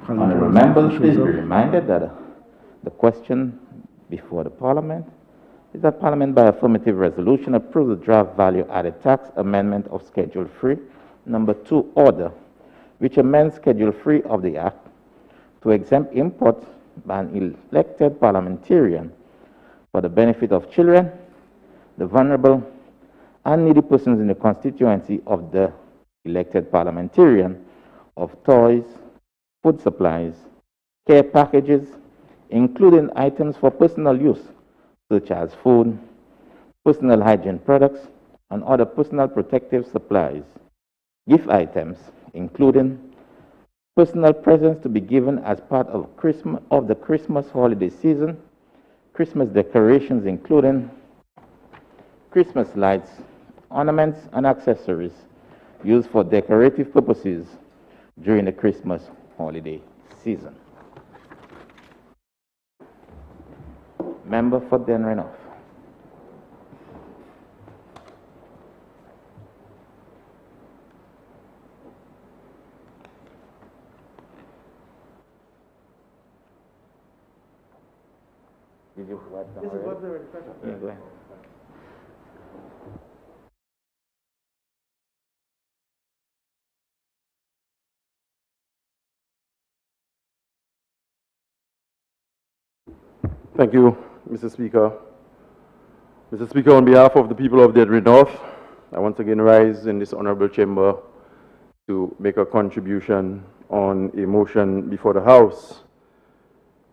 Honourable members, please be reminded that the question before the Parliament is that Parliament by affirmative resolution approves the draft value-added tax amendment of Schedule 3, Number 2 order, which amends Schedule 3 of the Act to exempt imports by an elected parliamentarian for the benefit of children, the vulnerable, and needy persons in the constituency of the elected parliamentarian of toys, food supplies, care packages, including items for personal use, such as food, personal hygiene products, and other personal protective supplies, gift items, including personal presents to be given as part of the Christmas holiday season, Christmas decorations, including Christmas lights, ornaments, and accessories used for decorative purposes during the Christmas holiday season. Member for Denrenoff. Did you write some already? Yeah, go ahead. Thank you, Mr. Speaker. Mr. Speaker, on behalf of the people of Denrenoff, I once again rise in this honorable chamber to make a contribution on a motion before the House.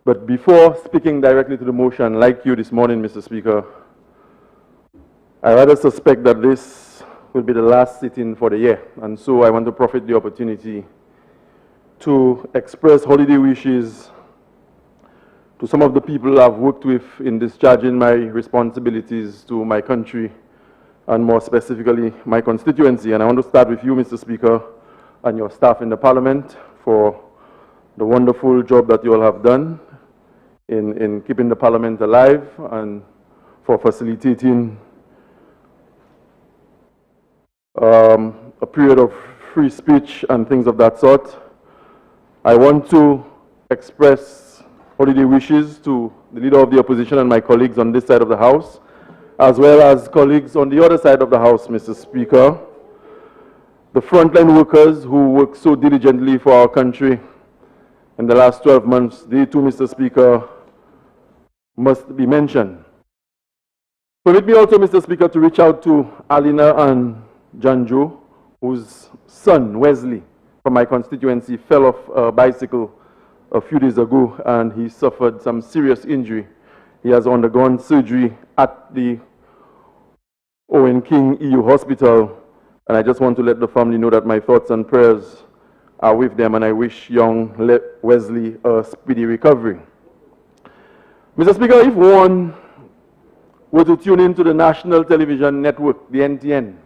But before speaking directly to the motion, like you this morning, Mr. Speaker, I rather suspect that this will be the last sitting for the year. And so I want to profit the opportunity to express holiday wishes to some of the people I've worked with in discharging my responsibilities to my country, and more specifically, my constituency. And I want to start with you, Mr. Speaker, and your staff in the Parliament for the wonderful job that you all have done in keeping the Parliament alive and for facilitating a period of free speech and things of that sort. I want to express holiday wishes to the Leader of the Opposition and my colleagues on this side of the House, as well as colleagues on the other side of the House, Mr. Speaker. The frontline workers who work so diligently for our country in the last 12 months, they too, Mr. Speaker, must be mentioned. Permit me also, Mr. Speaker, to reach out to Alina and Janjo, whose son, Wesley, from my constituency, fell off a bicycle a few days ago, and he suffered some serious injury. He has undergone surgery at the Owen King EU Hospital, and I just want to let the family know that my thoughts and prayers are with them, and I wish young Wesley a speedy recovery. Mr. Speaker, if one were to tune into the national television network, the NTN,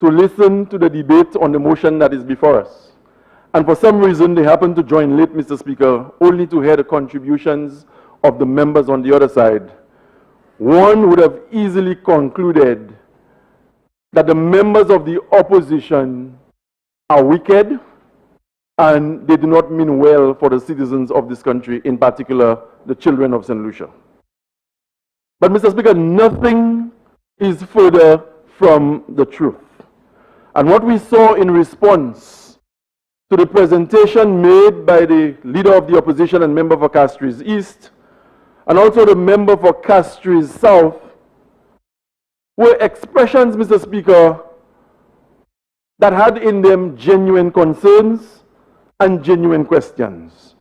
to listen to the debate on the motion that is before us, and for some reason they happen to join late, Mr. Speaker, only to hear the contributions of the members on the other side, one would have easily concluded that the members of the opposition are wicked and they do not mean well for the citizens of this country, in particular the children of St. Lucia. But, Mr. Speaker, nothing is further from the truth. And what we saw in response to the presentation made by the Leader of the Opposition and member for Castries East, and also the member for Castries South, were expressions, Mr. Speaker, that had in them genuine concerns and genuine questions.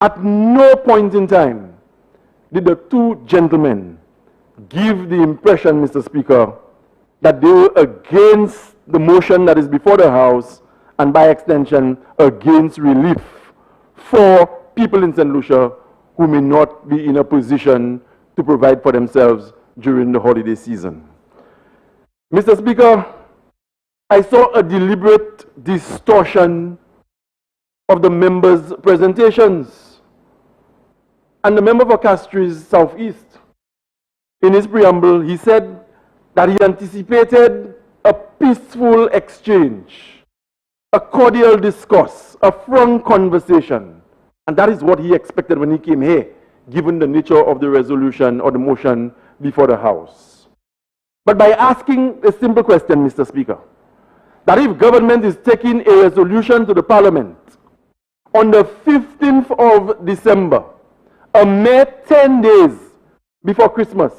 At no point in time did the two gentlemen give the impression, Mr. Speaker, that they were against the motion that is before the House, and by extension, against relief for people in St. Lucia who may not be in a position to provide for themselves during the holiday season. Mr. Speaker, I saw a deliberate distortion of the members' presentations. And the member for Castries Southeast, in his preamble, he said that he anticipated a peaceful exchange a cordial discourse, a frank conversation. And that is what he expected when he came here, given the nature of the resolution or the motion before the House. But by asking a simple question, Mr. Speaker, that if government is taking a resolution to the Parliament on the 15th of December, a mere 10 days before Christmas,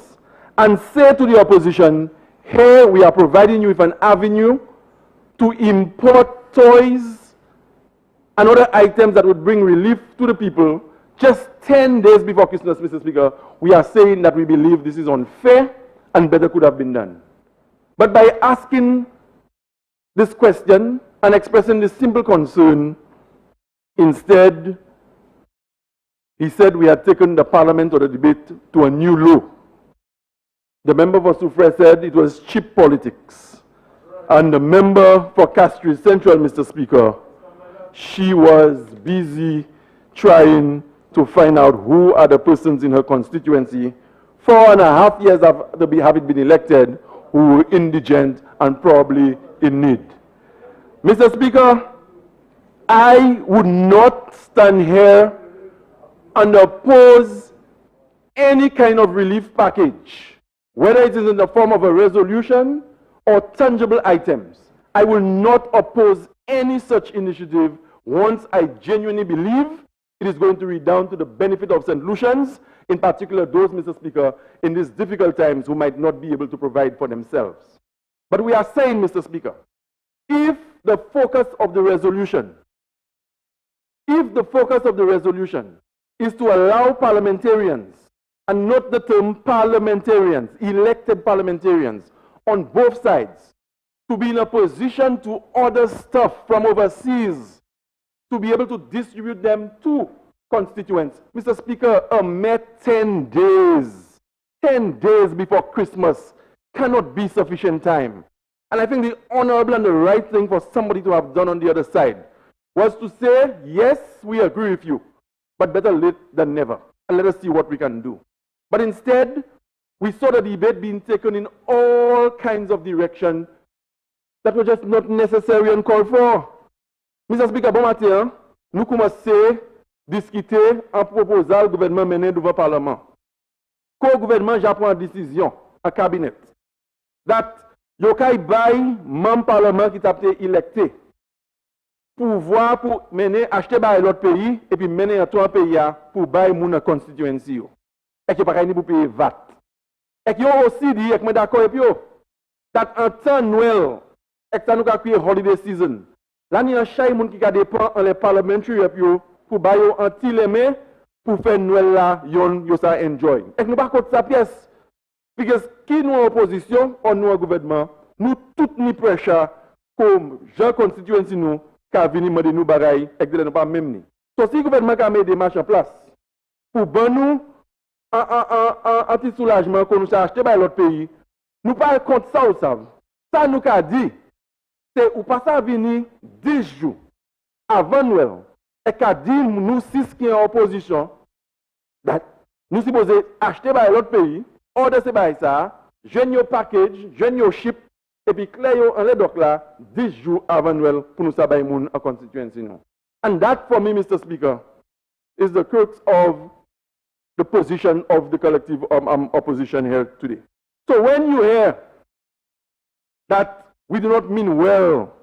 and say to the opposition, here we are providing you with an avenue to import toys and other items that would bring relief to the people just 10 days before Christmas, Mr. Speaker, we are saying that we believe this is unfair and better could have been done. But by asking this question and expressing this simple concern, instead, he said we had taken the Parliament or the debate to a new low. The member for Soufrière said it was cheap politics. And the member for Castries Central, Mr. Speaker, she was busy trying to find out who are the persons in her constituency 4.5 years after having been elected who were indigent and probably in need. Mr. Speaker, I would not stand here and oppose any kind of relief package, whether it is in the form of a resolution or tangible items. I will not oppose any such initiative once I genuinely believe it is going to redound to the benefit of St. Lucians, in particular those, Mr. Speaker, in these difficult times who might not be able to provide for themselves. But we are saying, Mr. Speaker, if the focus of the resolution is to allow parliamentarians, and not the term parliamentarians, elected parliamentarians on both sides, to be in a position to order stuff from overseas, to be able to distribute them to constituents. Mr. Speaker, a mere 10 days before Christmas cannot be sufficient time. And I think the honorable and the right thing for somebody to have done on the other side was to say, yes, we agree with you, but better late than never. And let us see what we can do. But instead, we saw the debate being taken in all kinds of directions that were just not necessary and called for. Mr. Speaker, bon matin, nous commençons à discuter un proposal gouvernement mené devant le Parlement. Co-gouvernement, j'apprends une décision en cabinet. That yo kay bay membre Parlement qui t'a été électé pouvoir pour mener acheter bay l'autre pays et puis mener un autre pays pour bay moun constituency yo. Et que pas ni pour payer VAT. Et que yo aussi dit et que moi d'accord avec yo that en temps Noël et que ça nous a créé holiday season. Là ni un chay moun qui a dépend en les parlementaires yo pour bay yo anti-lemé pour faire Noël là yo ça enjoy. Et nous pas contre sa pièce. Parce que qui nous en opposition, ou nous en gouvernement, nous tous ni pressure comme Jean constituency nous, qui a venu demander nous bagaille, et que nous pas même ni. So si le gouvernement a mis des marches en place, pour ben nous, un petit soulagement qu'on nous a acheté par l'autre pays, nous pas contre ça ou ça. Ça nous a dit, c'est ou pas ça venir 10 jours avant Noël, et qu'a dit nous 6 qui sont en opposition, nous supposons acheter par l'autre pays, order ces bails ça, jeune yo package, jeune yo ship, et puis clé yo en les doc là, 10 jours avant Noël pour nous sabayer moun en constituency nous. And that for me, Mr. Speaker, is the crux of the position of the collective opposition here today. So when you hear that we do not mean well,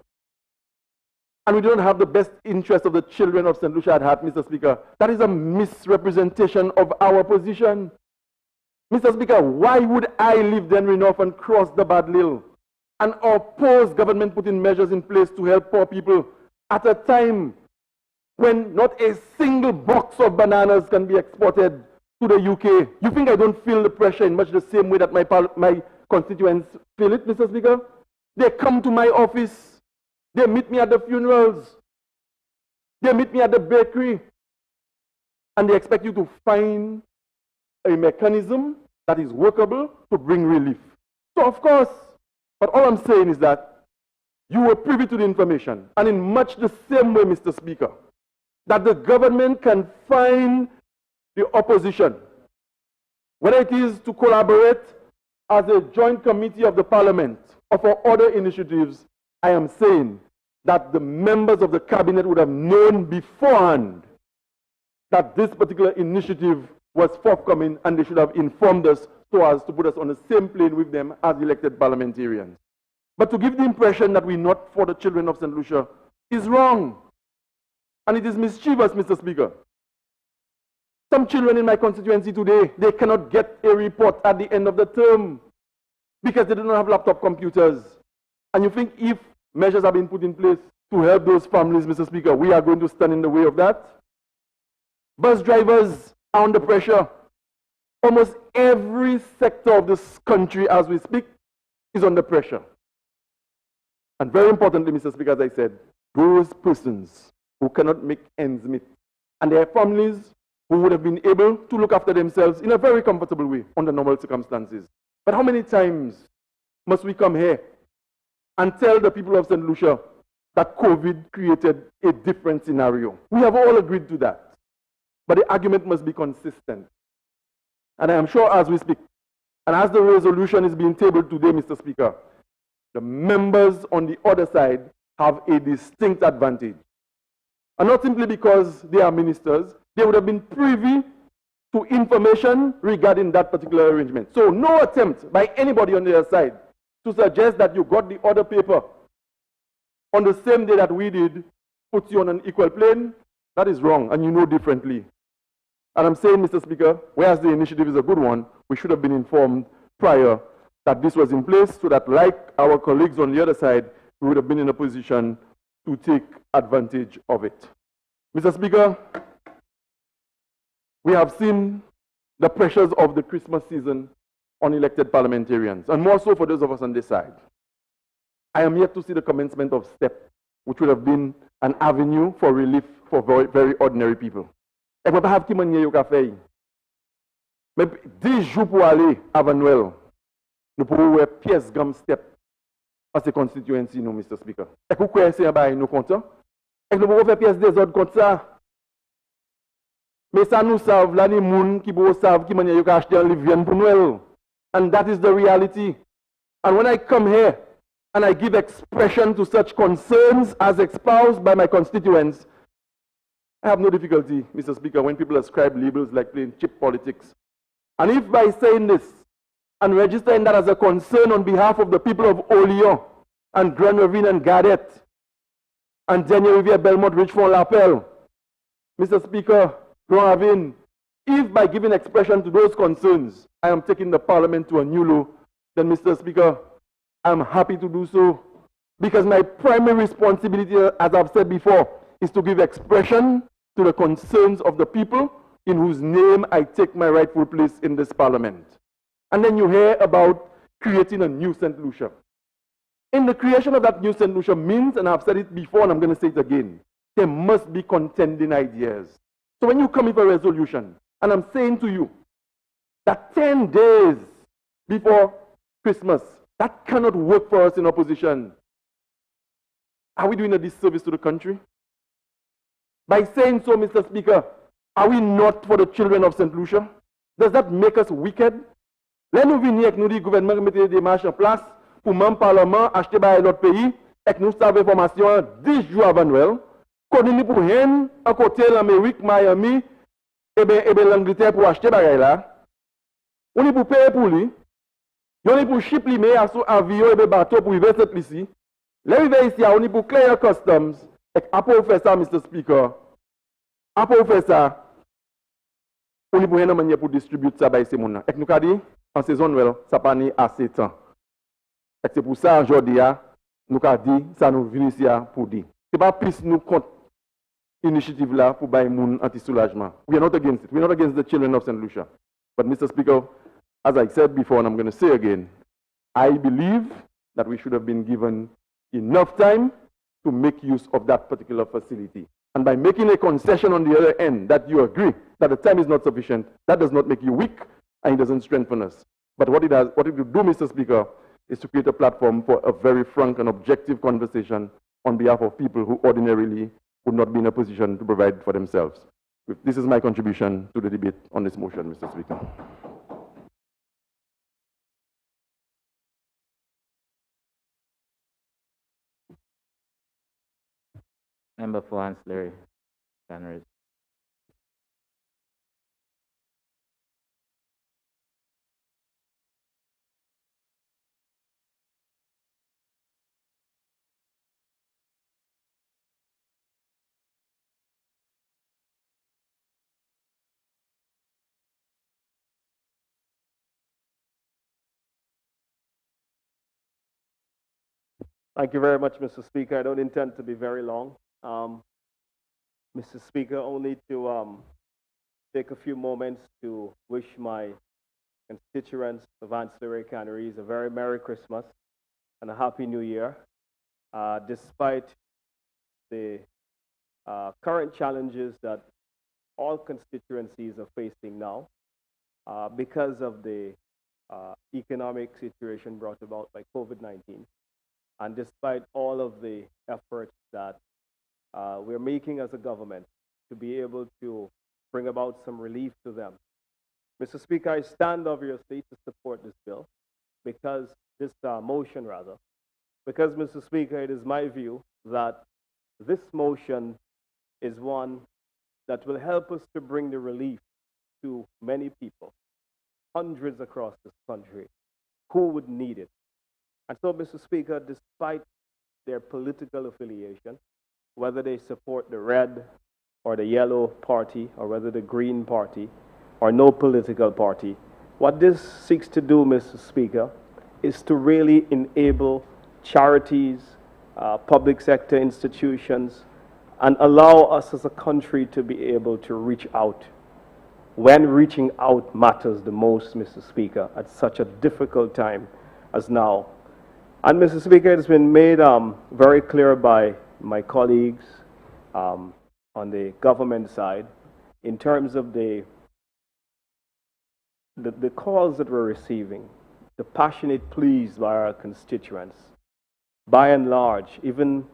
and we don't have the best interest of the children of St. Lucia at heart, Mr. Speaker, that is a misrepresentation of our position. Mr. Speaker, why would I leave Denry North and cross the Bad Lil and oppose government putting measures in place to help poor people at a time when not a single box of bananas can be exported to the UK? You think I don't feel the pressure in much the same way that my constituents feel it, Mr. Speaker? They come to my office, they meet me at the funerals, they meet me at the bakery, and they expect you to find a mechanism that is workable to bring relief. So of course, but all I'm saying is that you were privy to the information, and in much the same way, Mr. Speaker, that the government can find the opposition, whether it is to collaborate as a joint committee of the Parliament or for other initiatives, I am saying that the members of the cabinet would have known beforehand that this particular initiative was forthcoming, and they should have informed us so as to put us on the same plane with them as elected parliamentarians. But to give the impression that we're not for the children of St. Lucia is wrong. And it is mischievous, Mr. Speaker. Some children in my constituency today, they cannot get a report at the end of the term because they do not have laptop computers. And you think if measures have been put in place to help those families, Mr. Speaker, we are going to stand in the way of that? Bus drivers are under pressure. Almost every sector of this country as we speak is under pressure. And very importantly, Mr. Speaker, as I said, those persons who cannot make ends meet and their families who would have been able to look after themselves in a very comfortable way under normal circumstances. But how many times must we come here and tell the people of St. Lucia that COVID created a different scenario? We have all agreed to that. But the argument must be consistent. And I am sure as we speak, and as the resolution is being tabled today, Mr. Speaker, the members on the other side have a distinct advantage. And not simply because they are ministers, they would have been privy to information regarding that particular arrangement. So no attempt by anybody on the other side to suggest that you got the other paper on the same day that we did puts you on an equal plane. That is wrong, and you know differently. And I'm saying, Mr. Speaker, whereas the initiative is a good one, we should have been informed prior that this was in place so that, like our colleagues on the other side, we would have been in a position to take advantage of it. Mr. Speaker, we have seen the pressures of the Christmas season on elected parliamentarians, and more so for those of us on this side. I am yet to see the commencement of STEP, which would have been an avenue for relief for very, very ordinary people. Je ne peux pas avoir qui manie au café. Mais 10 jours pour aller avant Noël, nous pouvons voir pièce gamme STEP à ces constituencies, nous, Mr. Speaker. Est-ce que vous connaissez un bail, nous comptons? Est-ce que nous pouvons faire pièce des autres contre ça? Mais ça nous savent, là, les gens qui savent qui manie au acheter un livre pour Noël. And that is the reality. And when I come here and I give expression to such concerns as espoused by my constituents, I have no difficulty, Mr. Speaker, when people ascribe labels like playing chip politics. And if by saying this and registering that as a concern on behalf of the people of Oleon and Grand Ravine and Gardet and Daniel Riviere, Belmont, Richmond, Lapel, Mr. Speaker, Grand Ravine, if by giving expression to those concerns, I am taking the parliament to a new low, then, Mr. Speaker, I am happy to do so, because my primary responsibility, as I've said before, is to give expression to the concerns of the people in whose name I take my rightful place in this parliament. And then you hear about creating a new St. Lucia. In the creation of that new St. Lucia means, and I've said it before and I'm going to say it again, there must be contending ideas. So when you come with a resolution, and I'm saying to you that 10 days before Christmas, that cannot work for us in opposition. Are we doing a disservice to the country? By saying so, Mr. Speaker, are we not for the children of St. Lucia? Does that make us wicked? Là, nous venons avec nous, le gouvernement mettre des démarches en place pour même Parlement acheter par l'autre pays, et nous savons information 10 jours avant Noël, qu'on est pour rien, à côté de l'Amérique, Miami, et bien l'Angleterre pour acheter par là. On est pour payer pour lui. On est pour ship lui, mais à son avion et bateau pour y verser ici. Là, ici, on est pour clear customs. Et après faire ça, Mr. Speaker, après faire ça, on est pour une manière pour distribuer ça par ces gens. Et nous avons dit, en saison Noël, ça n'a pas assez de temps. Et c'est pour ça, aujourd'hui, nous avons dit, ça nous vient ici pour dire. Ce n'est pas plus nous contre l'initiative là pour bailler les gens anti-soulagement. We are not against it. We are not against the children of St. Lucia. But Mr. Speaker, as I said before, and I'm going to say again, I believe that we should have been given enough time to make use of that particular facility. And by making a concession on the other end that you agree that the time is not sufficient, that does not make you weak and it doesn't strengthen us. But what it will do, Mr. Speaker, is to create a platform for a very frank and objective conversation on behalf of people who ordinarily would not be in a position to provide for themselves. This is my contribution to the debate on this motion, Mr. Speaker. Member for Ancillary Canneries. Thank you very much, Mr. Speaker. I don't intend to be very long. Mr. Speaker, only to take a few moments to wish my constituents of Ancillary Canneries a very Merry Christmas and a Happy New Year. Despite the current challenges that all constituencies are facing now, because of the economic situation brought about by COVID-19, and despite all of the efforts that we're making as a government to be able to bring about some relief to them. Mr. Speaker, I stand obviously to support this bill because this motion rather, because Mr. Speaker, it is my view that this motion is one that will help us to bring the relief to many people, hundreds across this country, who would need it. And so, Mr. Speaker, despite their political affiliation, whether they support the red or the yellow party, or whether the green party, or no political party, what this seeks to do, Mr. Speaker, is to really enable charities, public sector institutions, and allow us as a country to be able to reach out when reaching out matters the most, Mr. Speaker, at such a difficult time as now. And Mr. Speaker, it's been made very clear by my colleagues on the government side in terms of the calls that we're receiving, the passionate pleas by our constituents, by and large, even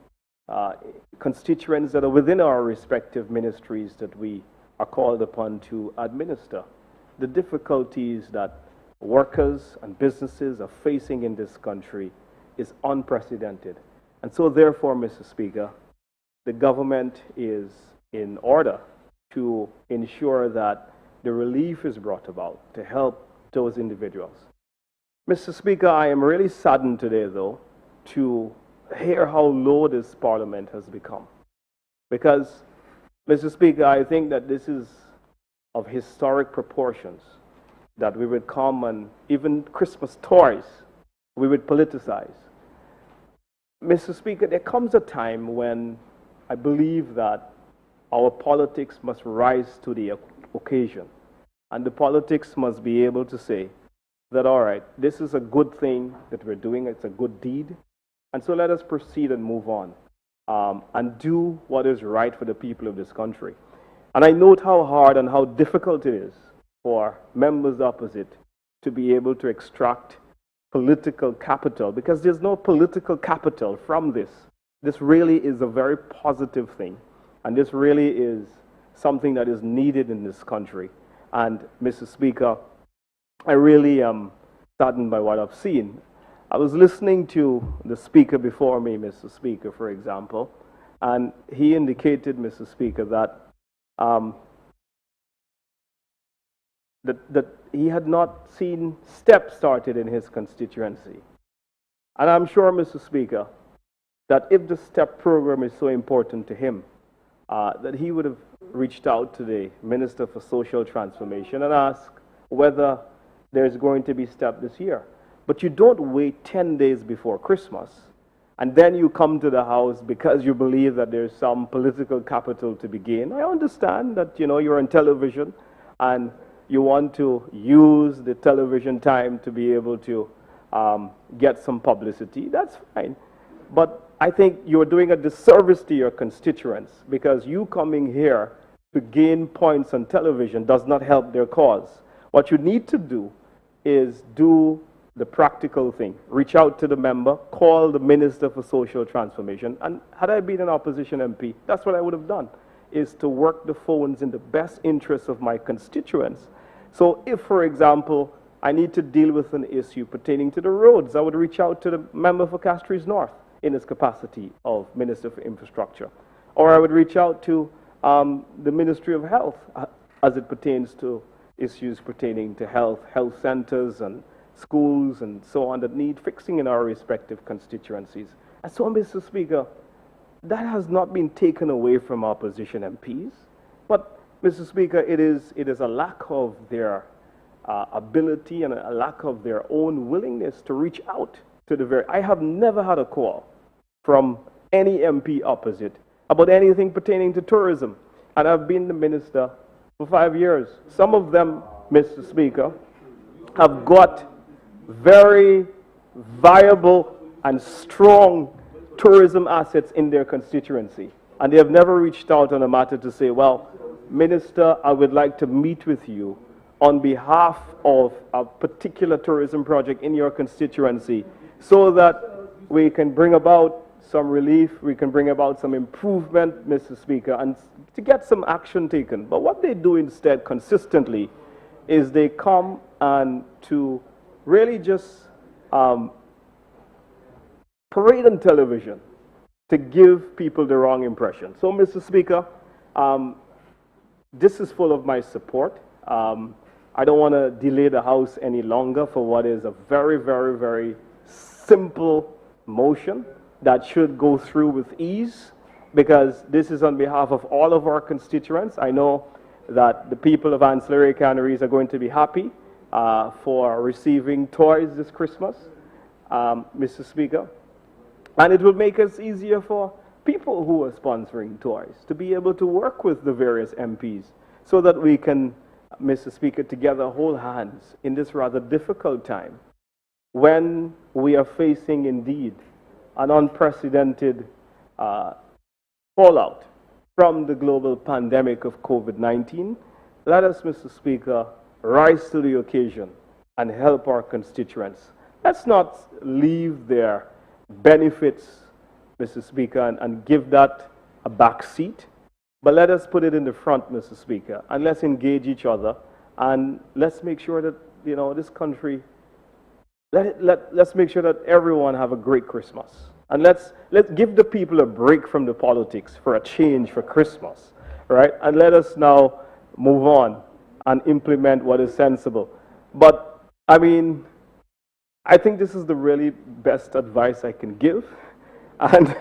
constituents that are within our respective ministries that we are called upon to administer, the difficulties that workers and businesses are facing in this country is unprecedented. And so therefore, Mr. Speaker, the government is in order to ensure that the relief is brought about to help those individuals. Mr. Speaker, I am really saddened today, though, to hear how low this parliament has become. Because, Mr. Speaker, I think that this is of historic proportions, that we would come and even Christmas toys, we would politicize. Mr. Speaker, there comes a time when I believe that our politics must rise to the occasion. And the politics must be able to say that, all right, this is a good thing that we're doing, it's a good deed, and so let us proceed and move on and do what is right for the people of this country. And I note how hard and how difficult it is for members opposite to be able to extract political capital, because there's no political capital from this. This really is a very positive thing, and this really is something that is needed in this country. And, Mr. Speaker, I really am saddened by what I've seen. I was listening to the speaker before me, Mr. Speaker, for example, and he indicated, Mr. Speaker, that that he had not seen steps started in his constituency. And I'm sure, Mr. Speaker, that if the STEP program is so important to him, that he would have reached out to the Minister for Social Transformation and asked whether there's going to be STEP this year. But you don't wait 10 days before Christmas, and then you come to the House because you believe that there's some political capital to be gained. I understand that, you know, you're on television and you want to use the television time to be able to get some publicity. That's fine. But I think you're doing a disservice to your constituents, because you coming here to gain points on television does not help their cause. What you need to do is do the practical thing. Reach out to the member, call the Minister for Social Transformation, and had I been an opposition MP, that's what I would have done, is to work the phones in the best interests of my constituents. So if, for example, I need to deal with an issue pertaining to the roads, I would reach out to the member for Castries North in his capacity of Minister for Infrastructure. Or I would reach out to the Ministry of Health as it pertains to issues pertaining to health centers and schools and so on that need fixing in our respective constituencies. And so, Mr. Speaker, that has not been taken away from opposition MPs. But, Mr. Speaker, it is a lack of their ability and a lack of their own willingness to reach out to the very... I have never had a call from any MP opposite about anything pertaining to tourism. And I've been the minister for 5 years. Some of them, Mr. Speaker, have got very viable and strong tourism assets in their constituency. And they have never reached out on a matter to say, well, Minister, I would like to meet with you on behalf of a particular tourism project in your constituency so that we can bring about some relief, we can bring about some improvement, Mr. Speaker, and to get some action taken. But what they do instead consistently is they come and to really just parade on television to give people the wrong impression. So, Mr. Speaker, this is full of my support. I don't want to delay the House any longer for what is a very, very, very simple motion that should go through with ease, because this is on behalf of all of our constituents. I know that the people of Ancillary Canneries are going to be happy for receiving toys this Christmas, Mr. Speaker. And it will make it easier for people who are sponsoring toys to be able to work with the various MPs so that we can, Mr. Speaker, together hold hands in this rather difficult time when we are facing indeed an unprecedented fallout from the global pandemic of COVID-19. Let us, Mr. Speaker, rise to the occasion and help our constituents. Let's not leave their benefits, Mr. Speaker, and give that a back seat, but let us put it in the front, Mr. Speaker, and let's engage each other, and let's make sure that, you know, this country, let's make sure that everyone have a great Christmas. And let's give the people a break from the politics for a change for Christmas, right? And let us now move on and implement what is sensible. But, I mean, I think this is the really best advice I can give. And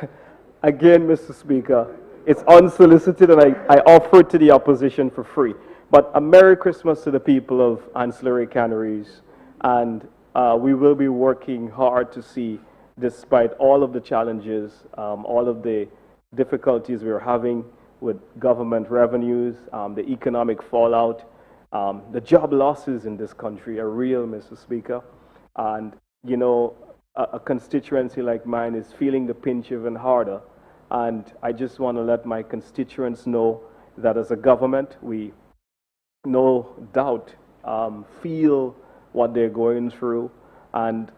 again, Mr. Speaker, it's unsolicited and I offer it to the opposition for free. But a Merry Christmas to the people of Ancillary Canneries, and we will be working hard to see, despite all of the challenges, all of the difficulties we're having with government revenues, the economic fallout, the job losses in this country are real, Mr. Speaker. And, you know, a constituency like mine is feeling the pinch even harder. And I just want to let my constituents know that as a government, we no doubt feel what they're going through. And,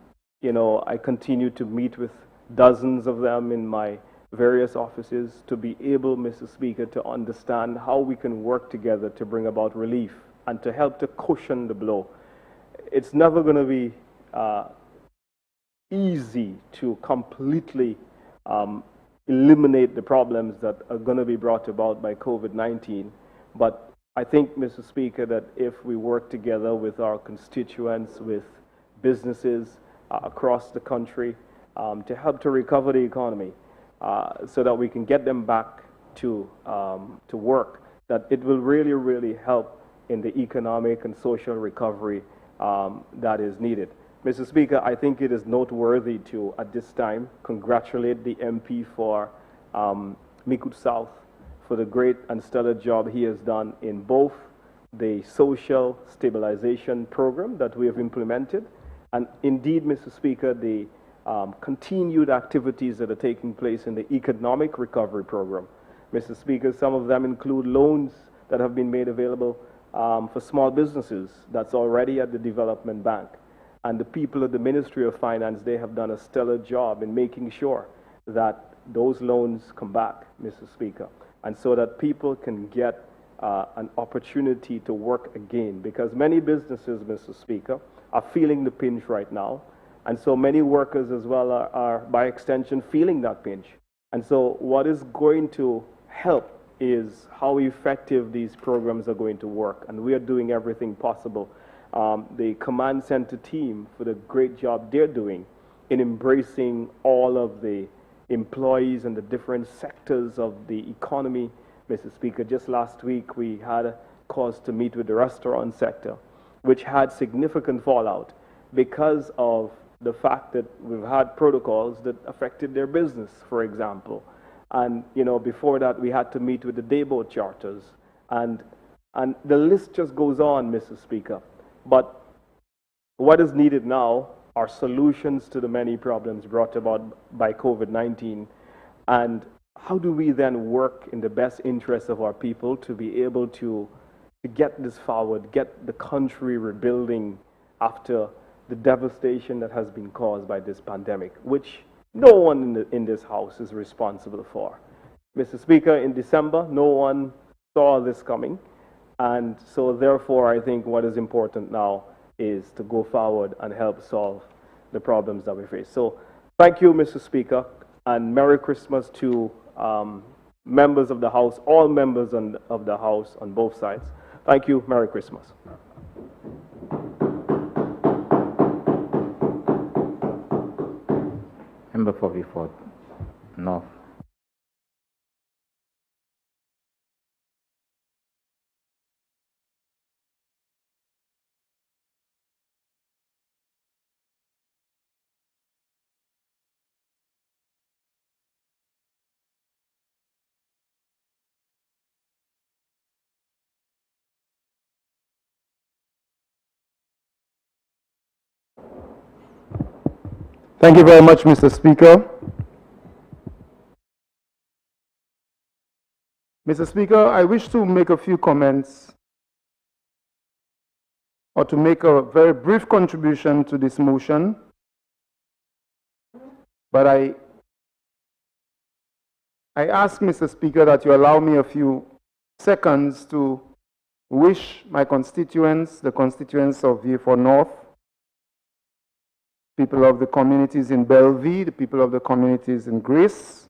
you know, I continue to meet with dozens of them in my various offices to be able, Mr. Speaker, to understand how we can work together to bring about relief and to help to cushion the blow. It's never going to be easy to completely eliminate the problems that are going to be brought about by COVID-19. But I think, Mr. Speaker, that if we work together with our constituents, with businesses across the country to help to recover the economy so that we can get them back to work, that it will really, really help in the economic and social recovery that is needed. Mr. Speaker, I think it is noteworthy to, at this time, congratulate the MP for Micoud South for the great and stellar job he has done in both the social stabilization program that we have implemented and indeed, Mr. Speaker, the continued activities that are taking place in the economic recovery program. Mr. Speaker, some of them include loans that have been made available for small businesses that's already at the Development Bank. And the people of the Ministry of Finance, they have done a stellar job in making sure that those loans come back, Mr. Speaker, and so that people can get an opportunity to work again. Because many businesses, Mr. Speaker, are feeling the pinch right now. And so many workers as well are by extension, feeling that pinch. And so what is going to help is how effective these programs are going to work, and we are doing everything possible. The command center team for the great job they're doing in embracing all of the employees and the different sectors of the economy. Mr. Speaker, just last week we had a cause to meet with the restaurant sector, which had significant fallout because of the fact that we've had protocols that affected their business, for example. And, you know, before that, we had to meet with the dayboat charters. And the list just goes on, Mr. Speaker. But what is needed now are solutions to the many problems brought about by COVID-19. And how do we then work in the best interest of our people to be able to get this forward, get the country rebuilding after the devastation that has been caused by this pandemic, which no one in this House is responsible for. Mr. Speaker, in December, no one saw this coming. And so therefore, I think what is important now is to go forward and help solve the problems that we face. So thank you, Mr. Speaker, and Merry Christmas to members of the House, all members of the House on both sides. Thank you. Merry Christmas. Member for Vieux North. Thank you very much, Mr. Speaker. Mr. Speaker, I wish to make a few comments or to make a very brief contribution to this motion, but I ask, Mr. Speaker, that you allow me a few seconds to wish my constituents, the constituents of Vieux North, people of the communities in Belleville, the people of the communities in Grace,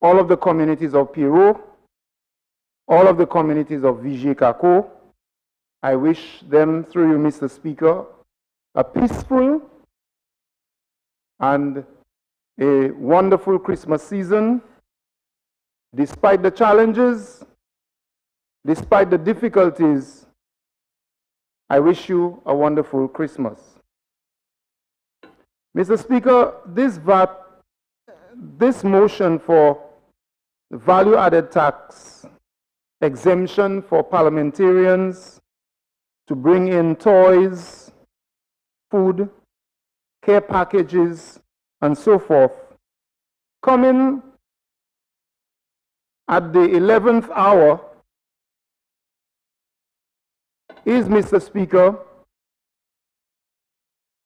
all of the communities of Pirot, all of the communities of Vigier-Kako. I wish them, through you, Mr. Speaker, a peaceful and a wonderful Christmas season. Despite the challenges, despite the difficulties, I wish you a wonderful Christmas. Mr. Speaker, this motion for value-added tax exemption for parliamentarians to bring in toys, food, care packages, and so forth, coming at the 11th hour is, Mr. Speaker,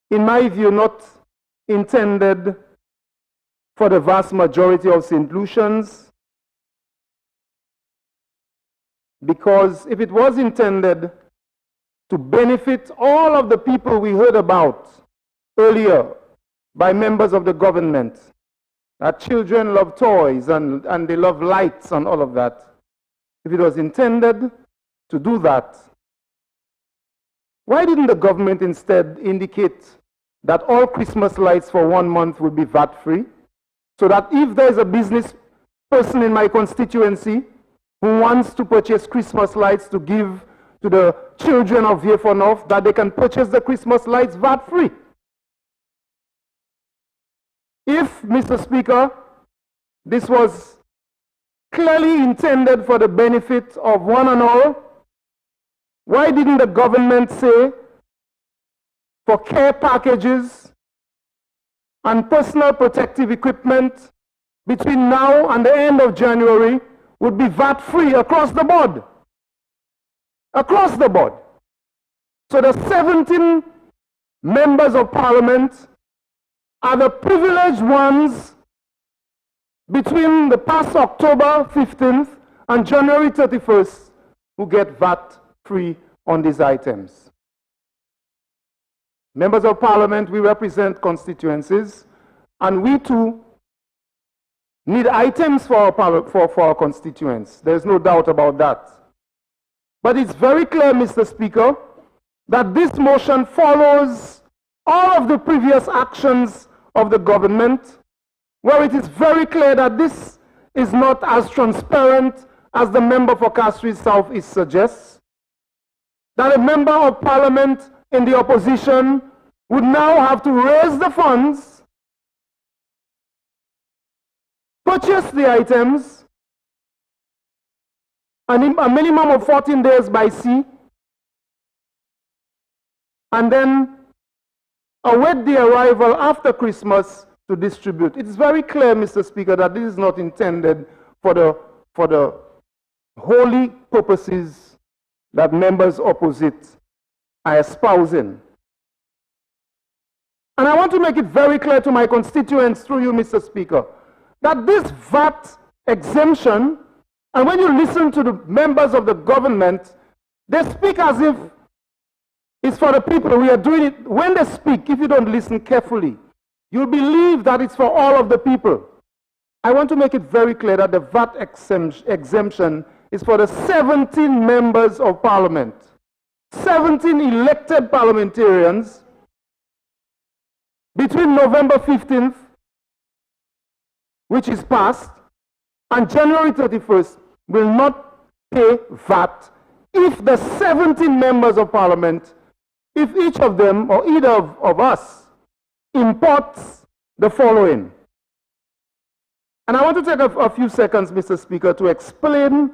in my view, not intended for the vast majority of St. Lucians, because if it was intended to benefit all of the people we heard about earlier by members of the government, that children love toys and they love lights and all of that, if it was intended to do that, why didn't the government instead indicate that all Christmas lights for 1 month would be VAT-free, so that if there's a business person in my constituency who wants to purchase Christmas lights to give to the children of Vieux North, that they can purchase the Christmas lights VAT-free? If, Mr. Speaker, this was clearly intended for the benefit of one and all, why didn't the government say for care packages and personal protective equipment between now and the end of January would be VAT-free across the board? Across the board. So the 17 members of parliament are the privileged ones between the past October 15th and January 31st who get VAT-free on these items. Members of parliament, we represent constituencies, and we too need items for our constituents. There's no doubt about that. But it's very clear, Mr. Speaker, that this motion follows all of the previous actions of the government, where it is very clear that this is not as transparent as the member for Castries South East suggests, that a member of parliament in the opposition would now have to raise the funds, purchase the items, a minimum of 14 days by sea, and then await the arrival after Christmas to distribute. It is very clear, Mr. Speaker, that this is not intended for the holy purposes that members opposite are espousing. And I want to make it very clear to my constituents through you, Mr. Speaker, that this VAT exemption, and when you listen to the members of the government, they speak as if it's for the people. We are doing it. When they speak, if you don't listen carefully, you'll believe that it's for all of the people. I want to make it very clear that the VAT exemption is for the 17 members of parliament, 17 elected parliamentarians between November 15th, which is passed, and January 31st will not pay VAT if the 17 members of parliament, if each of them or either of us imports the following. And I want to take a few seconds, Mr. Speaker, to explain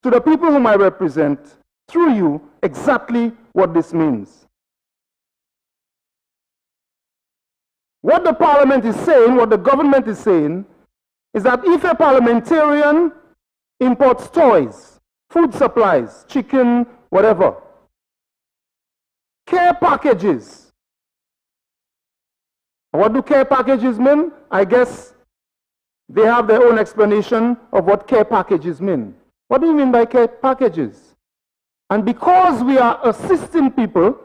to the people whom I represent, through you, exactly what this means. What the parliament is saying, what the government is saying, is that if a parliamentarian imports toys, food supplies, chicken, whatever, care packages. What do care packages mean? I guess they have their own explanation of what care packages mean. What do you mean by care packages? And because we are assisting people,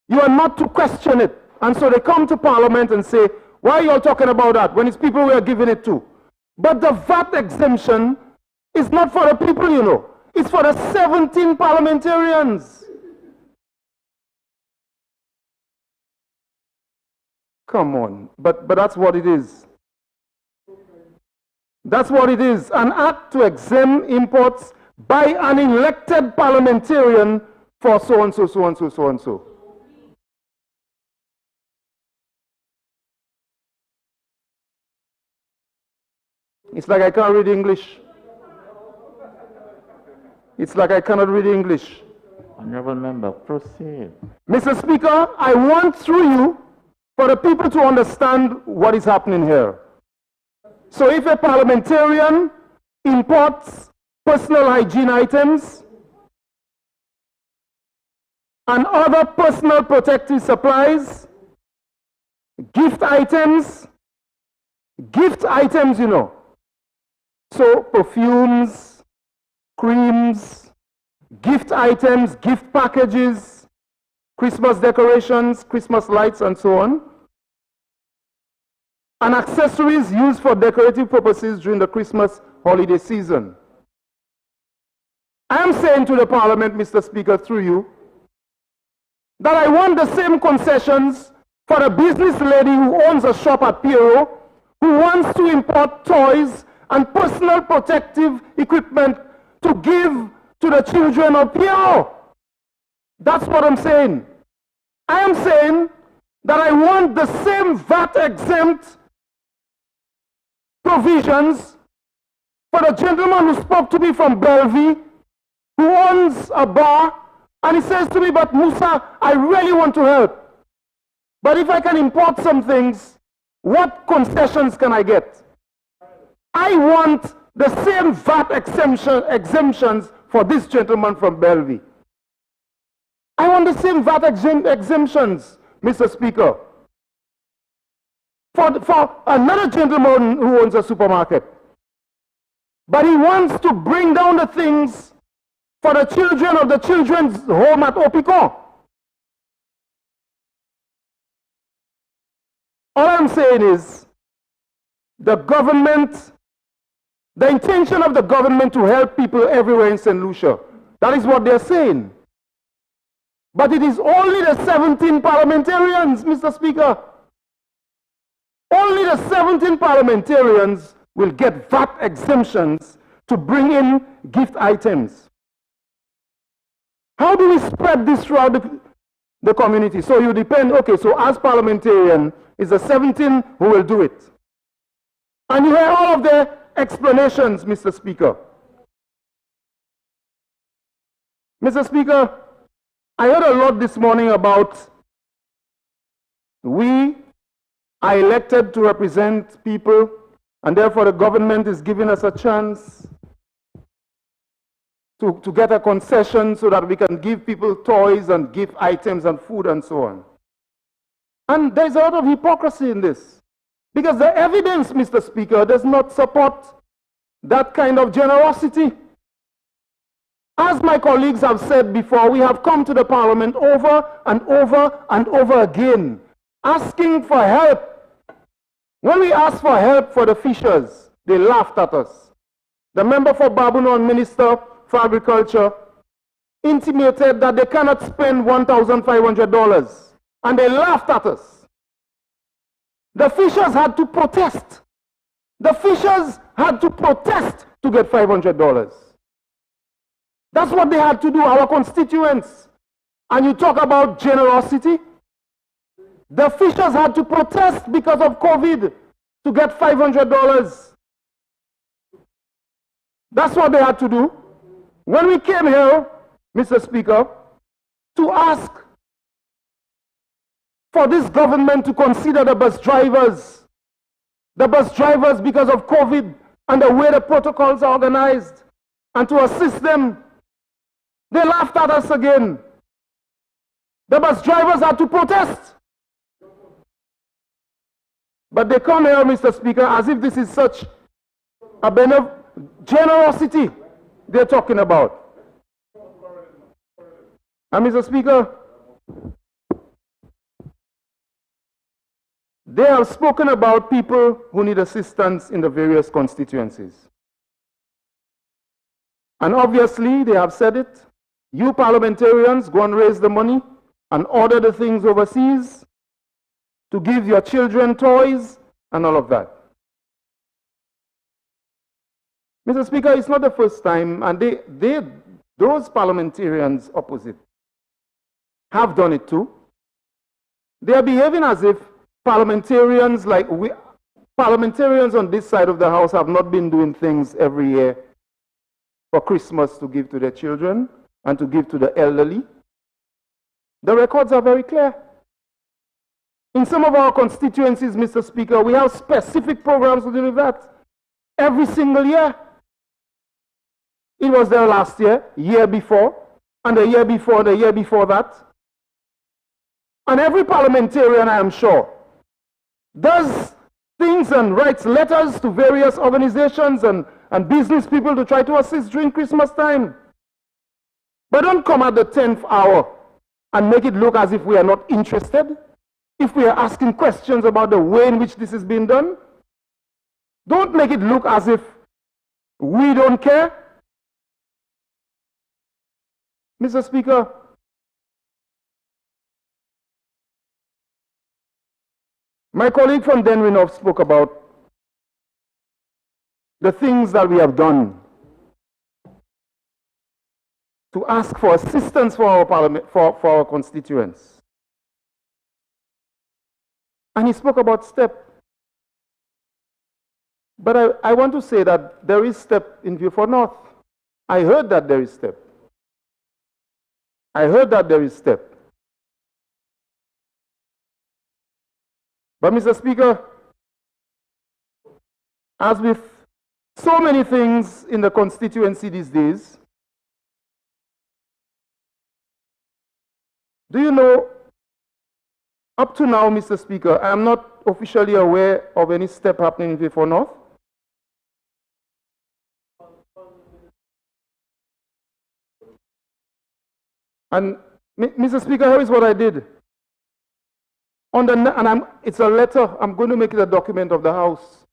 you are not to question it. And so they come to parliament and say, why are you all talking about that when it's people we are giving it to? But the VAT exemption is not for the people, you know. It's for the 17 parliamentarians. Come on, but that's what it is. That's what it is, an act to exempt imports by an elected parliamentarian for so and so, so and so, so and so. It's like I can't read English. It's like I cannot read English. Honorable member, proceed. Mr. Speaker, I want through you for the people to understand what is happening here. So if a parliamentarian imports personal hygiene items and other personal protective supplies, gift items, you know, so perfumes, creams, gift items, gift packages, Christmas decorations, Christmas lights, and so on, and accessories used for decorative purposes during the Christmas holiday season. I am saying to the Parliament, Mr. Speaker, through you, that I want the same concessions for a business lady who owns a shop at Piero, who wants to import toys and personal protective equipment to give to the children of Piero. That's what I'm saying. I am saying that I want the same VAT-exempt provisions for the gentleman who spoke to me from Bellevue, who owns a bar, and he says to me, but Musa, I really want to help. But if I can import some things, what concessions can I get? I want the same VAT exemptions for this gentleman from Bellevue. I want the same VAT exemptions, Mr. Speaker, for another gentleman who owns a supermarket. But he wants to bring down the things for the children of the children's home at Opicon. All I'm saying is the government, the intention of the government to help people everywhere in St. Lucia. That is what they're saying. But it is only the 17 parliamentarians, Mr. Speaker. Only the 17 parliamentarians will get VAT exemptions to bring in gift items. How do we spread this throughout the community? So you depend, okay, so as parliamentarian, it's the 17 who will do it. And you hear all of their explanations, Mr. Speaker. Mr. Speaker, I heard a lot this morning about we are elected to represent people, and therefore the government is giving us a chance to get a concession so that we can give people toys and gift items and food and so on. And there's a lot of hypocrisy in this, because the evidence, Mr. Speaker, does not support that kind of generosity. As my colleagues have said before, we have come to the Parliament over and over and over again, asking for help. When we asked for help for the fishers, they laughed at us. The member for Babunon, Minister for Agriculture, intimated that they cannot spend $1,500, and they laughed at us. The fishers had to protest. The fishers had to protest to get $500. That's what they had to do, our constituents. And you talk about generosity. The fishers had to protest because of COVID to get $500. That's what they had to do. When we came here, Mr. Speaker, to ask for this government to consider the bus drivers because of COVID and the way the protocols are organized, and to assist them, they laughed at us again. The bus drivers had to protest. But they come here, Mr. Speaker, as if this is such a generosity they're talking about. And Mr. Speaker, they have spoken about people who need assistance in the various constituencies. And obviously, they have said it. You parliamentarians go and raise the money and order the things overseas to give your children toys and all of that. Mr. Speaker, it's not the first time, and those parliamentarians opposite have done it too. They are behaving as if parliamentarians on this side of the house have not been doing things every year for Christmas to give to their children and to give to the elderly. The records are very clear. In some of our constituencies, Mr. Speaker, we have specific programs to deal with that every single year. It was there last year, year before, and the year before, the year before that. And every parliamentarian, I am sure, does things and writes letters to various organizations and business people to try to assist during Christmas time. But don't come at the 10th hour and make it look as if we are not interested. If we are asking questions about the way in which this is being done, don't make it look as if we don't care. Mr. Speaker, my colleague from Denwinov spoke about the things that we have done to ask for assistance for our parliament, for our constituents. And he spoke about STEP. But I want to say that there is STEP in Vieux-Fort North. I heard that there is STEP. I heard that there is STEP. But Mr. Speaker, as with so many things in the constituency these days, do you know, up to now, Mr. Speaker, I am not officially aware of any step happening in Vieux-Fort North. And Mr. Speaker, here is what I did. It's a letter. I'm going to make it a document of the House.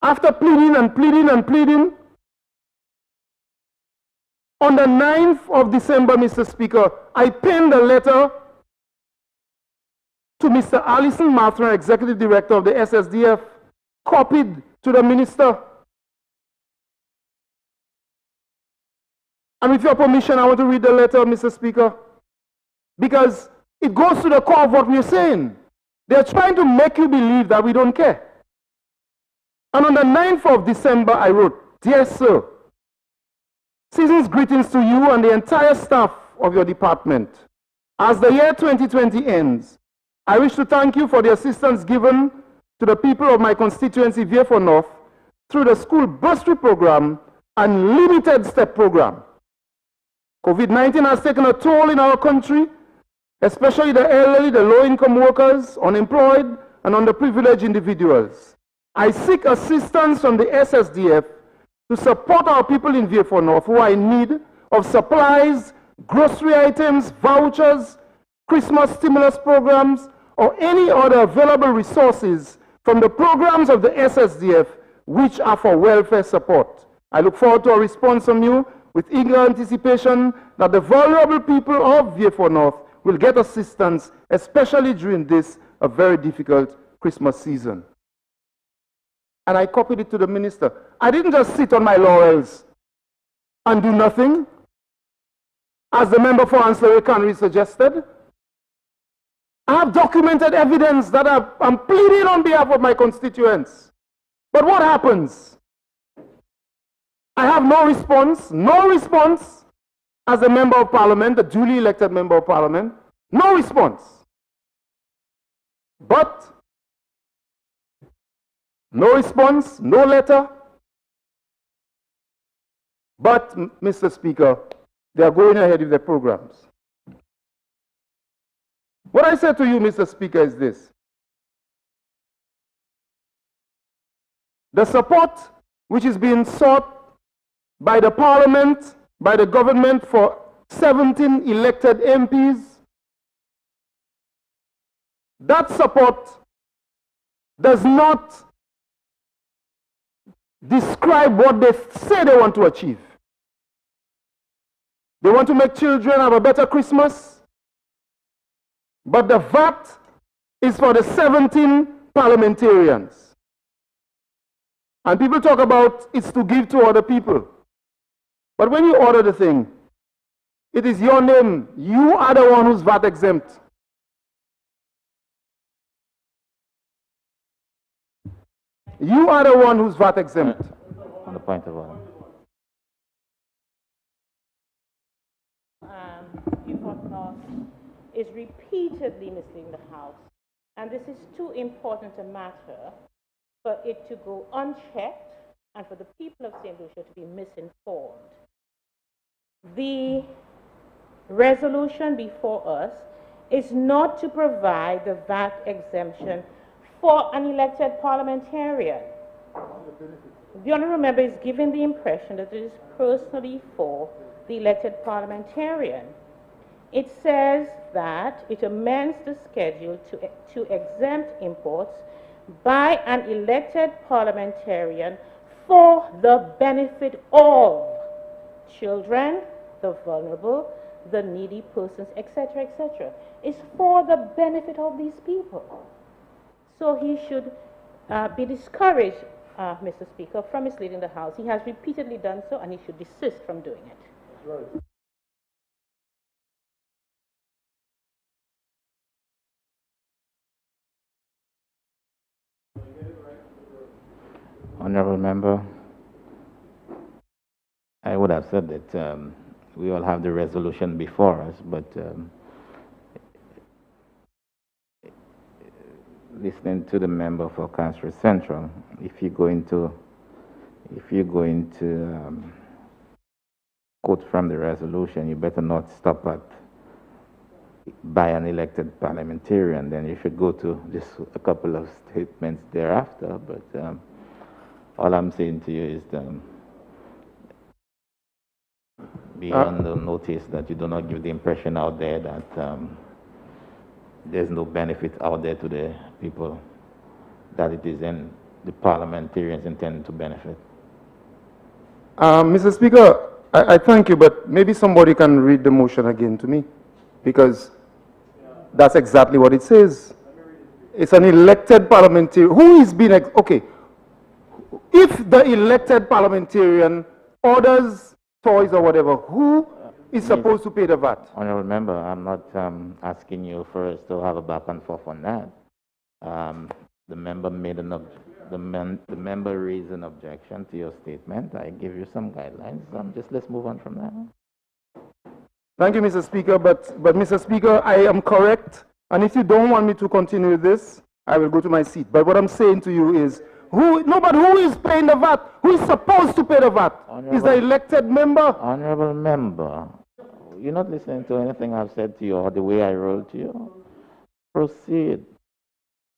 After pleading and pleading and pleading, on the 9th of December, Mr. Speaker, I penned a letter to Mr. Alison Mathran, Executive Director of the SSDF, copied to the Minister. And with your permission, I want to read the letter, Mr. Speaker, because it goes to the core of what we're saying. They're trying to make you believe that we don't care. And on the 9th of December, I wrote, "Dear Sir, season's greetings to you and the entire staff of your department. As the year 2020 ends, I wish to thank you for the assistance given to the people of my constituency, Vieux-Fort North, through the school bursary program and limited step program. COVID-19 has taken a toll in our country, especially the elderly, the low-income workers, unemployed, and underprivileged individuals. I seek assistance from the SSDF to support our people in Vieux-Fort North who are in need of supplies, grocery items, vouchers, Christmas stimulus programs, or any other available resources from the programs of the SSDF which are for welfare support. I look forward to a response from you with eager anticipation that the vulnerable people of Vieux-Fort North will get assistance, especially during this, a very difficult Christmas season." And I copied it to the Minister. I didn't just sit on my laurels and do nothing, as the member for Ancillary Cannery suggested. I have documented evidence that I'm pleading on behalf of my constituents. But what happens? I have no response as a member of parliament, a duly elected member of parliament, no response. But no response, no letter. But, Mr. Speaker, they are going ahead with their programs. What I say to you, Mr. Speaker, is this. The support which is being sought by the parliament, by the government for 17 elected MPs, that support does not describe what they say they want to achieve. They want to make children have a better Christmas, but the VAT is for the 17 parliamentarians. And people talk about it's to give to other people. But when you order the thing, it is your name. You are the one who's VAT exempt. You are the one who's VAT exempt. On the point of order. Vieux-Fort North is repeatedly misleading the House, and this is too important a matter for it to go unchecked and for the people of St. Lucia to be misinformed. The resolution before us is not to provide the VAT exemption for an elected parliamentarian. The honourable member is giving the impression that it is personally for the elected parliamentarian. It says that it amends the schedule to exempt imports by an elected parliamentarian for the benefit of children, the vulnerable, the needy persons, etc., etc. It's for the benefit of these people. So he should be discouraged, Mr. Speaker, from misleading the House. He has repeatedly done so, and he should desist from doing it. Right. Honorable Member, I would have said that we all have the resolution before us, but listening to the member for Council Central, if you're going to quote from the resolution, you better not stop at by an elected parliamentarian. Then you should go to just a couple of statements thereafter. But all I'm saying to you is be on the notice that you do not give the impression out there that there's no benefit out there to the people that it is in the parliamentarians intend to benefit. Mr. Speaker, I thank you, but maybe somebody can read the motion again to me, because that's exactly what it says. It's an elected parliamentarian who is being, okay, if the elected parliamentarian orders toys or whatever, who is supposed to pay the VAT? Honorable Member, I'm not asking you first to have a back and forth on that. The member made the member raised an objection to your statement. I give you some guidelines. Just let's move on from that. Thank you, Mr. Speaker, but Mr. Speaker, I am correct, and if you don't want me to continue this, I will go to my seat. But what I'm saying to you is, who is paying the VAT? Who is supposed to pay the VAT? Is the elected member? Honorable Member, you're not listening to anything I've said to you or the way I rolled to you. Proceed.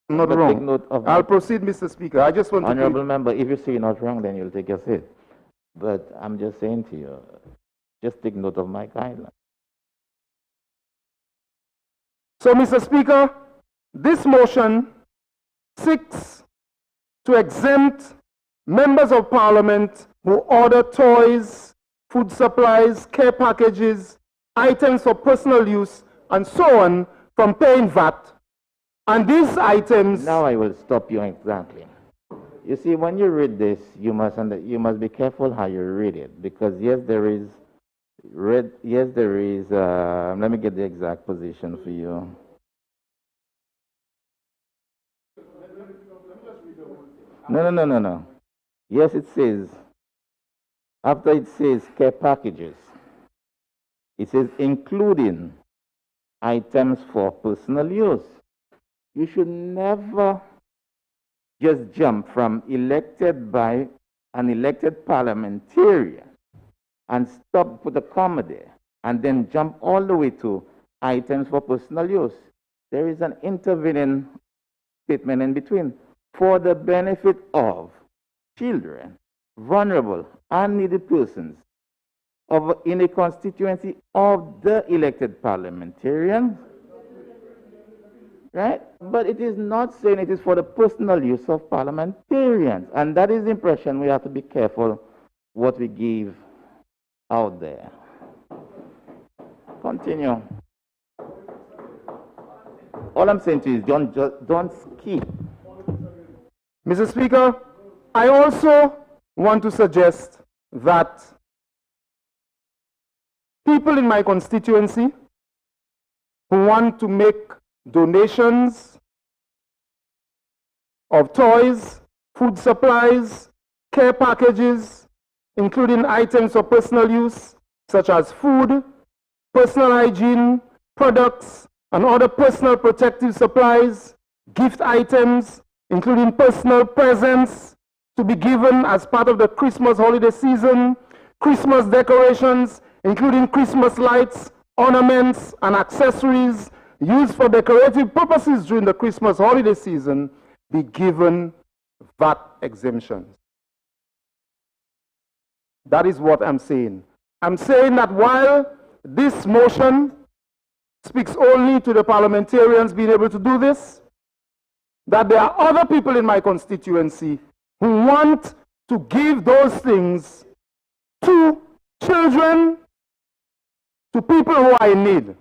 I'm not But wrong. take note of I'll proceed, Mr. Speaker. I just want Honorable Member, if you say you're not wrong, then you'll take your seat. But I'm just saying to you, just take note of my guidelines. So, Mr. Speaker, this motion seeks to exempt members of parliament who order toys, food supplies, care packages, items for personal use, and so on from paying VAT. And these items... Now I will stop you exactly. You see, when you read this, you must be careful how you read it, because yes, there is, let me get the exact position for you. No. Yes, it says, after it says care packages, it says including items for personal use. You should never just jump from elected by an elected parliamentarian and stop, put a comma there, and then jump all the way to items for personal use. There is an intervening statement in between. For the benefit of children, vulnerable, and needy persons in a constituency of the elected parliamentarians, right? But it is not saying it is for the personal use of parliamentarians. And that is the impression we have to be careful what we give out there. Continue. All I'm saying to you is don't skip. Mr. Speaker, I also want to suggest that people in my constituency who want to make donations of toys, food supplies, care packages, including items for personal use, such as food, personal hygiene, products, and other personal protective supplies, gift items, including personal presents to be given as part of the Christmas holiday season, Christmas decorations, including Christmas lights, ornaments, and accessories used for decorative purposes during the Christmas holiday season, be given VAT exemptions. That is what I'm saying. I'm saying that while this motion speaks only to the parliamentarians being able to do this, that there are other people in my constituency who want to give those things to children, to people who are in need.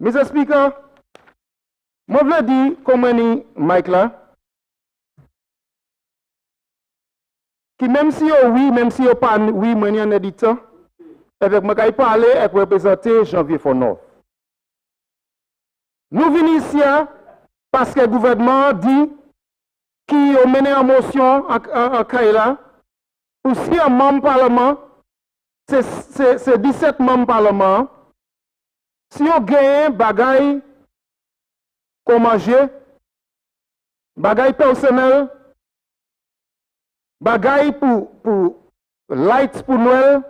Mr. Speaker, je veux dire, comme Mike là, que même si oui, même si pas oui, moi en éditeur, avec moi qui parler avec représenter Janvier Fonov. Nous venons ici parce que le gouvernement dit qu'il a mené en motion en Kaila pour si un membre parlement, c'est 17 membres parlement, si on gagne bagaille qu'on manger, bagaille personnel, bagaille pour lights pour Noël,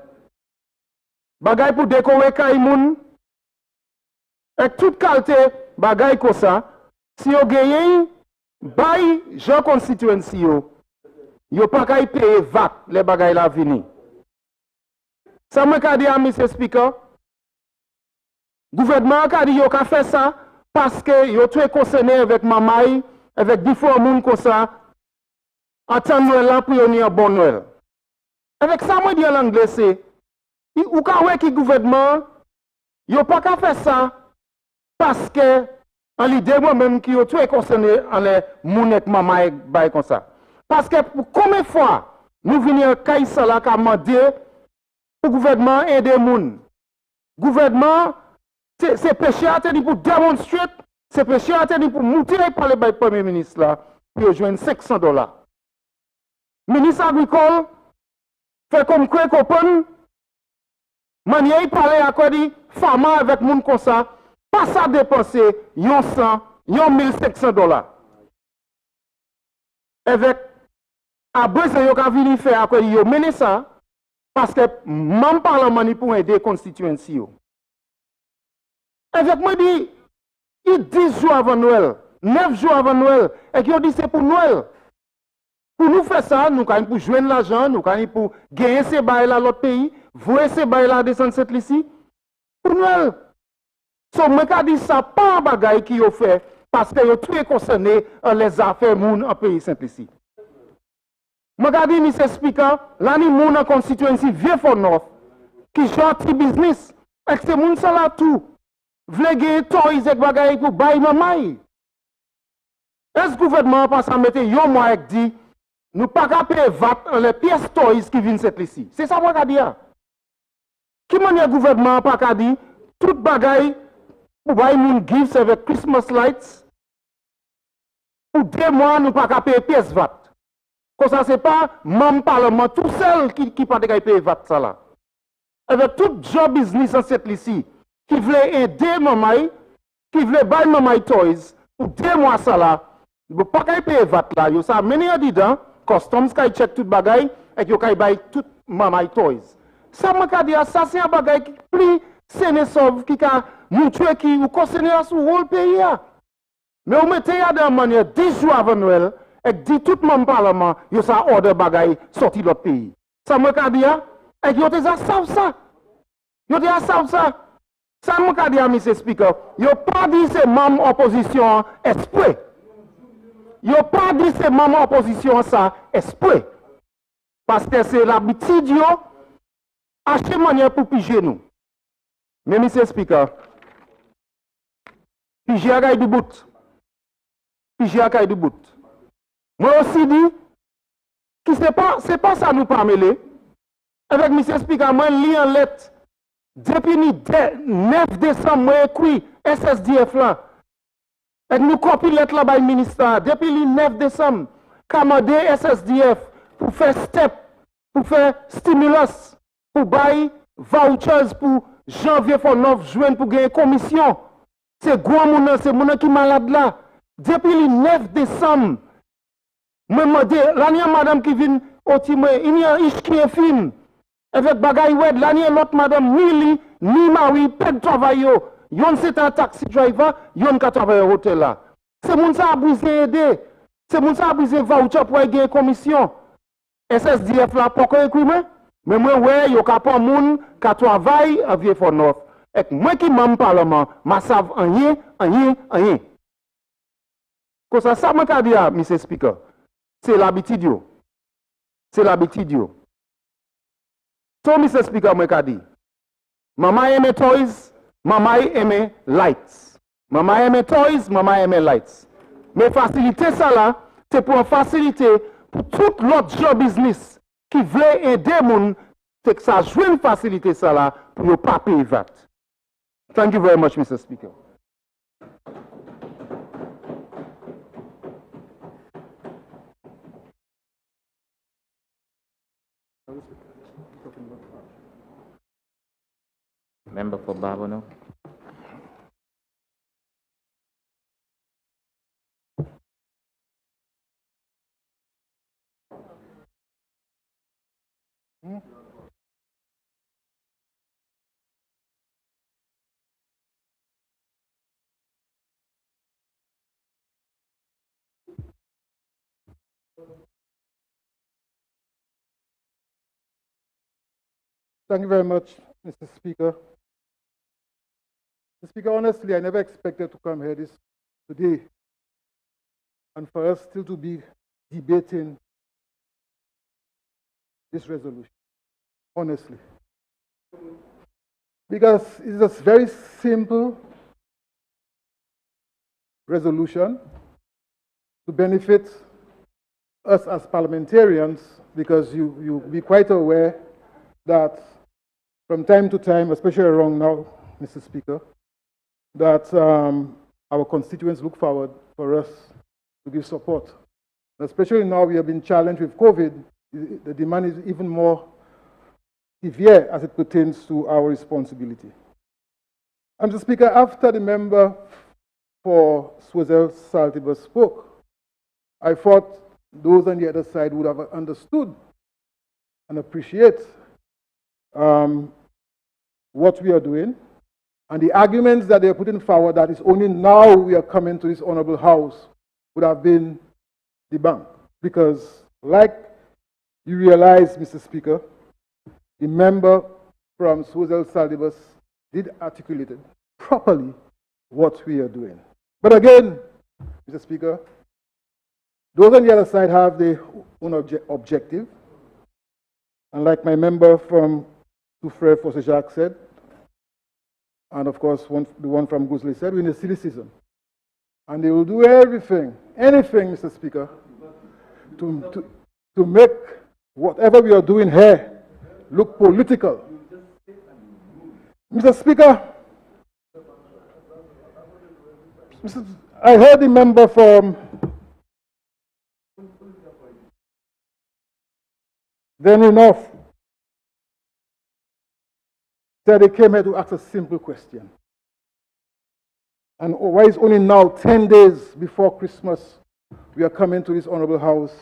bagaille pour décorer Kaimoun, et toute qualité bagaille comme ça, si on gagne, bay Jean constituency yo pas qu'à payer VAT les bagaille la vini. Ça me ka dit à Mr. Speaker, gouvernement a dit yo ka fait ça parce que yo très concerné avec mamay, avec différents monde comme ça, attendre Noël là pour yon un bon Noël. Avec ça, moi, dis en anglais, c'est, ou ka wè ki gouvernement, yo pas qu'à faire ça, parce que, en l'idée, moi-même, qui yo tout est concerné en les mounek maman et bay comme ça. Parce que, pour combien de fois, nous venons à ça là, qu'à demander, pour le gouvernement aider moun. Gouvernement, c'est péché à tenir pour démontrer, c'est péché à tenir pour monter par le premier ministre là, pour joindre $500. Ministre agricole, fait comme quoi qu'on manière parler à quoi dit, femme avec moun comme ça, pas ça dépenser, yon 100, yon $1,500. Avec, à besoin yon ka vini faire à quoi yon mener ça, parce que même parlement pour aider constituency yo. Avec moi dit, il 10 jours avant Noël, 9 jours avant Noël, et qui ont dit c'est pour Noël. Pour nous faire ça, nous avons pour joindre l'argent, nous avons pour gagner ces bails là l'autre pays, voir ces bails là descendre cette ici. Pour Noël. So, moi, je dis ça pas un bagage qui ont fait parce que tout est concerné les affaires moun en pays simple ici. Moi, je dis, M. Speaker, l'année moun en constituency vieux for North, qui gentil business, et que c'est moun ça là tout. Vle gagner toys et bagage pour bailler maman. Est-ce que le gouvernement passe à mettre yon mois et dit, nous pas qu'à payer VAT les pièces toys qui viennent cette ici. C'est ça moi je dis. Qui manière gouvernement pas qu'à dire tout bagaille pour bailler moun gifts avec Christmas lights. Pour 2 mois nous pas qu'à payer pièces VAT. Comme ça c'est pas même parlement tout seul qui pas qu'à payer VAT ça là. Avec tout job business en cette ici qui voulait aider maman, qui voulait bailler maman toys pour 2 mois ça là. Vous pas qu'à payer VAT là, yo ça mené dedans. Customs qui check tout bagay et qui buy tout maman toys. Ça m'a dit ça c'est un bagay qui plus séné sauve qui a montré qui ou concerné sur le pays. Mais on mettez ya de manière 10 jours avant Noël et dit tout mon parlement yo ça ordre bagay sorti l'autre pays. Ça m'a dit et yo te ça ça. Yo te ça. Ça m'a dit monsieur speaker, yo pas dit c'est membre opposition esprit. Yo pas dit c'est maman opposition ça esprit. Parce que c'est l'habitude yo acheter manière pour piger nous. Mais monsieur speaker, piger à du bout. Piger à du bout. Moi aussi dit que c'est pas ça nous pas mêler. Avec monsieur speaker, moi lis en lettre depuis le 9 décembre moi écrit SSDF là. Et nous copions lettre là par le ministère depuis le 9 décembre, commandé SSDF pour faire step, pour faire stimulus, pour bailler vouchers pour janvier pour 9 juin pour gagner commission. C'est gros moun, c'est moun qui malade là. Depuis le 9 décembre, moi demandé, l'année madame qui vient au timé, il y a un film avec bagay wed, l'année l'autre madame ni mari, pas de travail yo. Yon c'est un taxi driver, yon ka travaille au hôtel là. C'est moun ça a brisé aider. C'est moun ça a brisé voucher pour gagner commission. SSDF là pas qu'on écrit mais moi ouais, yo ka pas moun ka travaille à Vieux Fort North. Et moi qui m'en parlement, ma savent rien. Comme ça moi ka dire monsieur speaker. C'est l'habitude yo. C'est l'habitude yo. So monsieur speaker moi ka dire. Maman aime toys. Maman aime lights. Maman aime toys, maman aime lights. Mais faciliter ça là, c'est pour faciliter pour tout l'autre job business qui veut aider les gens, c'est que ça joue une facilité ça là pour ne pas payer VAT. Thank you very much, Mr. Speaker. Member for Babono. Thank you very much, Mr. Speaker. Mr. Speaker, honestly, I never expected to come here today and for us still to be debating this resolution, honestly. Because it's a very simple resolution to benefit us as parliamentarians, because you'll be quite aware that from time to time, especially around now, Mr. Speaker, that our constituents look forward for us to give support. Especially now we have been challenged with COVID, the demand is even more severe as it pertains to our responsibility. And Mr. Speaker, after the member for Swazel Saltiba spoke, I thought those on the other side would have understood and appreciate what we are doing, and the arguments that they are putting forward that it's only now we are coming to this honorable house would have been debunked. Because like you realize, Mr. Speaker, the member from Swazel Saldibus did articulate properly what we are doing. But again, Mr. Speaker, those on the other side have their own objective. And like my member from Toufre Fosse-Jacques said, and of course the one from Guzli said, we're in a silly season. And they will do everything, anything, Mr. Speaker, to make whatever we are doing here look political. Mr. Speaker, I heard the member from Then enough said they came here to ask a simple question. And why is only now, 10 days before Christmas, we are coming to this honorable house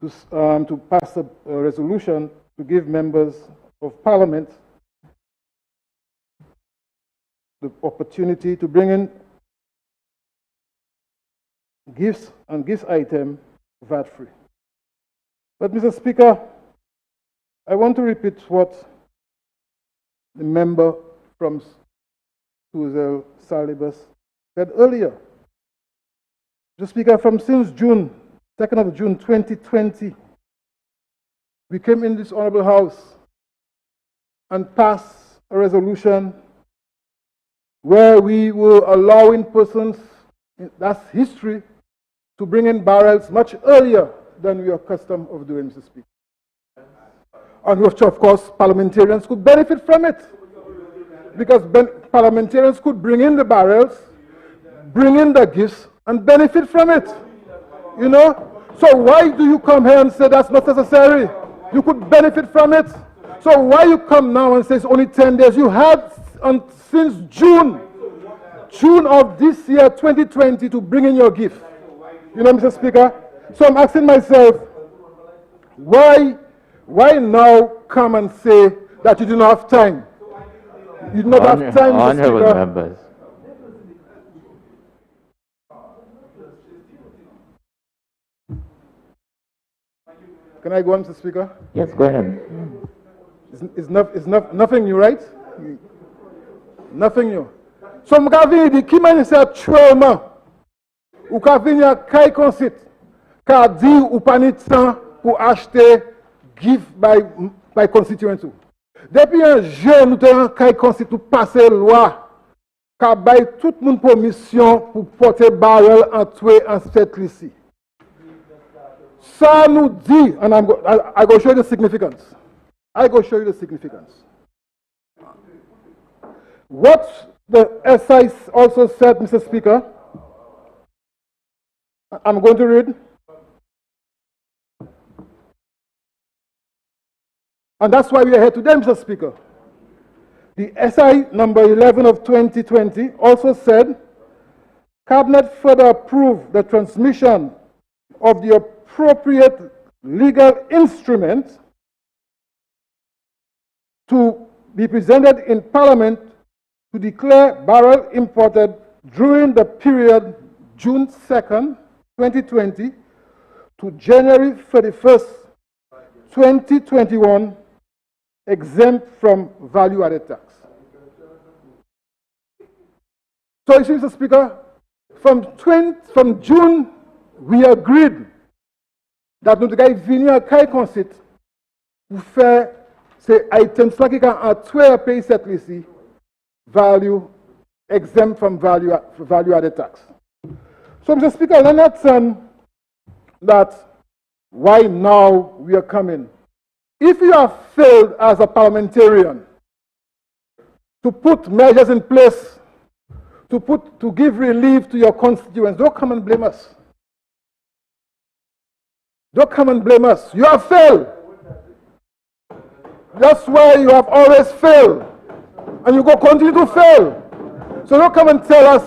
to pass a resolution to give members of parliament the opportunity to bring in gifts and gift item VAT-free. But Mr. Speaker, I want to repeat what the member from Swazel Salibus said earlier. Mr. Speaker, since June, 2nd of June 2020, we came in this honorable house and passed a resolution where we were allowing persons, that's history, to bring in barrels much earlier than we are accustomed of doing, Mr. Speaker. And which, of course, parliamentarians could benefit from it. Because parliamentarians could bring in the barrels, bring in the gifts, and benefit from it. You know? So why do you come here and say that's not necessary? You could benefit from it. So why you come now and say it's only 10 days? You had since June of this year, 2020, to bring in your gift. You know, Mr. Speaker? So I'm asking myself, why now come and say that you do not have time? You do not have time, Mr. Speaker. Members. Can I go on, Mr. Speaker? Yes, go ahead. It's nothing new, right? Nothing new. So I'm going to qui m'a dit trauma ou ka venir kai consit ka di ou pas ni temps pour acheter gift by constituent tout. Depuis un jeune nous te kai consit pour passer loi ka bay tout moun permission pour porter barrel entrer en cette ici. Ça nous dit, and I go show you the significance. I go show you the significance. What the SI also said, Mr. Speaker, I'm going to read. And that's why we are here today, Mr. Speaker. The SI number 11 of 2020 also said, Cabinet further approved the transmission of the appropriate legal instrument to be presented in Parliament to declare barrel imported during the period June 2nd, 2020 to January 31st, 2021 exempt from value-added tax. So you see, Mr. Speaker, from June we agreed that nous devons venir à Kai Concit pour faire ces items qui sont en trois pays cette ici, value, exempt from value added tax. So, Mr. Speaker, I understand that why now we are coming. If you have failed as a parliamentarian to put measures in place to give relief to your constituents, don't come and blame us. Don't come and blame us. You have failed. That's why you have always failed. And you go continue to fail. So don't come and tell us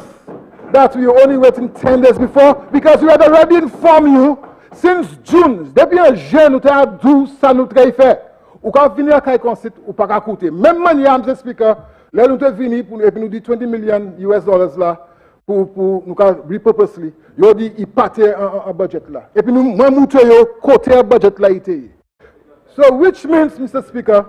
that we are only waiting 10 days before, because we had already informed you since June. Depuis un jeune, nous avons dit ça nous travaille fait. Ou quand venir à Concit, ou pas qu'à coûter. Même manière, Mr. Speaker, là nous sommes venus pour nous dire 20 million US dollars là, pour nous repurposely. Yo dit, il partait un budget là. Et puis nous, moi, nous côté un budget là, So, which means, Mr. Speaker,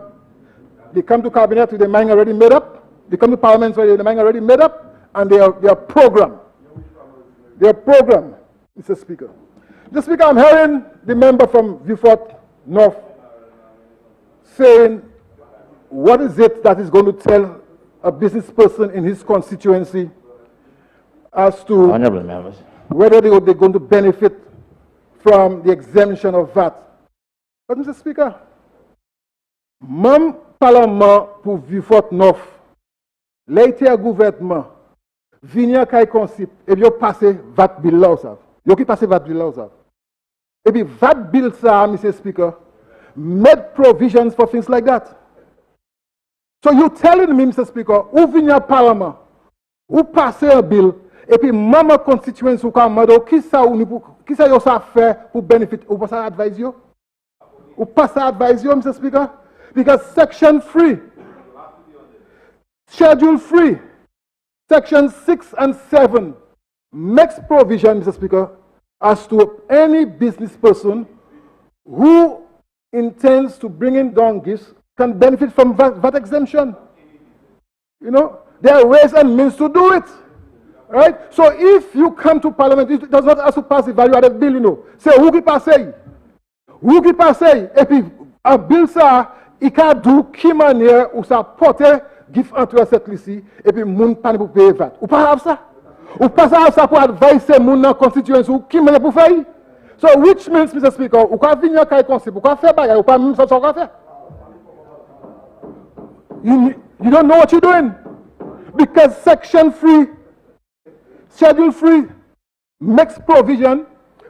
they come to cabinet with their mind already made up. They come to parliament with their mind already made up. And they are programmed. They are programmed, Mr. Speaker. Mr. Speaker, I'm hearing the member from Beaufort North saying, what is it that is going to tell a business person in his constituency as to Honorable members, whether they're going to benefit from the exemption of VAT? But, Mr. Speaker, même Parlement pour Beaufort North, l'été à gouvernement, venir à Concit, et bien passer VAT bill là, ça. Yo qui passe VAT bill là, ça. Et puis VAT bill ça, Mr. Speaker, made provisions for things like that. So you telling me, Mr. Speaker, ou venir à Parlement, ou passer un bill, et puis même constituency ou comme qui ça yo ça fait pour benefit, ou pas ça advise yo? Ou pas ça advise yo, Mr. Speaker? Because section 3, schedule 3, section 6 and 7 makes provision, Mr. Speaker, as to any business person who intends to bring in down gifts can benefit from VAT exemption. You know, there are ways and means to do it. Right? So if you come to Parliament, it does not ask to pass the value-added bill, you know. Say, who qui passe? Who qui passe? Et puis, un bill ça, il a d'où qui manière où ça porte gift entre cette liste, et puis moun pas pour payer VAT. Ou pas ça? Ou pas ça pour adviser moun dans constituency ou qui manière pour faire? So, which means, Mr. Speaker, ou quand venir à conseil, ou quand faire bagarre, ou pas même ça qu'on faire. You don't know what you're doing. Because section 3, schedule 3 makes provision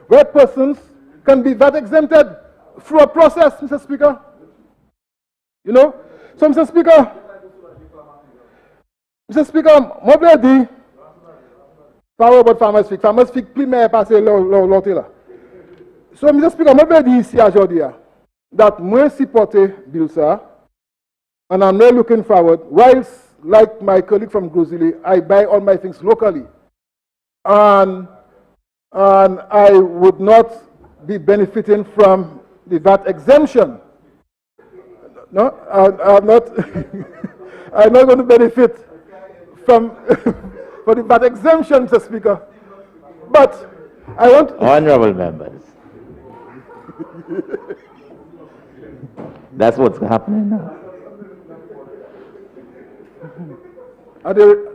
where persons can be VAT exempted through a process, Mr. Speaker. You know? So, Mr. Speaker, moi je dis, parole about Farmers Fig primaire passé l'autre là. So, Mr. Speaker, moi je dis ici aujourd'hui, that moi supporter bill ça, and I'm not looking forward, whilst, like my colleague from Grozili, I buy all my things locally. And I would not be benefiting from the VAT exemption. No, I'm not. I'm not going to benefit from for the VAT exemption, Mr. Speaker. But I want. honorable members, that's what's happening now.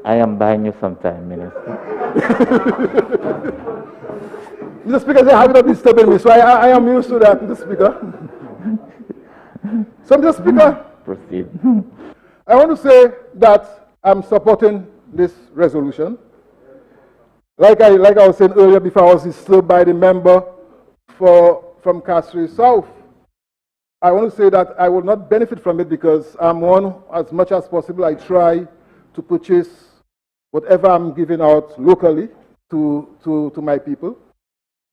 I am buying you some time, Minister. Mr. Speaker, they have not disturbing me, so I am used to that, Mr. Speaker. So, Mr. Speaker, Proceed. I want to say that I'm supporting this resolution. Like I was saying earlier, before I was disturbed by the member from Castries South, I want to say that I will not benefit from it because I'm one, as much as possible, I try to purchase whatever I'm giving out locally to my people.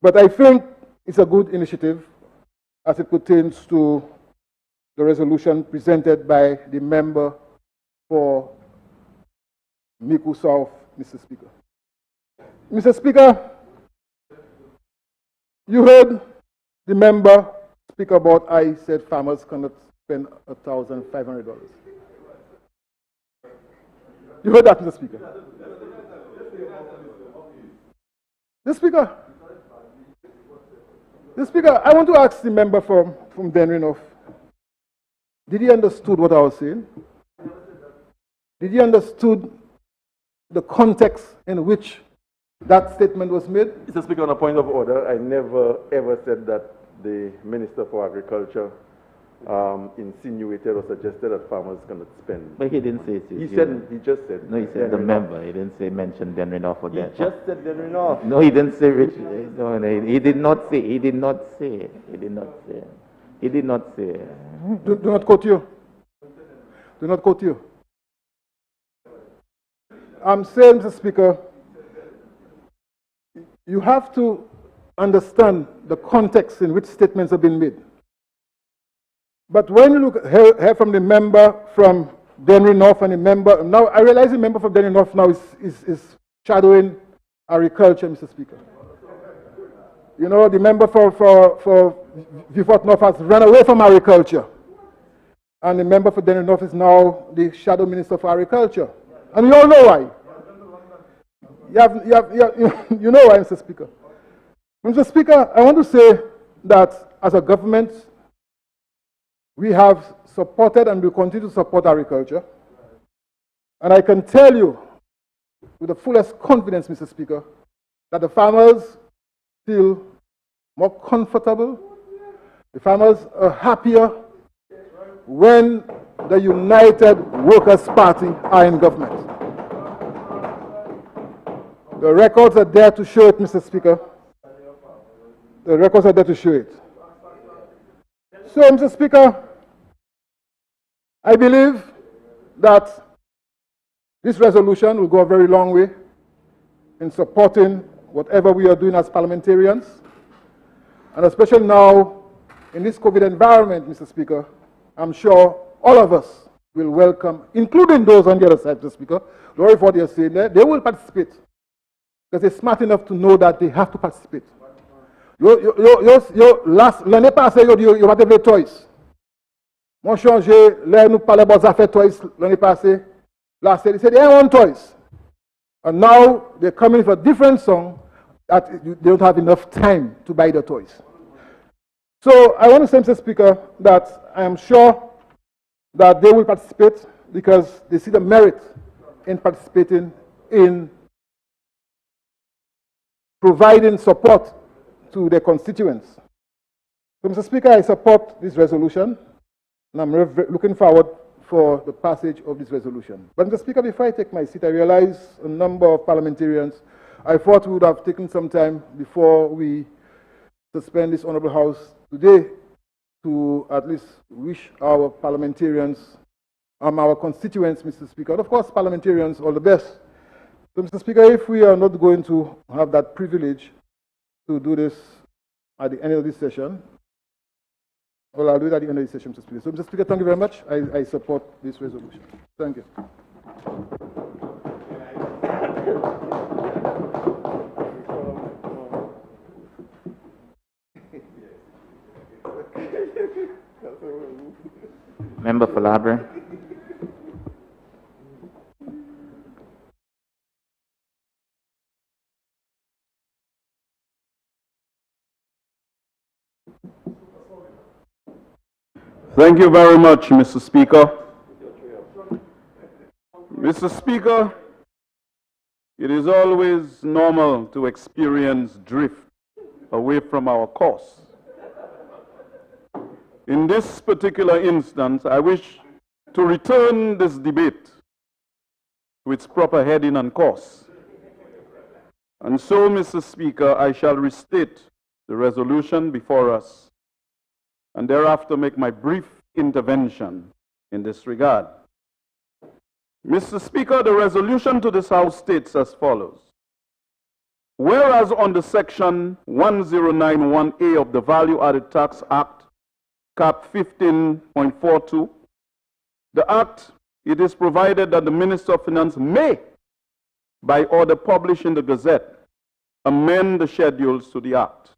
But I think it's a good initiative as it pertains to the resolution presented by the member for Miku South, Mr. Speaker. Mr. Speaker, you heard the member speak about I said farmers cannot spend $1,500. You heard that, Mr. Speaker? Mr. Speaker, Mr. Speaker, I want to ask the member from Denrinoff, did he understood what I was saying? Did he understood the context in which that statement was made? Mr. Speaker, on a point of order, I never ever said that the Minister for Agriculture insinuated or suggested that farmers cannot spend. But he didn't say it. He said, he just said. No, he said the member. He didn't say mention Denrinoff or that. He just said Denrinoff. No, he didn't say Rich. No, he did not say. He did not say. He did not say. He did not say. Do not quote you. Do not quote you. I'm saying, Mr. Speaker, you have to understand the context in which statements have been made. But when you hear from the member from Denrinoff and the member, now I realize the member from Denrinoff now is shadowing agriculture, Mr. Speaker. You know, the member for Vieux-Fort North has run away from agriculture. And the member for Denrinoff is now the shadow minister for agriculture. And you all know why. You know why, Mr. Speaker. Mr. Speaker, I want to say that as a government, we have supported and will continue to support agriculture. And I can tell you with the fullest confidence, Mr. Speaker, that the farmers feel more comfortable, the farmers are happier when the United Workers' Party are in government. The records are there to show it, Mr. Speaker. The records are there to show it. So, Mr. Speaker, I believe that this resolution will go a very long way in supporting whatever we are doing as parliamentarians. And especially now, in this COVID environment, Mr. Speaker, I'm sure all of us will welcome, including those on the other side, Mr. Speaker. Don't worry for what they're saying there. They will participate. Because they're smart enough to know that they have to participate. L'année passée, ils ont des toys. Mon changé, là, nous parlons about affaires toys l'année passée. Last year, they said they want toys. And now they're coming for a different song that they don't have enough time to buy the toys. So I want to say, Mr. Speaker, that I am sure that they will participate because they see the merit in participating in providing support to their constituents. So, Mr. Speaker, I support this resolution, and I'm looking forward for the passage of this resolution. But, Mr. Speaker, before I take my seat, I realize a number of parliamentarians, I thought we would have taken some time before we suspend this Honorable House today to at least wish our parliamentarians, our constituents, Mr. Speaker, and of course, parliamentarians, all the best. So, Mr. Speaker, if we are not going to have that privilege to do this at the end of this session, well, I'll do it at the end of this session, Mr. Speaker. So, Mr. Speaker, thank you very much. I support this resolution. Thank you. Member for Library. Thank you very much, Mr. Speaker. Mr. Speaker, it is always normal to experience drift away from our course. In this particular instance, I wish to return this debate to its proper heading and course. And so, Mr. Speaker, I shall restate the resolution before us and thereafter make my brief intervention in this regard. Mr. Speaker, the resolution to this House states as follows. Whereas under Section 1091A of the Value Added Tax Act, Cap 15.42, the Act, it is provided that the Minister of Finance may, by order published in the Gazette, amend the schedules to the Act.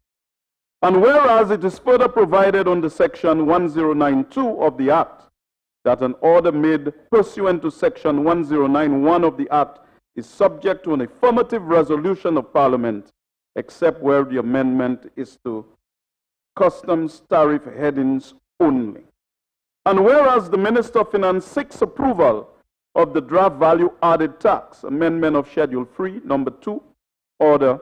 And whereas it is further provided under Section 1092 of the Act that an order made pursuant to Section 1091 of the Act is subject to an affirmative resolution of Parliament, except where the amendment is to customs tariff headings only. And whereas the Minister of Finance seeks approval of the draft value added tax amendment of Schedule 3, number 2, order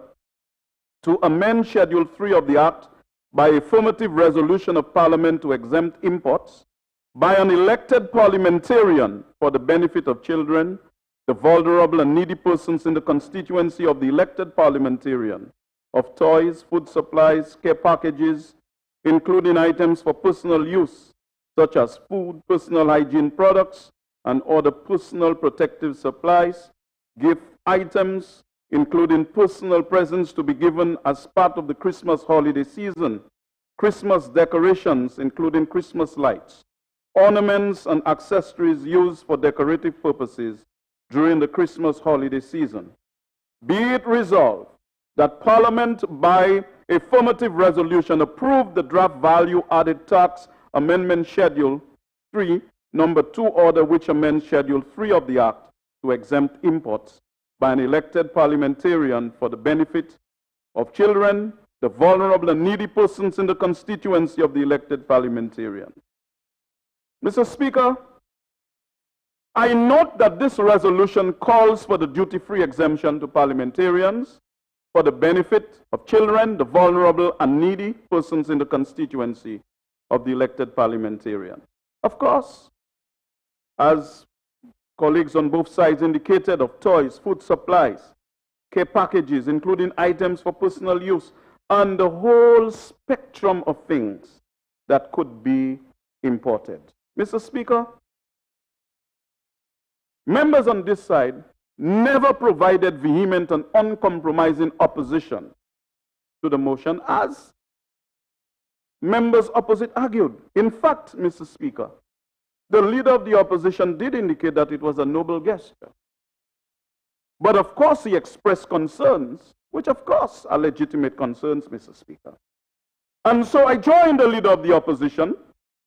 to amend Schedule 3 of the Act by affirmative resolution of Parliament to exempt imports by an elected parliamentarian for the benefit of children, the vulnerable and needy persons in the constituency of the elected parliamentarian, of toys, food supplies, care packages, including items for personal use, such as food, personal hygiene products, and other personal protective supplies, gift items, including personal presents to be given as part of the Christmas holiday season, Christmas decorations, including Christmas lights, ornaments and accessories used for decorative purposes during the Christmas holiday season. Be it resolved that Parliament, by affirmative resolution, approve the draft value added tax amendment Schedule 3, number 2 order, which amends Schedule 3 of the Act to exempt imports by an elected parliamentarian for the benefit of children, the vulnerable and needy persons in the constituency of the elected parliamentarian. Mr. Speaker, I note that this resolution calls for the duty-free exemption to parliamentarians for the benefit of children, the vulnerable and needy persons in the constituency of the elected parliamentarian. Of course, as colleagues on both sides indicated, of toys, food supplies, care packages, including items for personal use, and the whole spectrum of things that could be imported. Mr. Speaker, members on this side never provided vehement and uncompromising opposition to the motion, as members opposite argued. In fact, Mr. Speaker, the leader of the opposition did indicate that it was a noble gesture. But of course he expressed concerns, which of course are legitimate concerns, Mr. Speaker. And so I joined the leader of the opposition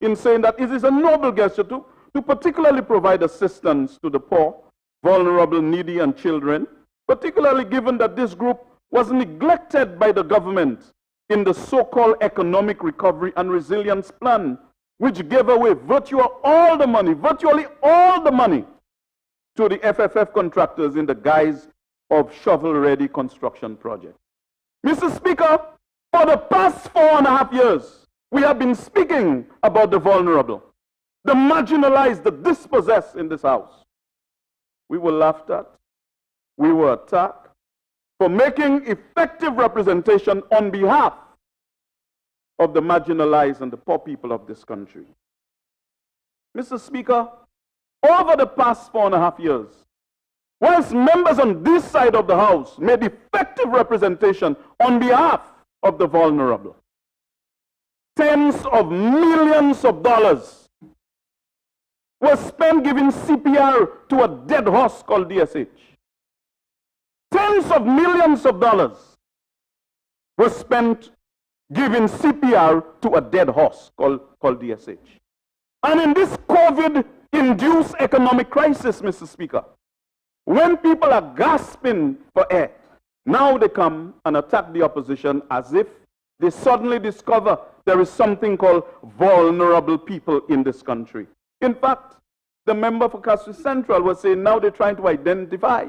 in saying that it is a noble gesture to particularly provide assistance to the poor, vulnerable, needy, and children, particularly given that this group was neglected by the government in the so-called economic recovery and resilience plan, which gave away virtually all the money to the FFF contractors in the guise of shovel-ready construction projects. Mr. Speaker, for the past 4.5 years, we have been speaking about the vulnerable, the marginalized, the dispossessed in this house. We were laughed at, we were attacked for making effective representation on behalf of the marginalized and the poor people of this country. Mr. Speaker, over the past 4.5 years, whilst members on this side of the House made effective representation on behalf of the vulnerable, tens of millions of dollars were spent giving CPR to a dead horse called DSH. Tens of millions of dollars were spent giving CPR to a dead horse called DSH. And in this COVID-induced economic crisis, Mr. Speaker, when people are gasping for air, now they come and attack the opposition as if they suddenly discover there is something called vulnerable people in this country. In fact, the member for Castle Central was saying now they're trying to identify,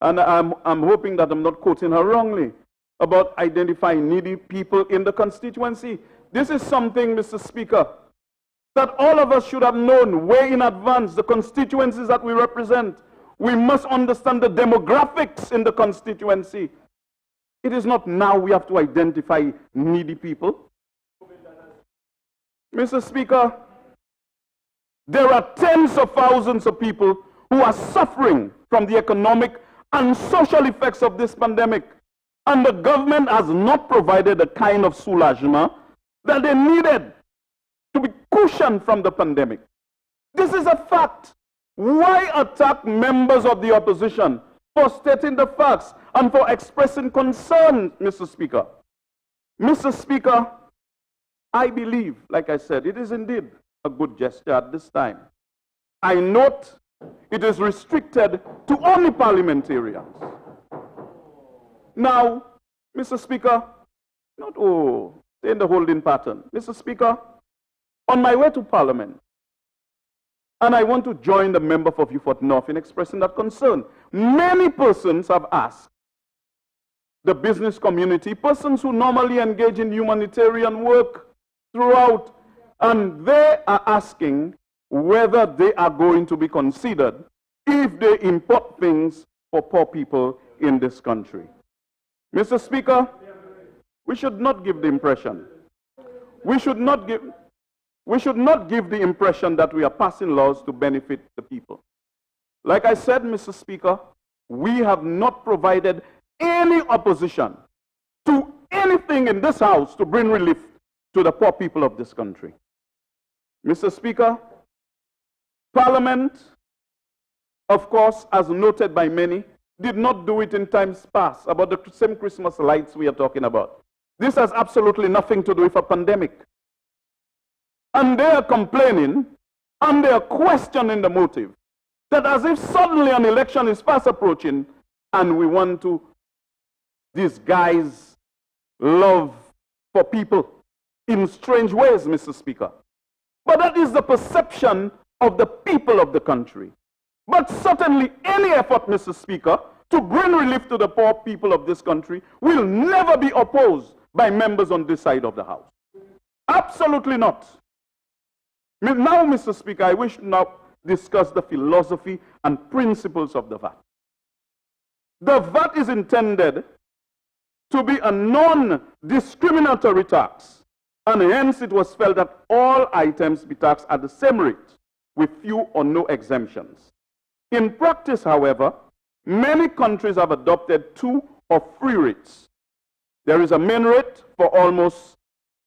and I'm hoping that I'm not quoting her wrongly, about identifying needy people in the constituency. This is something, Mr. Speaker, that all of us should have known way in advance, the constituencies that we represent. We must understand the demographics in the constituency. It is not now we have to identify needy people. Mr. Speaker, there are tens of thousands of people who are suffering from the economic and social effects of this pandemic. And the government has not provided the kind of soulagement that they needed to be cushioned from the pandemic. This is a fact. Why attack members of the opposition for stating the facts and for expressing concern, Mr. Speaker? Mr. Speaker, I believe, like I said, it is indeed a good gesture at this time. I note it is restricted to only parliamentarians. Now, Mr. Speaker, not, oh, Stay in the holding pattern. Mr. Speaker, on my way to Parliament, and I want to join the member for Beaufort North in expressing that concern. Many persons have asked the business community, persons who normally engage in humanitarian work throughout, and they are asking whether they are going to be considered if they import things for poor people in this country. Mr. Speaker, we should not give the impression, we should not give the impression that we are passing laws to benefit the people. Like I said, Mr. Speaker, we have not provided any opposition to anything in this House to bring relief to the poor people of this country. Mr. Speaker, Parliament, of course, as noted by many, did not do it in times past about the same Christmas lights we are talking about. This has absolutely nothing to do with a pandemic. And they are complaining and they are questioning the motive. That as if suddenly an election is fast approaching and we want to disguise love for people in strange ways, Mr. Speaker. But that is the perception of the people of the country. But certainly any effort, Mr. Speaker, to bring relief to the poor people of this country will never be opposed by members on this side of the House. Absolutely not. Now, Mr. Speaker, I wish to now discuss the philosophy and principles of the VAT. The VAT is intended to be a non-discriminatory tax, and hence it was felt that all items be taxed at the same rate, with few or no exemptions. In practice, however, many countries have adopted 2 or 3 rates. There is a main rate for almost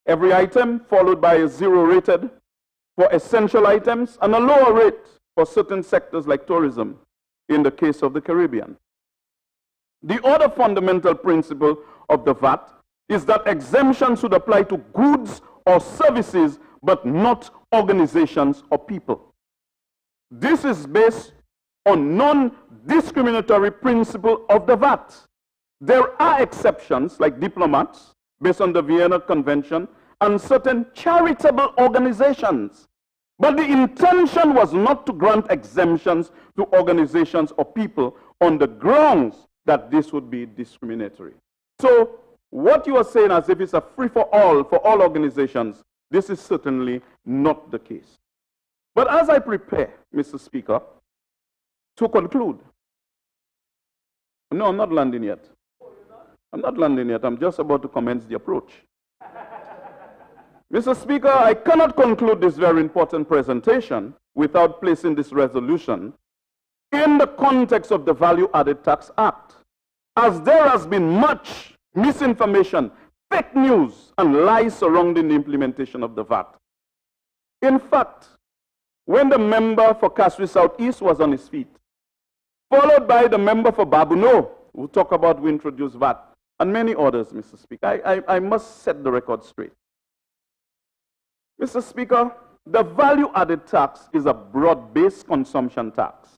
every item, followed by a 0 rated for essential items, and a lower rate for certain sectors like tourism in the case of the Caribbean. The other fundamental principle of the VAT is that exemptions should apply to goods or services, but not organizations or people. This is based on non-discriminatory principle of the VAT. There are exceptions like diplomats based on the Vienna Convention and certain charitable organizations. But the intention was not to grant exemptions to organizations or people on the grounds that this would be discriminatory. So what you are saying as if it's a free-for-all for all organizations, this is certainly not the case. But as I prepare, Mr. Speaker, to conclude, no, I'm not landing yet. I'm not landing yet. I'm just about to commence the approach. Mr. Speaker, I cannot conclude this very important presentation without placing this resolution in the context of the Value Added Tax Act, as there has been much misinformation, fake news, and lies surrounding the implementation of the VAT. In fact, when the member for Kaswi Southeast was on his feet, followed by the member for Babuno, who talked about we introduced VAT, and many others, Mr. Speaker, I must set the record straight. Mr. Speaker, the value-added tax is a broad-based consumption tax.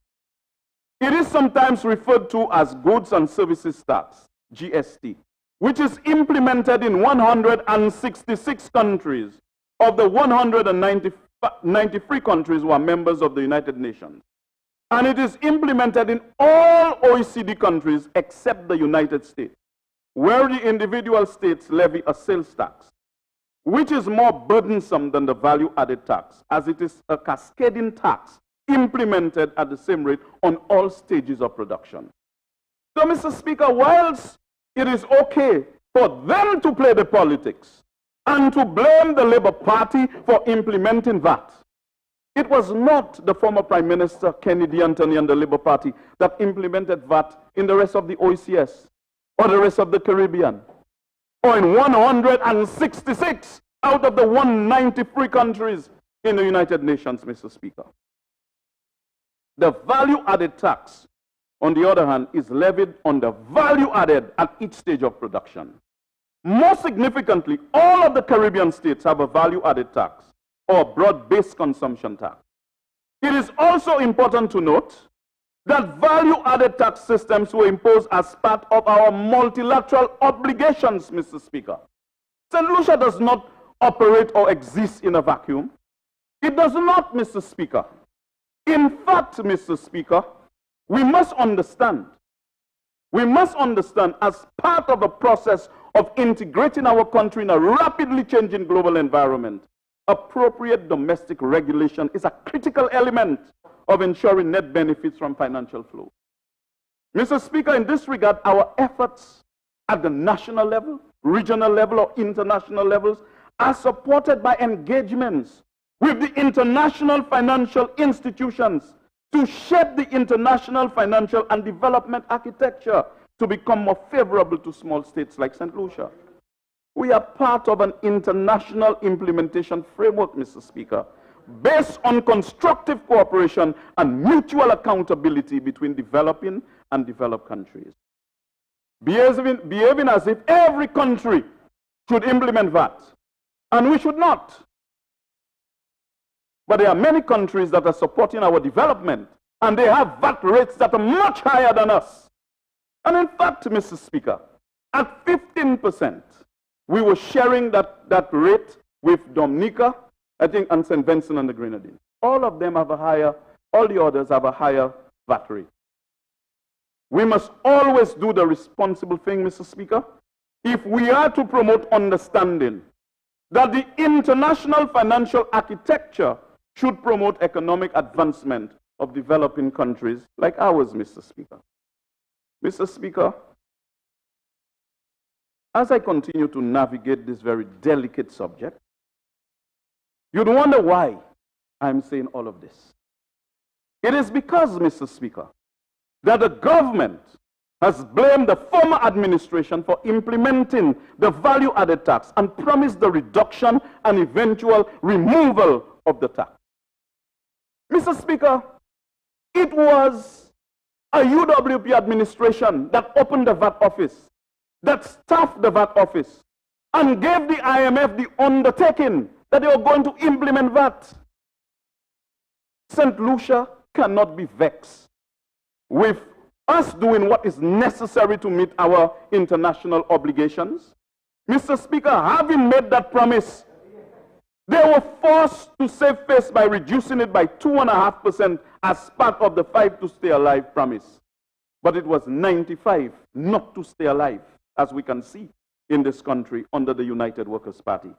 It is sometimes referred to as goods and services tax, GST, which is implemented in 166 countries of the 193 countries who are members of the United Nations. And it is implemented in all OECD countries except the United States, where the individual states levy a sales tax, which is more burdensome than the value-added tax, as it is a cascading tax implemented at the same rate on all stages of production. So, Mr. Speaker, whilst it is okay for them to play the politics and to blame the Labour Party for implementing VAT, it was not the former Prime Minister Kennedy Anthony and the Labour Party that implemented VAT in the rest of the OECS or the rest of the Caribbean, or in 166 out of the 193 countries in the United Nations, Mr. Speaker. The value-added tax, on the other hand, is levied on the value added at each stage of production. More significantly, all of the Caribbean states have a value-added tax, or broad-based consumption tax. It is also important to note that value-added tax systems were imposed as part of our multilateral obligations, Mr. Speaker. St. Lucia does not operate or exist in a vacuum. It does not, Mr. Speaker. In fact, Mr. Speaker, we must understand as part of the process of integrating our country in a rapidly changing global environment, appropriate domestic regulation is a critical element of ensuring net benefits from financial flow. Mr. Speaker, in this regard, our efforts at the national level, regional level, or international levels are supported by engagements with the international financial institutions to shape the international financial and development architecture to become more favorable to small states like St. Lucia. We are part of an international implementation framework, Mr. Speaker, based on constructive cooperation and mutual accountability between developing and developed countries. Behaving as if every country should implement VAT, and we should not. But there are many countries that are supporting our development, and they have VAT rates that are much higher than us. And in fact, Mr. Speaker, at 15%, we were sharing that rate with Dominica, I think, and St. Vincent and the Grenadines. All of them have a higher, all the others have a higher VAT rate. We must always do the responsible thing, Mr. Speaker, if we are to promote understanding that the international financial architecture should promote economic advancement of developing countries like ours, Mr. Speaker. Mr. Speaker, as I continue to navigate this very delicate subject, you'd wonder why I'm saying all of this. It is because, Mr. Speaker, that the government has blamed the former administration for implementing the value-added tax and promised the reduction and eventual removal of the tax. Mr. Speaker, it was a UWP administration that opened the VAT office, that staffed the VAT office, and gave the IMF the undertaking that they were going to implement VAT. St. Lucia cannot be vexed with us doing what is necessary to meet our international obligations. Mr. Speaker, having made that promise, they were forced to save face by reducing it by 2.5% as part of the 5 to stay alive promise. But it was 95 not to stay alive, as we can see in this country under the United Workers' Party.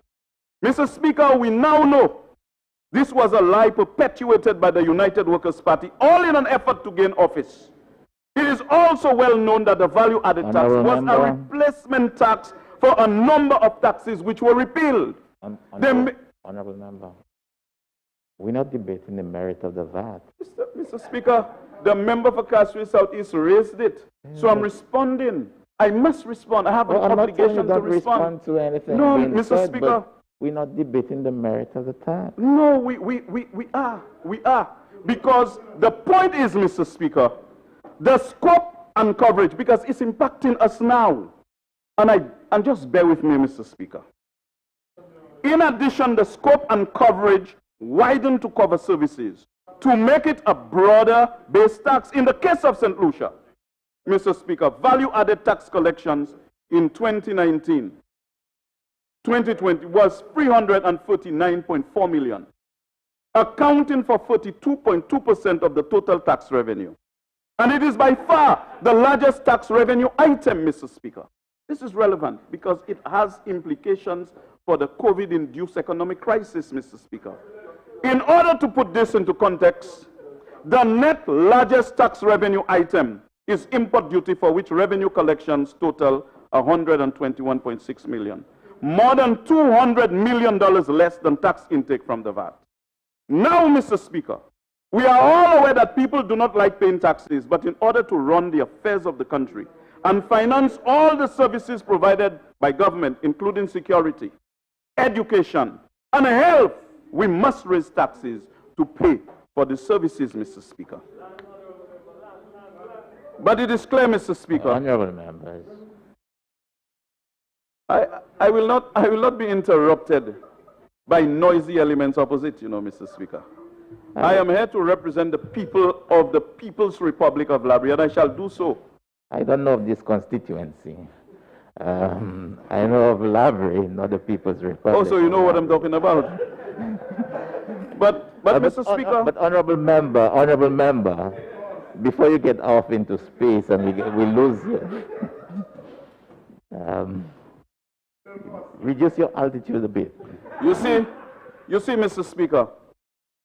Mr. Speaker, we now know this was a lie perpetuated by the United Workers' Party, all in an effort to gain office. It is also well known that the value-added tax was a replacement tax for a number of taxes which were repealed. Honorable Member, we're not debating the merit of the VAT. Mr. Speaker, the member for Kasui Southeast raised it, so I'm responding. I must respond. I have an obligation to respond to anything. No, Mr. Speaker. We're not debating the merit of the tax. No, we are. Because the point is, Mr. Speaker, the scope and coverage, because it's impacting us now. And just bear with me, Mr. Speaker. In addition, the scope and coverage widened to cover services to make it a broader base tax. In the case of St. Lucia, Mr. Speaker, value-added tax collections in 2019, 2020 was 349.4 million, accounting for 42.2% of the total tax revenue. And it is by far the largest tax revenue item, Mr. Speaker. This is relevant because it has implications for the COVID-induced economic crisis, Mr. Speaker. In order to put this into context, the net largest tax revenue item is import duty, for which revenue collections total 121.6 million. More than $200 million less than tax intake from the VAT. Now, Mr. Speaker, we are all aware that people do not like paying taxes, but in order to run the affairs of the country and finance all the services provided by government, including security, education, and health, we must raise taxes to pay for the services, Mr. Speaker. But it is clear, Mr. Speaker. Honorable members. I will not be interrupted by noisy elements opposite, Mr. Speaker. I am here to represent the people of the People's Republic of Liberia, and I shall do so. I don't know of this constituency. I know of Lavery, not the People's Republic. Also, you know what I'm talking about. But Mr. Speaker. But honorable member, before you get off into space and we lose you, reduce your altitude a bit. You see, Mr. Speaker,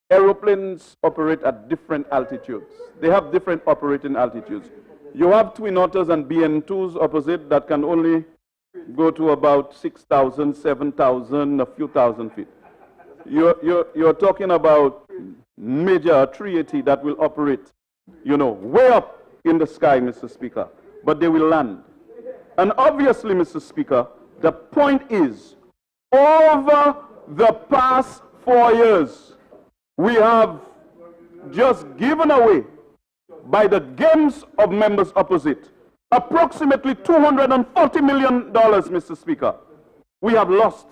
aeroplanes operate at different altitudes. They have different operating altitudes. You have Twin Otters and BN2s opposite that can only go to about 6,000, 7,000, a few thousand feet. You're talking about major 380 that will operate, way up in the sky, Mr. Speaker, but they will land. And obviously, Mr. Speaker, the point is, over the past 4 years, we have just given away, by the games of members opposite, approximately $240 million, Mr. Speaker. We have lost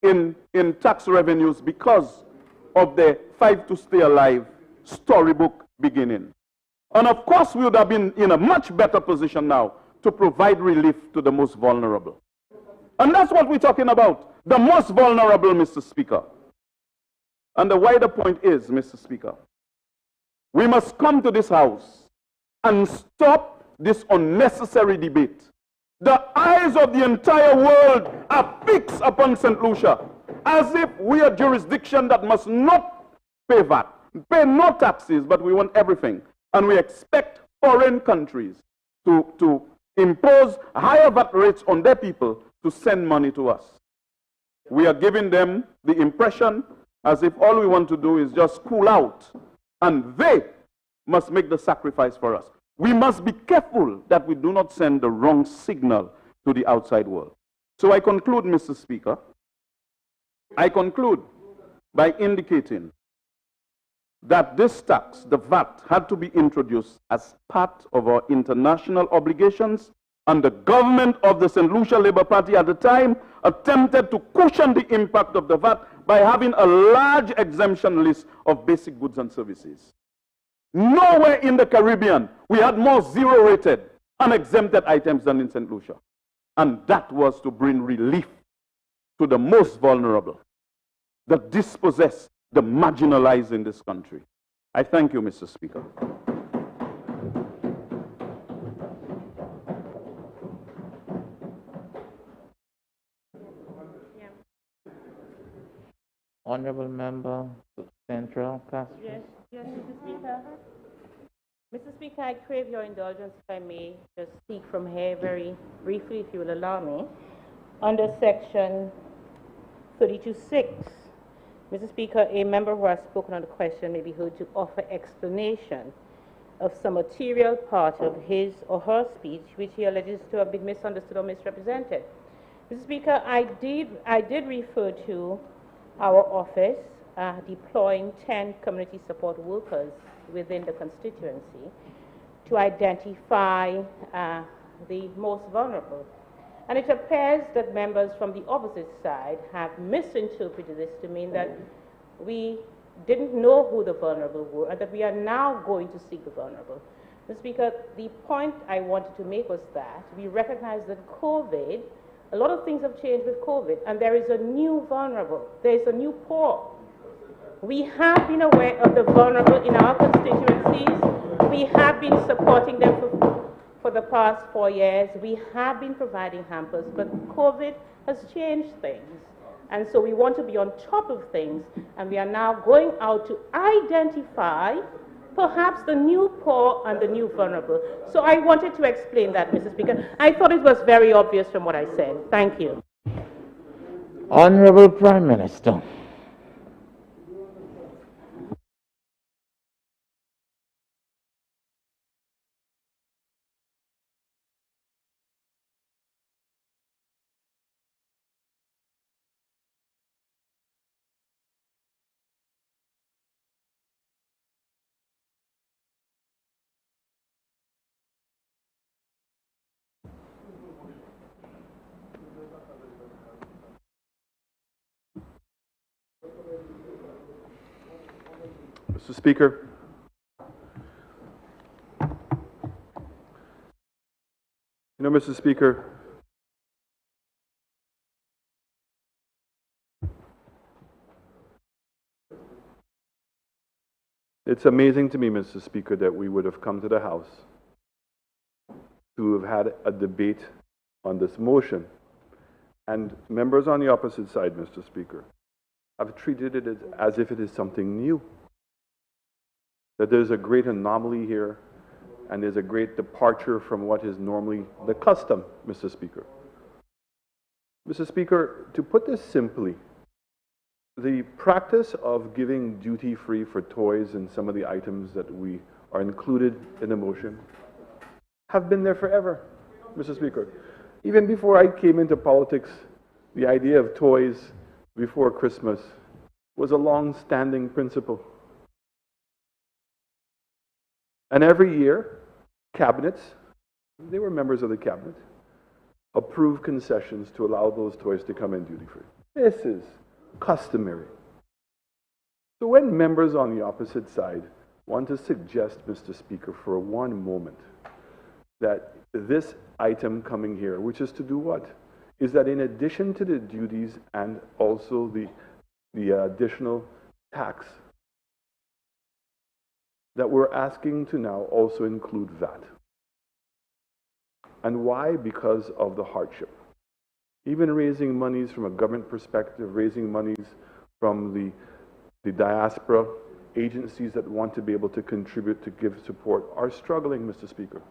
in tax revenues because of the Fight to Stay Alive storybook beginning. And of course, we would have been in a much better position now to provide relief to the most vulnerable. And that's what we're talking about, the most vulnerable, Mr. Speaker. And the wider point is, Mr. Speaker, we must come to this House and stop this unnecessary debate. The eyes of the entire world are fixed upon St. Lucia, as if we are a jurisdiction that must not pay VAT, pay no taxes, but we want everything. And we expect foreign countries to impose higher VAT rates on their people to send money to us. We are giving them the impression as if all we want to do is just cool out, and they must make the sacrifice for us. We must be careful that we do not send the wrong signal to the outside world. So I conclude, Mr. Speaker, I conclude by indicating that this tax, the VAT, had to be introduced as part of our international obligations, and the government of the St. Lucia Labour Party at the time attempted to cushion the impact of the VAT by having a large exemption list of basic goods and services. Nowhere in the Caribbean we had more zero-rated unexempted items than in St. Lucia. And that was to bring relief to the most vulnerable, the dispossessed, the marginalized in this country. I thank you, Mr. Speaker. Honorable member, Central Castro. Yes, Mr. Speaker. Mr. Speaker, I crave your indulgence if I may just speak from here very briefly, if you will allow me. Under section 32(6), Mr. Speaker, a member who has spoken on the question may be heard to offer explanation of some material part of his or her speech which he alleges to have been misunderstood or misrepresented. Mr. Speaker, I did refer to our office deploying 10 community support workers within the constituency to identify the most vulnerable. And it appears that members from the opposite side have misinterpreted this to mean that we didn't know who the vulnerable were and that we are now going to seek the vulnerable. Mr. Speaker, the point I wanted to make was that we recognize that COVID, a lot of things have changed with COVID, and there is a new vulnerable. There is a new poor. We have been aware of the vulnerable in our constituencies. We have been supporting them for the past 4 years. We have been providing hampers, but COVID has changed things. And so we want to be on top of things, and we are now going out to identify perhaps the new poor and the new vulnerable. So I wanted to explain that, Mr. Speaker. I thought it was very obvious from what I said. Thank you. Honorable Prime Minister. Mr. Speaker, Mr. Speaker, It's amazing to me, Mr. Speaker, that we would have come to the House to have had a debate on this motion. And members on the opposite side, Mr. Speaker, have treated it as if it is something new. That there's a great anomaly here, and there's a great departure from what is normally the custom, Mr. Speaker. Mr. Speaker, to put this simply, the practice of giving duty-free for toys and some of the items that we are included in the motion have been there forever, Mr. Speaker. Even before I came into politics, the idea of toys before Christmas was a long-standing principle. And every year, cabinets, they were members of the cabinet, approved concessions to allow those toys to come in duty-free. This is customary. So when members on the opposite side want to suggest, Mr. Speaker, for one moment, that this item coming here, which is to do what? Is that in addition to the duties and also the additional tax, that we're asking to now also include VAT. And why? Because of the hardship. Even raising monies from a government perspective, raising monies from the diaspora, agencies that want to be able to contribute to give support are struggling, Mr. Speaker.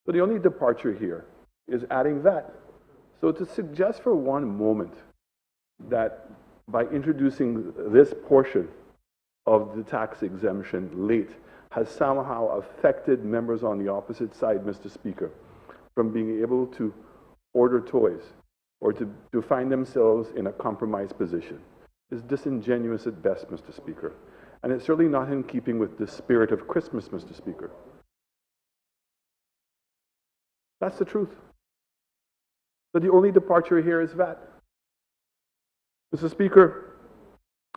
So the only departure here is adding VAT. So to suggest for one moment that by introducing this portion of the tax exemption late has somehow affected members on the opposite side, Mr. Speaker, from being able to order toys or to find themselves in a compromised position is disingenuous at best, Mr. Speaker. And it's certainly not in keeping with the spirit of Christmas, Mr. Speaker. That's the truth. So the only departure here is VAT. Mr. Speaker,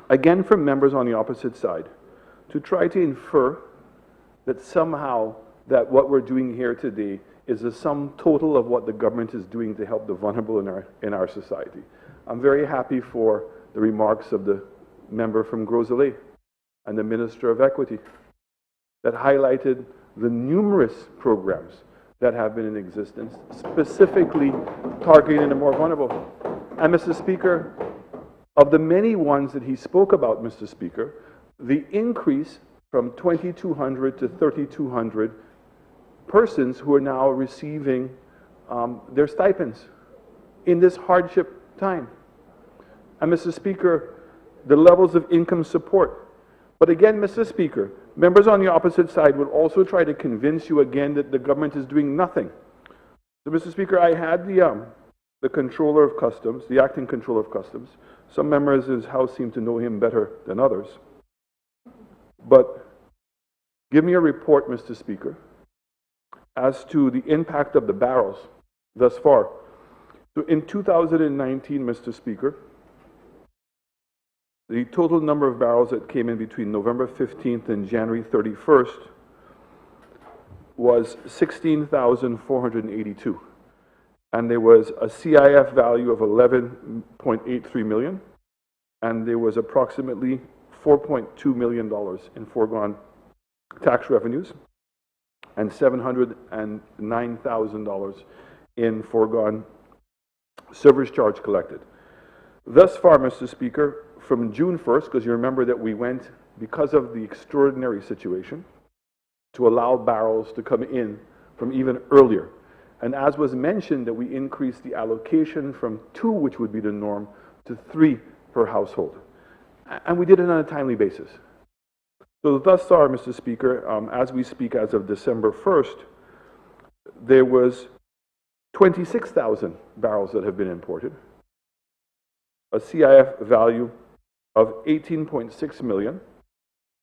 again from members on the opposite side, to try to infer that somehow that what we're doing here today is the sum total of what the government is doing to help the vulnerable in our society. I'm very happy for the remarks of the member from Gros Islet and the Minister of Equity that highlighted the numerous programs that have been in existence, specifically targeting the more vulnerable. And Mr. Speaker, of the many ones that he spoke about, Mr. Speaker, the increase from 2,200 to 3,200 persons who are now receiving their stipends in this hardship time. And Mr. Speaker, the levels of income support. But again, Mr. Speaker, members on the opposite side will also try to convince you again that the government is doing nothing. So, Mr. Speaker, I had the Controller of Customs, the Acting Controller of Customs. Some members of his House seem to know him better than others. But give me a report, Mr. Speaker, as to the impact of the barrels thus far. So in 2019, Mr. Speaker, the total number of barrels that came in between November 15th and January 31st was 16,482. And there was a CIF value of 11.83 million, and there was approximately $4.2 million in foregone tax revenues and $709,000 in foregone service charge collected. Thus far, Mr. Speaker, from June 1st, because you remember that we went, because of the extraordinary situation, to allow barrels to come in from even earlier. And as was mentioned, that we increased the allocation from 2, which would be the norm, to 3 per household. And we did it on a timely basis. So thus far, Mr. Speaker, as we speak as of December 1st, there was 26,000 barrels that have been imported, a CIF value of 18.6 million,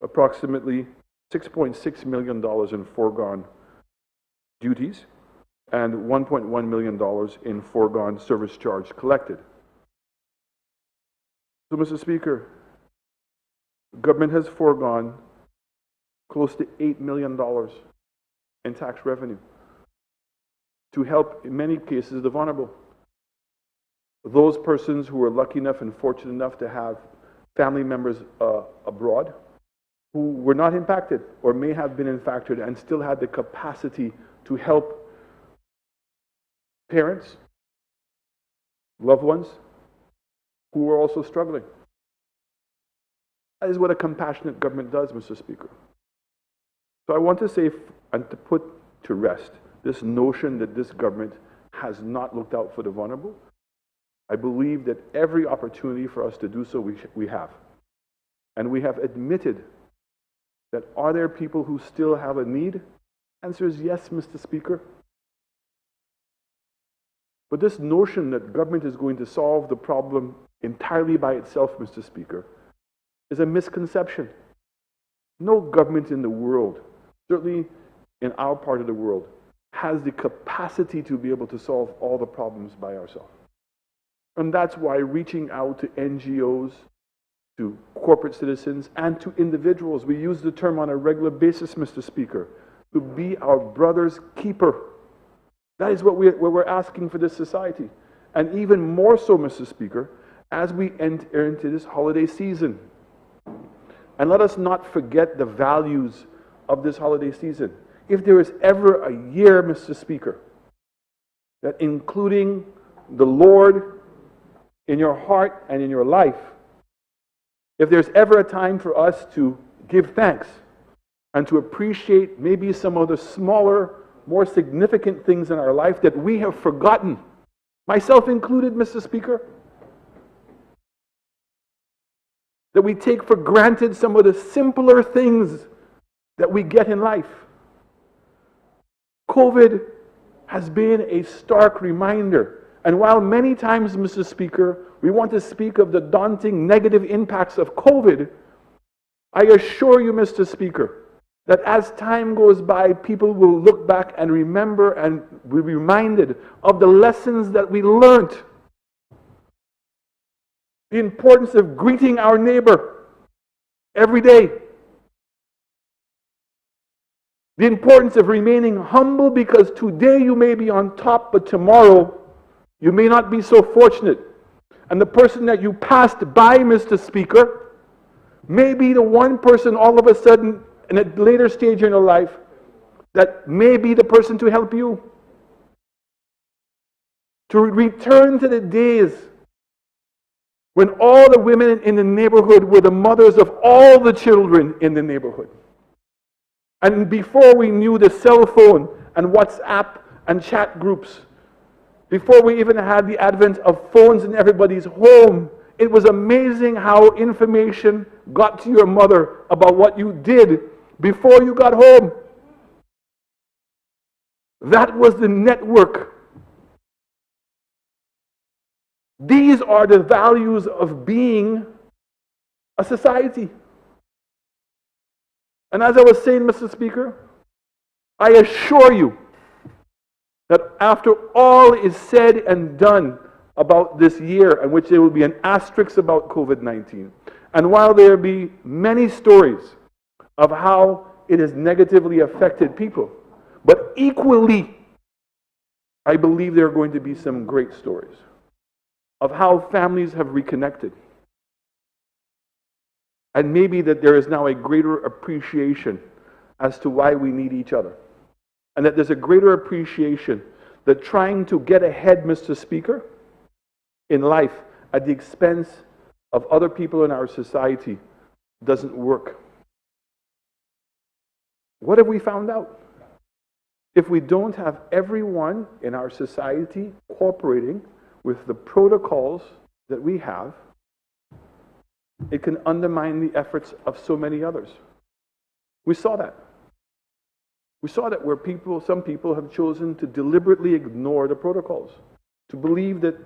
approximately $6.6 million in foregone duties, and $1.1 million in foregone service charge collected. So, Mr. Speaker, government has foregone close to $8 million in tax revenue to help, in many cases, the vulnerable. Those persons who were lucky enough and fortunate enough to have family members abroad, who were not impacted or may have been impacted and still had the capacity to help parents, loved ones who were also struggling. That is what a compassionate government does, Mr. Speaker. So I want to say and to put to rest this notion that this government has not looked out for the vulnerable. I believe that every opportunity for us to do so we have. And we have admitted that are there people who still have a need? Answer is yes, Mr. Speaker. But this notion that government is going to solve the problem entirely by itself, Mr. Speaker, is a misconception. No government in the world, certainly in our part of the world, has the capacity to be able to solve all the problems by ourselves. And that's why reaching out to NGOs, to corporate citizens, and to individuals, we use the term on a regular basis, Mr. Speaker, to be our brother's keeper. That is what we're asking for this society. And even more so, Mr. Speaker, as we enter into this holiday season. And let us not forget the values of this holiday season. If there is ever a year, Mr. Speaker, that including the Lord in your heart and in your life, if there's ever a time for us to give thanks and to appreciate maybe some of the smaller, more significant things in our life that we have forgotten, myself included, Mr. Speaker, that we take for granted some of the simpler things that we get in life. COVID has been a stark reminder. And while many times, Mr. Speaker, we want to speak of the daunting negative impacts of COVID, I assure you, Mr. Speaker, that as time goes by, people will look back and remember and be reminded of the lessons that we learned. The importance of greeting our neighbor every day. The importance of remaining humble, because today you may be on top, but tomorrow you may not be so fortunate. And the person that you passed by, Mr. Speaker, may be the one person all of a sudden in a later stage in your life that may be the person to help you. To return to the days when all the women in the neighborhood were the mothers of all the children in the neighborhood. And before we knew the cell phone and WhatsApp and chat groups, before we even had the advent of phones in everybody's home, it was amazing how information got to your mother about what you did before you got home. That was the network. These are the values of being a society. And as I was saying, Mr. Speaker, I assure you that after all is said and done about this year, in which there will be an asterisk about COVID-19, and while there be many stories of how it has negatively affected people, but equally, I believe there are going to be some great stories of how families have reconnected. And maybe that there is now a greater appreciation as to why we need each other. And that there's a greater appreciation that trying to get ahead, Mr. Speaker, in life at the expense of other people in our society doesn't work. What have we found out? If we don't have everyone in our society cooperating with the protocols that we have, it can undermine the efforts of so many others. We saw that. We saw that where some people have chosen to deliberately ignore the protocols, to believe that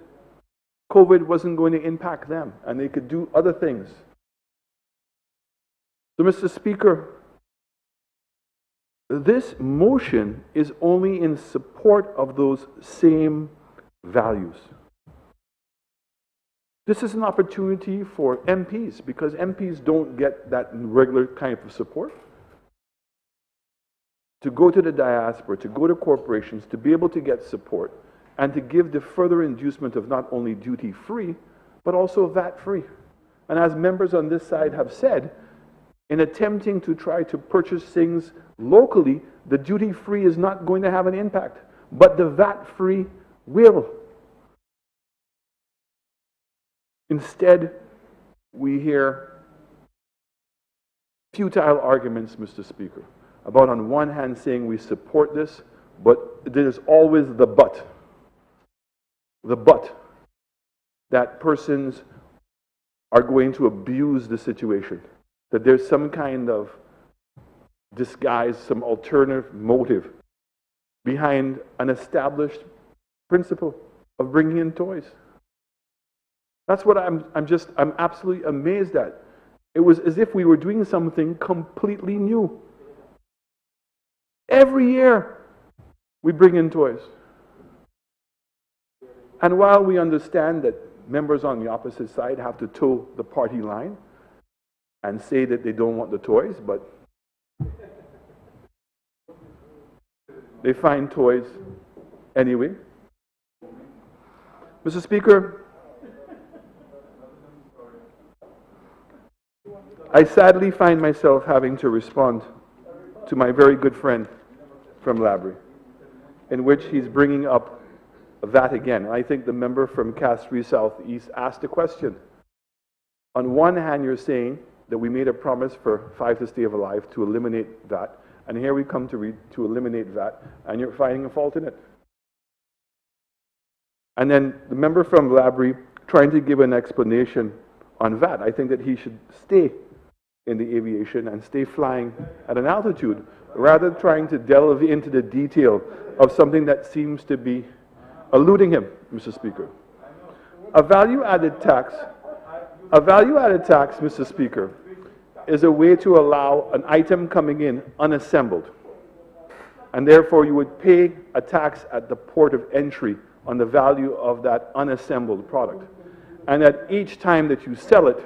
COVID wasn't going to impact them and they could do other things. So, Mr. Speaker, this motion is only in support of those same values. This is an opportunity for MPs, because MPs don't get that regular kind of support, to go to the diaspora, to go to corporations, to be able to get support, and to give the further inducement of not only duty-free, but also VAT-free. And as members on this side have said, in attempting to try to purchase things locally, the duty-free is not going to have an impact, but the VAT-free will. Instead, we hear futile arguments, Mr. Speaker, about on one hand saying we support this, but there's always the but. The but, that persons are going to abuse the situation, that there's some kind of disguise, some alternative motive behind an established principle of bringing in toys. That's what I'm absolutely amazed at. It was as if we were doing something completely new. Every year, we bring in toys. And while we understand that members on the opposite side have to toe the party line and say that they don't want the toys, but they find toys anyway. Mr. Speaker, I sadly find myself having to respond to my very good friend from Labrie, in which he's bringing up that again. I think the member from Castries Southeast asked a question. On one hand, you're saying that we made a promise for Five to Stay Alive to eliminate VAT, and here we come to eliminate VAT, and you're finding a fault in it. And then the member from Labrie trying to give an explanation on VAT. I think that he should stay in the aviation and stay flying at an altitude, rather than trying to delve into the detail of something that seems to be eluding him, Mr. Speaker. A value-added tax, Mr. Speaker, is a way to allow an item coming in unassembled, and therefore you would pay a tax at the port of entry on the value of that unassembled product, and that each time that you sell it,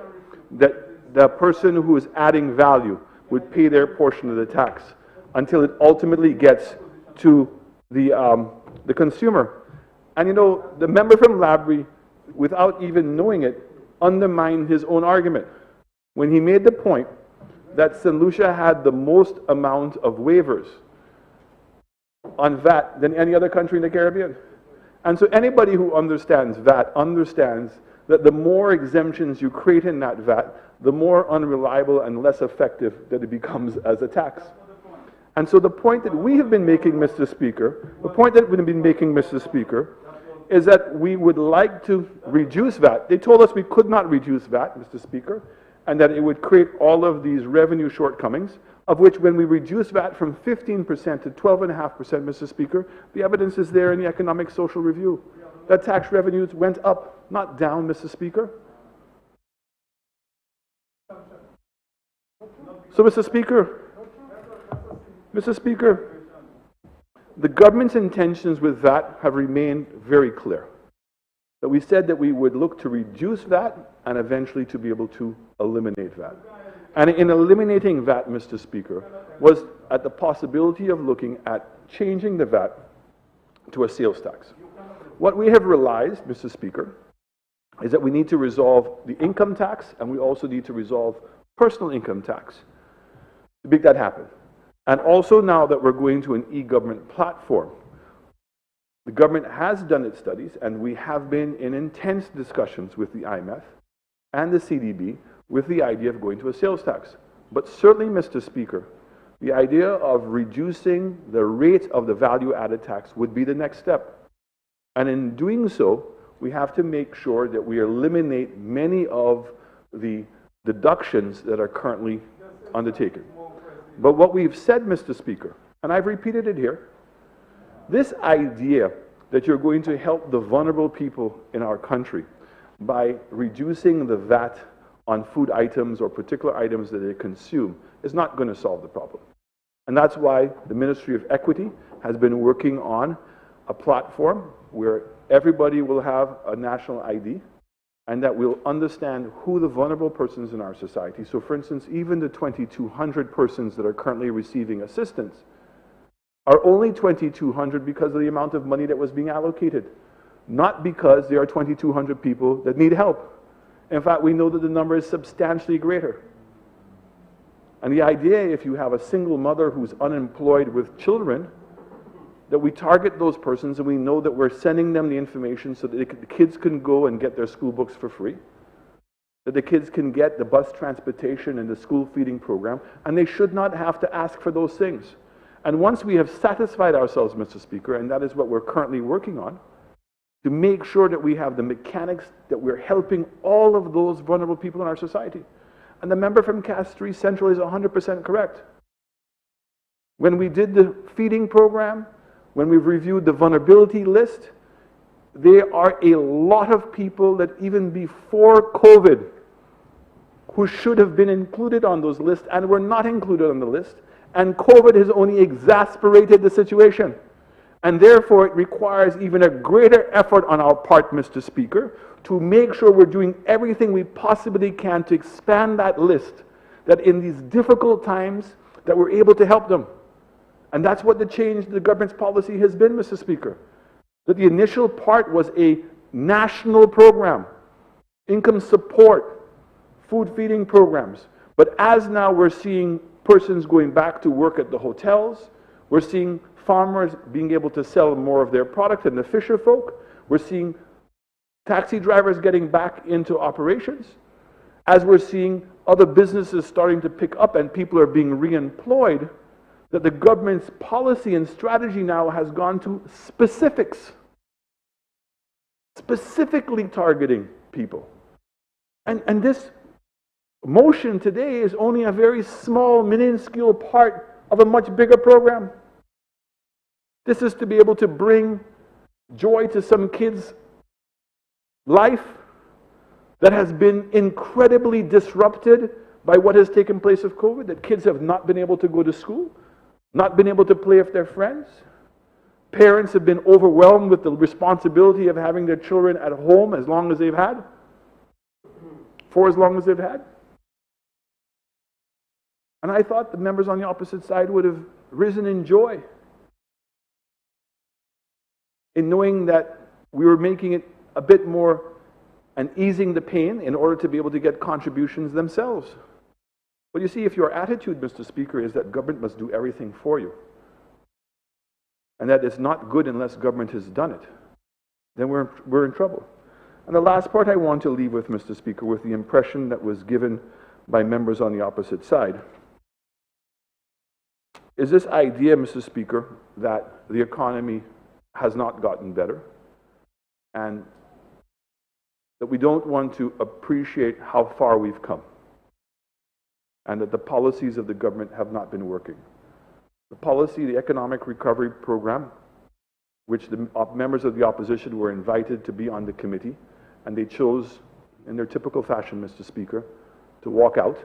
that the person who is adding value would pay their portion of the tax until it ultimately gets to the consumer. And you know, the member from Labrie, without even knowing it, undermined his own argument when he made the point that St. Lucia had the most amount of waivers on VAT than any other country in the Caribbean. And so anybody who understands VAT understands that the more exemptions you create in that VAT, the more unreliable and less effective that it becomes as a tax. And so the point that we have been making, Mr. Speaker, is that we would like to reduce VAT. They told us we could not reduce VAT, Mr. Speaker, and that it would create all of these revenue shortcomings, of which when we reduce VAT from 15% to 12.5%, Mr. Speaker, the evidence is there in the Economic Social Review, that tax revenues went up, not down, Mr. Speaker. So, Mr. Speaker, the government's intentions with VAT have remained very clear. That we said that we would look to reduce VAT and eventually to be able to eliminate VAT. And in eliminating VAT, Mr. Speaker, was at the possibility of looking at changing the VAT to a sales tax. What we have realized, Mr. Speaker, is that we need to resolve the income tax, and we also need to resolve personal income tax to make that happen. And also now that we're going to an e-government platform, the government has done its studies, and we have been in intense discussions with the IMF and the CDB with the idea of going to a sales tax. But certainly, Mr. Speaker, the idea of reducing the rate of the value-added tax would be the next step. And in doing so, we have to make sure that we eliminate many of the deductions that are currently undertaken. But what we've said, Mr. Speaker, and I've repeated it here, this idea that you're going to help the vulnerable people in our country by reducing the VAT on food items or particular items that they consume is not going to solve the problem. And that's why the Ministry of Equity has been working on a platform where everybody will have a national ID, and that we'll understand who the vulnerable persons in our society. So for instance, even the 2,200 persons that are currently receiving assistance are only 2,200 because of the amount of money that was being allocated, not because there are 2,200 people that need help. In fact, we know that the number is substantially greater. And the idea, if you have a single mother who's unemployed with children, that we target those persons and we know that we're sending them the information so that the kids can go and get their school books for free, that the kids can get the bus transportation and the school feeding program, and they should not have to ask for those things. And once we have satisfied ourselves, Mr. Speaker, and that is what we're currently working on, to make sure that we have the mechanics that we're helping all of those vulnerable people in our society. And the member from Castries Central is 100% correct. When we did the feeding program, when we've reviewed the vulnerability list, there are a lot of people that even before COVID who should have been included on those lists and were not included on the list, and COVID has only exacerbated the situation. And therefore, it requires even a greater effort on our part, Mr. Speaker, to make sure we're doing everything we possibly can to expand that list, that in these difficult times, that we're able to help them. And that's what the change in the government's policy has been, Mr. Speaker. That the initial part was a national program, income support, food feeding programs. But as now we're seeing persons going back to work at the hotels, we're seeing farmers being able to sell more of their product and the fisher folk, we're seeing taxi drivers getting back into operations, as we're seeing other businesses starting to pick up and people are being re-employed, that the government's policy and strategy now has gone to specifics, specifically targeting people. And this motion today is only a very small, minuscule part of a much bigger program. This is to be able to bring joy to some kids' life that has been incredibly disrupted by what has taken place with COVID, that kids have not been able to go to school, not been able to play with their friends. Parents have been overwhelmed with the responsibility of having their children at home as long as they've had, for as long as they've had. And I thought the members on the opposite side would have risen in joy in knowing that we were making it a bit more and easing the pain in order to be able to get contributions themselves. But you see, if your attitude, Mr. Speaker, is that government must do everything for you, and that it's not good unless government has done it, then we're in trouble. And the last part I want to leave with, Mr. Speaker, with the impression that was given by members on the opposite side, is this idea, Mr. Speaker, that the economy has not gotten better, and that we don't want to appreciate how far we've come, and that the policies of the government have not been working. The policy, the economic recovery program, which the members of the opposition were invited to be on the committee, and they chose, in their typical fashion, Mr. Speaker, to walk out.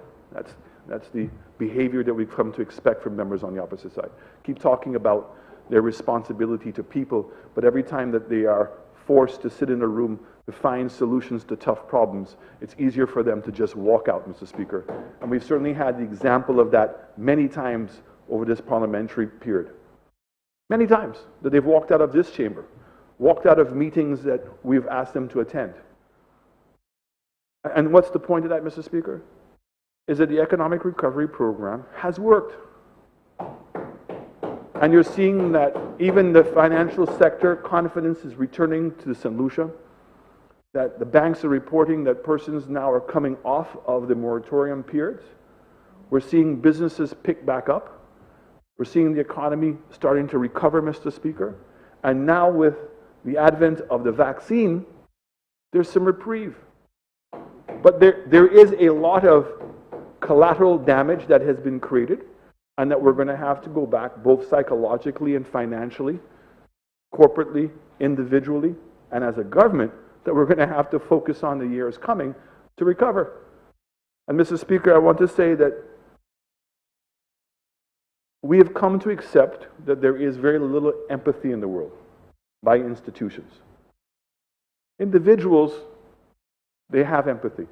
That's the behavior that we've come to expect from members on the opposite side. Keep talking about their responsibility to people, but every time that they are forced to sit in a room to find solutions to tough problems, it's easier for them to just walk out, Mr. Speaker. And we've certainly had the example of that many times over this parliamentary period. Many times that they've walked out of this chamber, walked out of meetings that we've asked them to attend. And what's the point of that, Mr. Speaker? Is that the economic recovery program has worked. And you're seeing that even the financial sector confidence is returning to St. Lucia, that the banks are reporting that persons now are coming off of the moratorium periods. We're seeing businesses pick back up. We're seeing the economy starting to recover, Mr. Speaker. And now with the advent of the vaccine, there's some reprieve. But there is a lot of collateral damage that has been created, and that we're going to have to go back both psychologically and financially, corporately, individually, and as a government, that we're going to have to focus on the years coming to recover. And Mr. Speaker, I want to say that we have come to accept that there is very little empathy in the world by institutions. Individuals, they have empathy.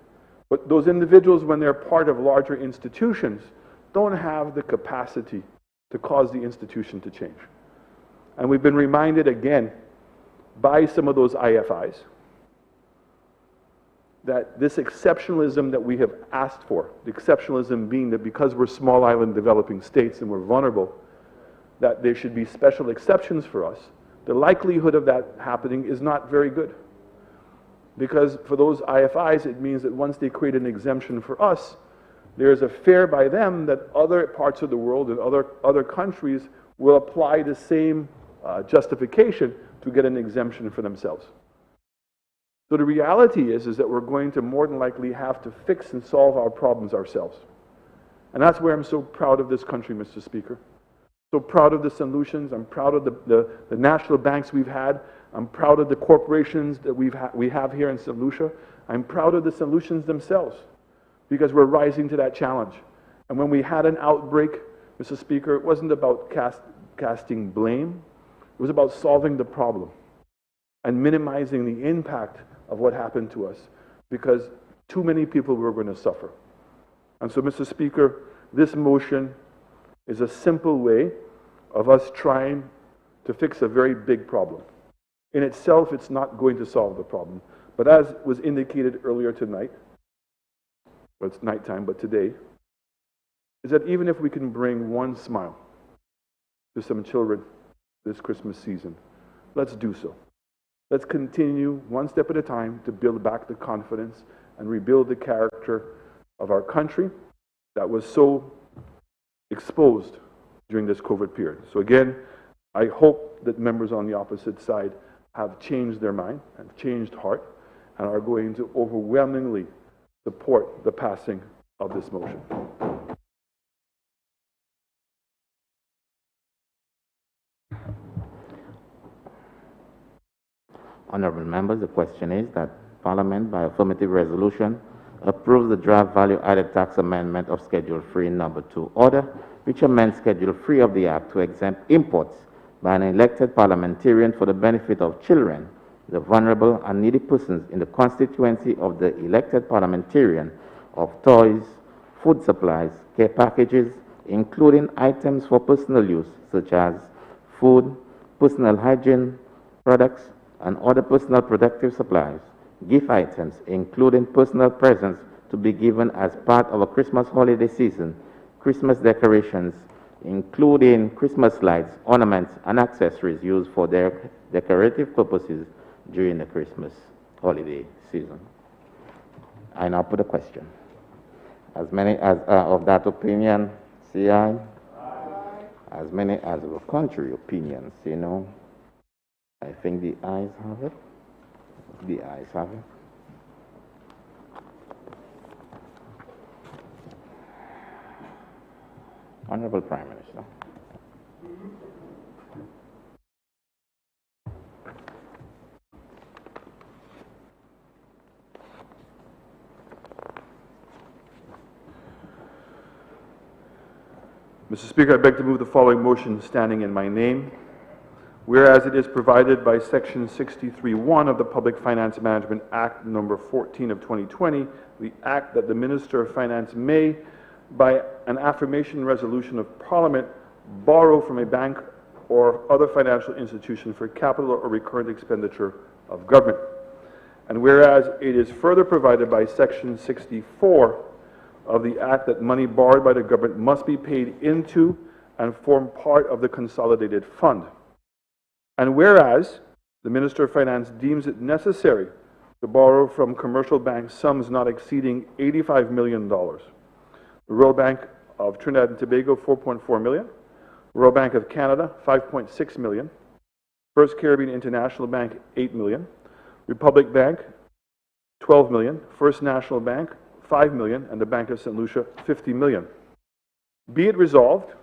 But those individuals, when they're part of larger institutions, don't have the capacity to cause the institution to change. And we've been reminded again by some of those IFIs that this exceptionalism that we have asked for, the exceptionalism being that because we're small island developing states and we're vulnerable, that there should be special exceptions for us, the likelihood of that happening is not very good. Because for those IFIs, it means that once they create an exemption for us, there's a fear by them that other parts of the world and other countries will apply the same justification to get an exemption for themselves. So the reality is that we're going to more than likely have to fix and solve our problems ourselves. And that's where I'm so proud of this country, Mr. Speaker. So proud of the solutions. I'm proud of the national banks we've had. I'm proud of the corporations that we have here in St. Lucia. I'm proud of the solutions themselves because we're rising to that challenge. And when we had an outbreak, Mr. Speaker, it wasn't about casting blame. It was about solving the problem and minimizing the impact of what happened to us because too many people were going to suffer. And so, Mr. Speaker, this motion is a simple way of us trying to fix a very big problem. In itself, it's not going to solve the problem. But as was indicated earlier tonight, well, it's nighttime, but today, is that even if we can bring one smile to some children this Christmas season, let's do so. Let's continue one step at a time to build back the confidence and rebuild the character of our country that was so exposed during this COVID period. So again, I hope that members on the opposite side have changed their mind, have changed heart, and are going to overwhelmingly support the passing of this motion. Honourable members, the question is that Parliament, by affirmative resolution, approves the draft value-added tax amendment of Schedule 3 Number 2 order, which amends Schedule 3 of the Act to exempt imports by an elected parliamentarian for the benefit of children, the vulnerable and needy persons in the constituency of the elected parliamentarian of toys, food supplies, care packages, including items for personal use such as food, personal hygiene products, and other personal protective supplies, gift items, including personal presents to be given as part of a Christmas holiday season, Christmas decorations, including Christmas lights, ornaments, and accessories used for their decorative purposes during the Christmas holiday season. I now put a question. As many as are of that opinion, say aye. Aye. As many as of the contrary opinion, say no. I think the ayes have it. The ayes have it. Honorable Prime Minister. Mr. Speaker, I beg to move the following motion standing in my name. Whereas it is provided by Section 63(1) of the Public Finance Management Act number 14 of 2020, the act that the Minister of Finance may, by an affirmation resolution of Parliament, borrow from a bank or other financial institution for capital or recurrent expenditure of government. And whereas it is further provided by Section 64 of the act that money borrowed by the government must be paid into and form part of the consolidated fund. And whereas the Minister of Finance deems it necessary to borrow from commercial banks sums not exceeding $85 million, the Royal Bank of Trinidad and Tobago, $4.4 million, Royal Bank of Canada, $5.6 million, First Caribbean International Bank, $8 million, Republic Bank, $12 million, First National Bank, $5 million, and the Bank of St. Lucia, $50 million. Be it resolved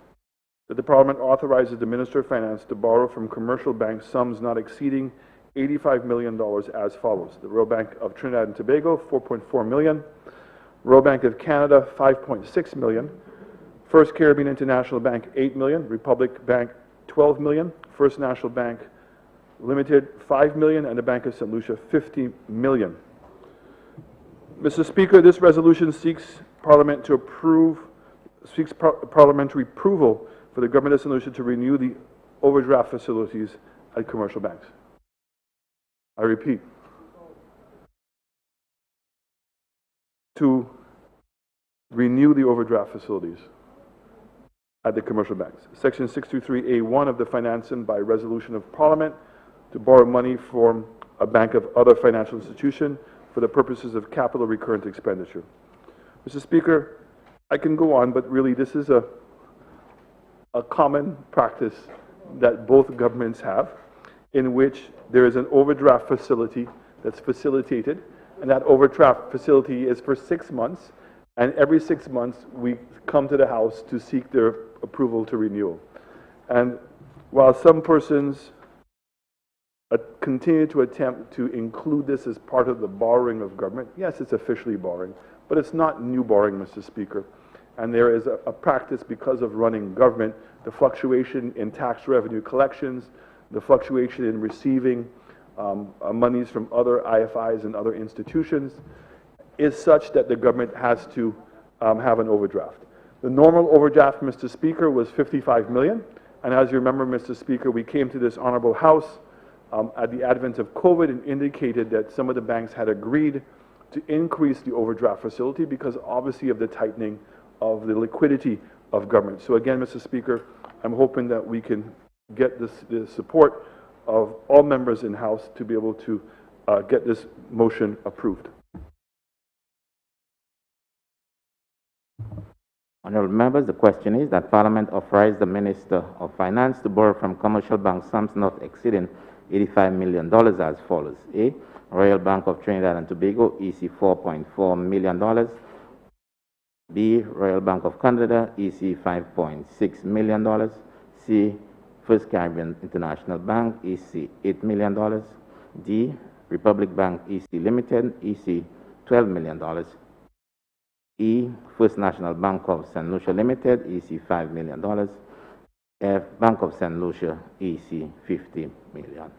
that the Parliament authorizes the Minister of Finance to borrow from commercial banks sums not exceeding $85 million as follows. The Royal Bank of Trinidad and Tobago, $4.4 million, Royal Bank of Canada, $5.6 million, First Caribbean International Bank, $8 million, Republic Bank, $12 million, First National Bank Limited, $5 million, and the Bank of St. Lucia, $50 million. Mr. Speaker, this resolution seeks Parliament to seeks parliamentary approval for the Government of St. Lucia to renew the overdraft facilities at commercial banks. I repeat, to renew the overdraft facilities at the commercial banks. Section 623A1 of the Financing by Resolution of Parliament to borrow money from a bank of other financial institution for the purposes of capital recurrent expenditure. Mr. Speaker, I can go on, but really this is a common practice that both governments have, in which there is an overdraft facility that's facilitated, and that overdraft facility is for 6 months, and every 6 months we come to the House to seek their approval to renew. And while some persons continue to attempt to include this as part of the borrowing of government, yes, it's officially borrowing, but it's not new borrowing, Mr. Speaker. And there is a practice because of running government, the fluctuation in tax revenue collections, the fluctuation in receiving monies from other IFIs and other institutions is such that the government has to have an overdraft. The normal overdraft, Mr. Speaker, was $55 million. And as you remember, Mr. Speaker, we came to this honorable House at the advent of COVID and indicated that some of the banks had agreed to increase the overdraft facility because obviously of the tightening of the liquidity of government. So again, Mr. Speaker, I'm hoping that we can get the support of all members in House to be able to get this motion approved. Honourable members, the question is that Parliament authorize the Minister of Finance to borrow from commercial banks sums not exceeding $85 million as follows. A. Royal Bank of Trinidad and Tobago, EC $4.4 million. B. Royal Bank of Canada, EC $5.6 million. C. First Caribbean International Bank, EC $8 million. D. Republic Bank, EC Limited, EC $12 million. E. First National Bank of St. Lucia Limited, EC $5 million. F. Bank of St. Lucia, EC $50 million.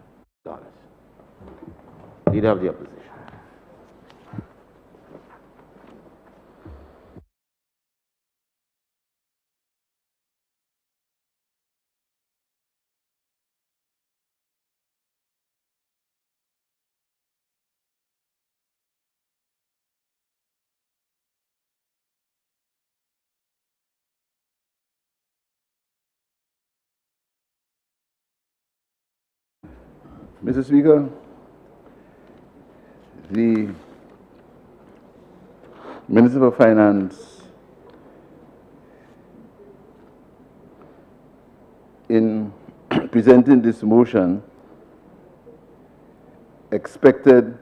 Leader of the Opposition. Mr. Speaker, the Minister of Finance, in presenting this motion, expected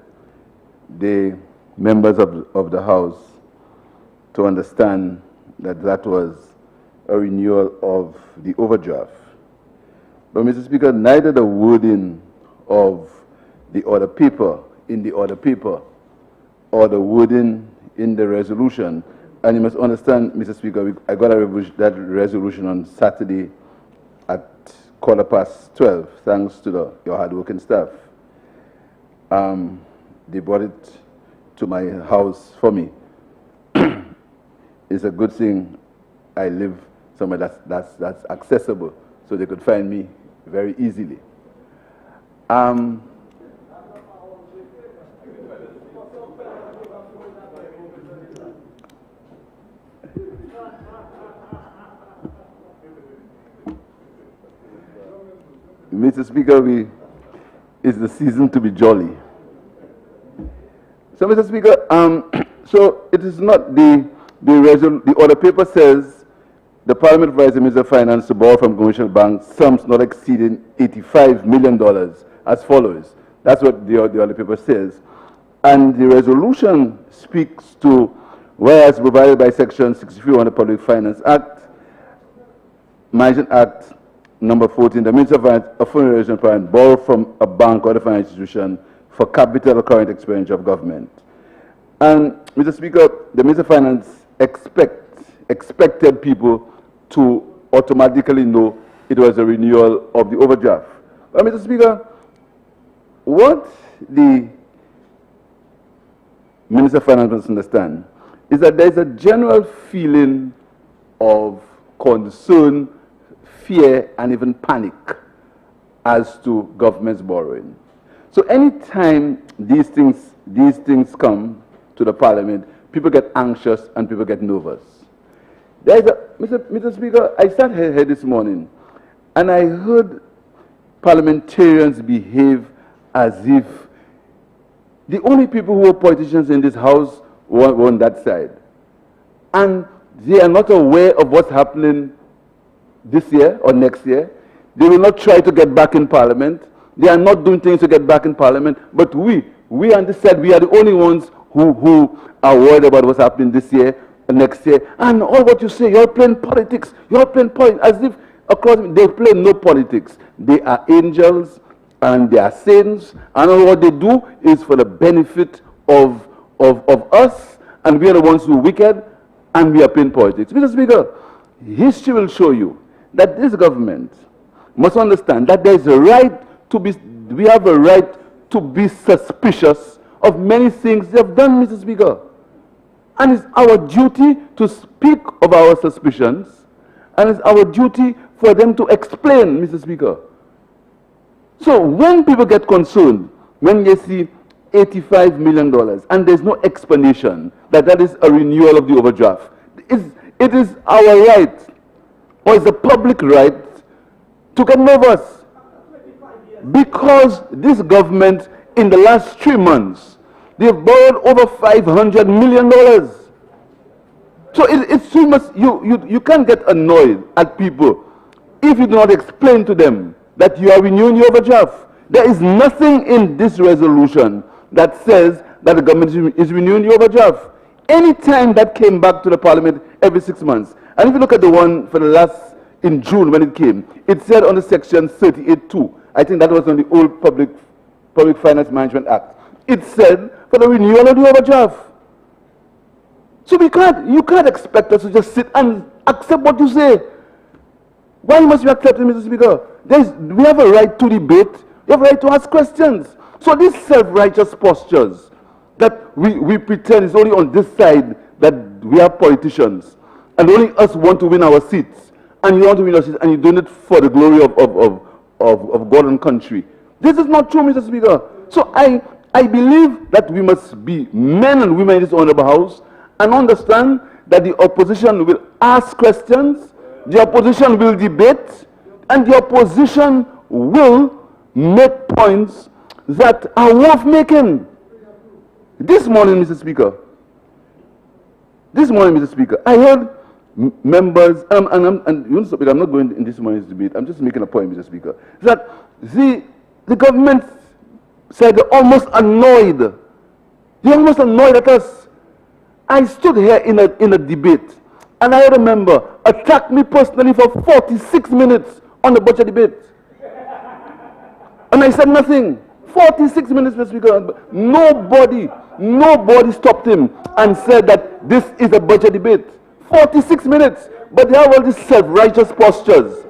the members of the House to understand that that was a renewal of the overdraft. But, Mr. Speaker, neither the wording of the order paper, in the order paper, or the wording in the resolution. And you must understand, Mr. Speaker, I got that resolution on Saturday at 12:15, thanks to your hardworking staff. They brought it to my house for me. It's a good thing I live somewhere that's accessible, so they could find me very easily. Mr. Speaker, it's the season to be jolly. So, Mr. Speaker, so it is not the order paper says the Parliament advises the Minister of Finance to borrow from commercial banks sums not exceeding $85 million as follows. That's what the order paper says. And the resolution speaks to, whereas provided by Section 63 of the Public Finance Act, Management Act number 14, the Minister of Foreign Parliament borrow from a bank or other financial institution for capital or current expenditure of government. And, Mr. Speaker, the Minister of Finance expected people to automatically know it was a renewal of the overdraft. But, Mr. Speaker, what the Minister of Finance must understand is that there is a general feeling of concern, fear, and even panic as to government's borrowing. So anytime these things come to the Parliament, people get anxious and people get nervous. Mr. Speaker, I sat here this morning and I heard parliamentarians behave as if the only people who are politicians in this house were on that side. And they are not aware of what's happening this year or next year. They will not try to get back in Parliament. They are not doing things to get back in Parliament. But we on this side, we are the only ones who are worried about what's happening this year and next year. And all what you say, you're playing politics. You're playing politics. As if across, they play no politics. They are angels and they are saints. And all what they do is for the benefit of us. And we are the ones who are wicked. And we are playing politics. Mr. Speaker, history will show you that this government must understand that there is a right to be, we have a right to be suspicious of many things they have done, Mr. Speaker. And it's our duty to speak of our suspicions, and it's our duty for them to explain, Mr. Speaker. So when people get concerned, when they see $85 million, and there's no explanation that is a renewal of the overdraft, it is our right, or it's the public right, to get nervous. Because this government, in the last 3 months, they've borrowed over $500 million. So it's too much. You can't get annoyed at people if you do not explain to them that you are renewing your overdraft. There is nothing in this resolution that says that the government is renewing the overdraft. Any time that came back to the Parliament every 6 months, and if you look at the one for the last, in June when it came, it said on the section 38.2, I think that was on the old Public Finance Management Act, it said for the renewal of the overdraft. So you can't expect us to just sit and accept what you say. Why must we accept it, Mr. Speaker? We have a right to debate. We have a right to ask questions. So these self-righteous postures that we pretend is only on this side that we are politicians and only us want to win our seats, and you want to win our seats and you're doing it for the glory of God and country. This is not true, Mr. Speaker. So I believe that we must be men and women in this honorable house and understand that the opposition will ask questions, the opposition will debate, and the opposition will make points that are worth making. This morning, Mr. Speaker, I heard members, and I'm not going in this morning's debate, I'm just making a point, Mr. Speaker, that the government said they're almost annoyed. They're almost annoyed at us. I stood here in a debate, and I had a member attack me personally for 46 minutes on the budget debate. And I said nothing. 46 minutes, Mr. Speaker. Nobody stopped him and said that this is a budget debate. 46 minutes. But they have all these self-righteous postures.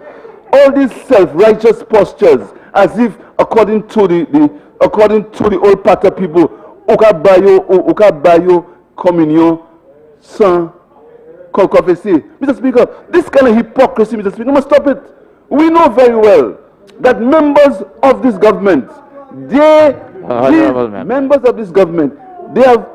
All these self-righteous postures, as if according to the old Pata people, Ukabayo communion sans confesser. Mr. Speaker, this kind of hypocrisy, Mr. Speaker, must stop it. We know very well that members of this government, members of this government, they have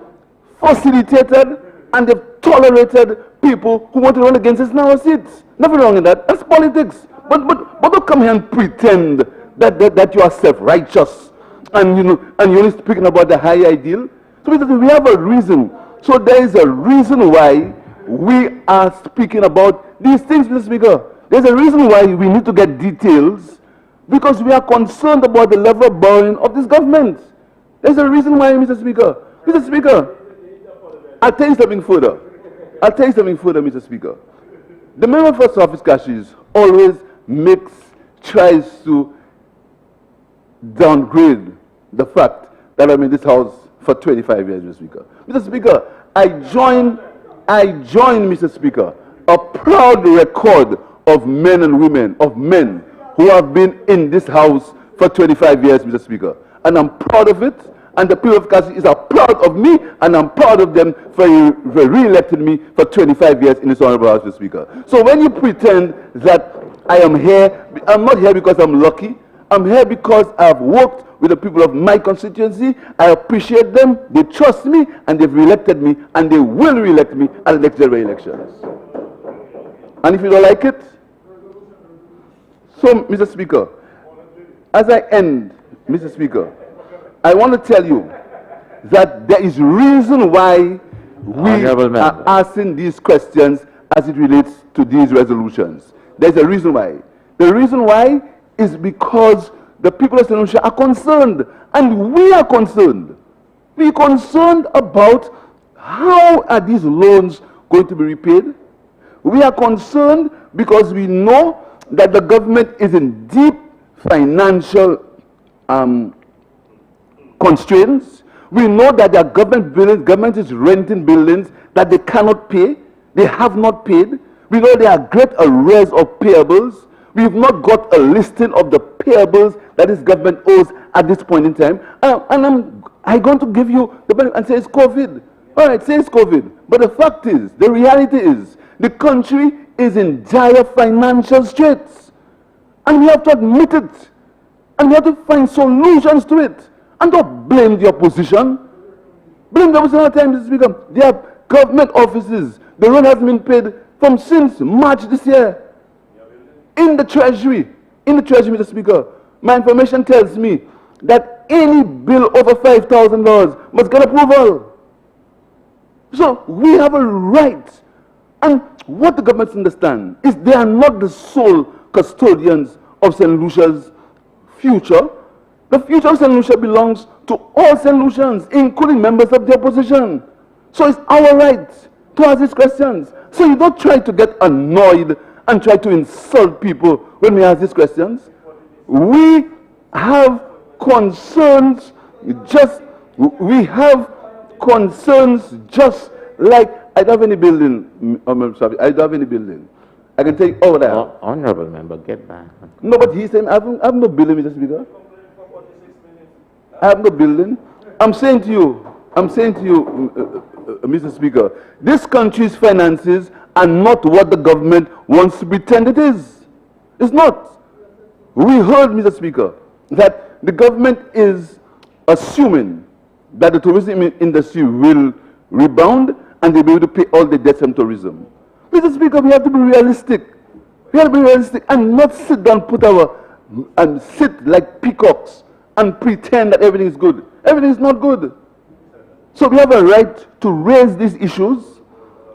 facilitated and they've tolerated people who want to run against us in our seats. Nothing wrong in that. That's politics. But don't come here and pretend that you are self-righteous and you're only speaking about the high ideal. So we have a reason. So there is a reason why we are speaking about these things, Mr. Speaker. There's a reason why we need to get details, because we are concerned about the level of borrowing of this government. There's a reason why, Mr. Speaker. Mr. Speaker, I'll tell you something further. Mr. Speaker. The member for Surface Cashies always tries to downgrade the fact that I'm in this house for 25 years, Mr. Speaker. Mr. Speaker, I join, Mr. Speaker, a proud record of men and women, of men who have been in this house for 25 years, Mr. Speaker. And I'm proud of it, and the people of Cassis are proud of me, and I'm proud of them for re-electing me for 25 years in this honorable house, Mr. Speaker. So when you pretend that I am here, I'm not here because I'm lucky, I'm here because I've worked with the people of my constituency. I appreciate them. They trust me, and they've re-elected me, and they will re-elect me at the next general elections. And if you don't like it, so, Mr. Speaker, as I end, Mr. Speaker, I want to tell you that there is reason why we are asking these questions as it relates to these resolutions. There's a reason why. The reason why is because the people of St. Lucia are concerned, and we are concerned. We're concerned about how are these loans going to be repaid. We are concerned because we know that the government is in deep financial constraints. We know that their government is renting buildings that they cannot pay. They have not paid. We know there are great arrears of payables. We've not got a listing of the payables that this government owes at this point in time. And I'm going to give you the benefit and say it's COVID. All right, say it's COVID. But the fact is, the reality is, the country is in dire financial straits. And we have to admit it. And we have to find solutions to it. And don't blame the opposition. Blame the opposition all the time, Mr. Speaker. They have government offices. The rent has been paid from since March this year. In the Treasury, Mr. Speaker, my information tells me that any bill over $5,000 must get approval. So we have a right. And what the government understands is they are not the sole custodians of St. Lucia's future. The future of St. Lucia belongs to all St. Lucians, including members of the opposition. So it's our right to ask these questions. So you don't try to get annoyed and try to insult people when we ask these questions. We have concerns just like I don't have any building. I'm sorry, I don't have any building. I can take all that. Honorable member, get back. No, but he's saying I have no building, Mr. Speaker. I have no building. I'm saying to you, Mr. Speaker, this country's finances are not what the government wants to pretend it is. It's not. We heard, Mr. Speaker, that the government is assuming that the tourism industry will rebound and they'll be able to pay all the debts from tourism. Mr. Speaker, we have to be realistic. We have to be realistic and not sit down, and sit like peacocks and pretend that everything is good. Everything is not good. So we have a right to raise these issues.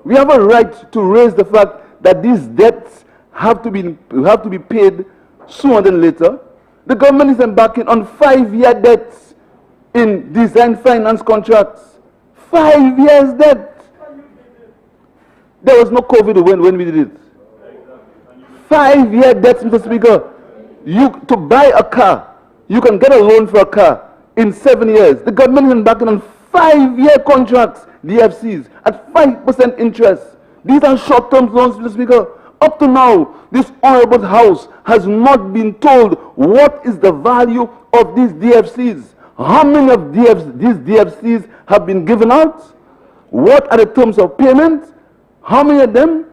We have a right to raise the fact that these debts have to be paid sooner than later. The government is embarking on 5-year debts in design finance contracts. 5 years debt. There was no COVID when we did it. 5-year debts, Mr. Speaker. To buy a car, you can get a loan for a car in 7 years. The government is embarking on 5-year contracts, DFCs, at 5% interest. These are short-term loans, Mr. Speaker. Up to now, this honorable house has not been told what is the value of these DFCs. How many of these DFCs have been given out? What are the terms of payment? How many of them?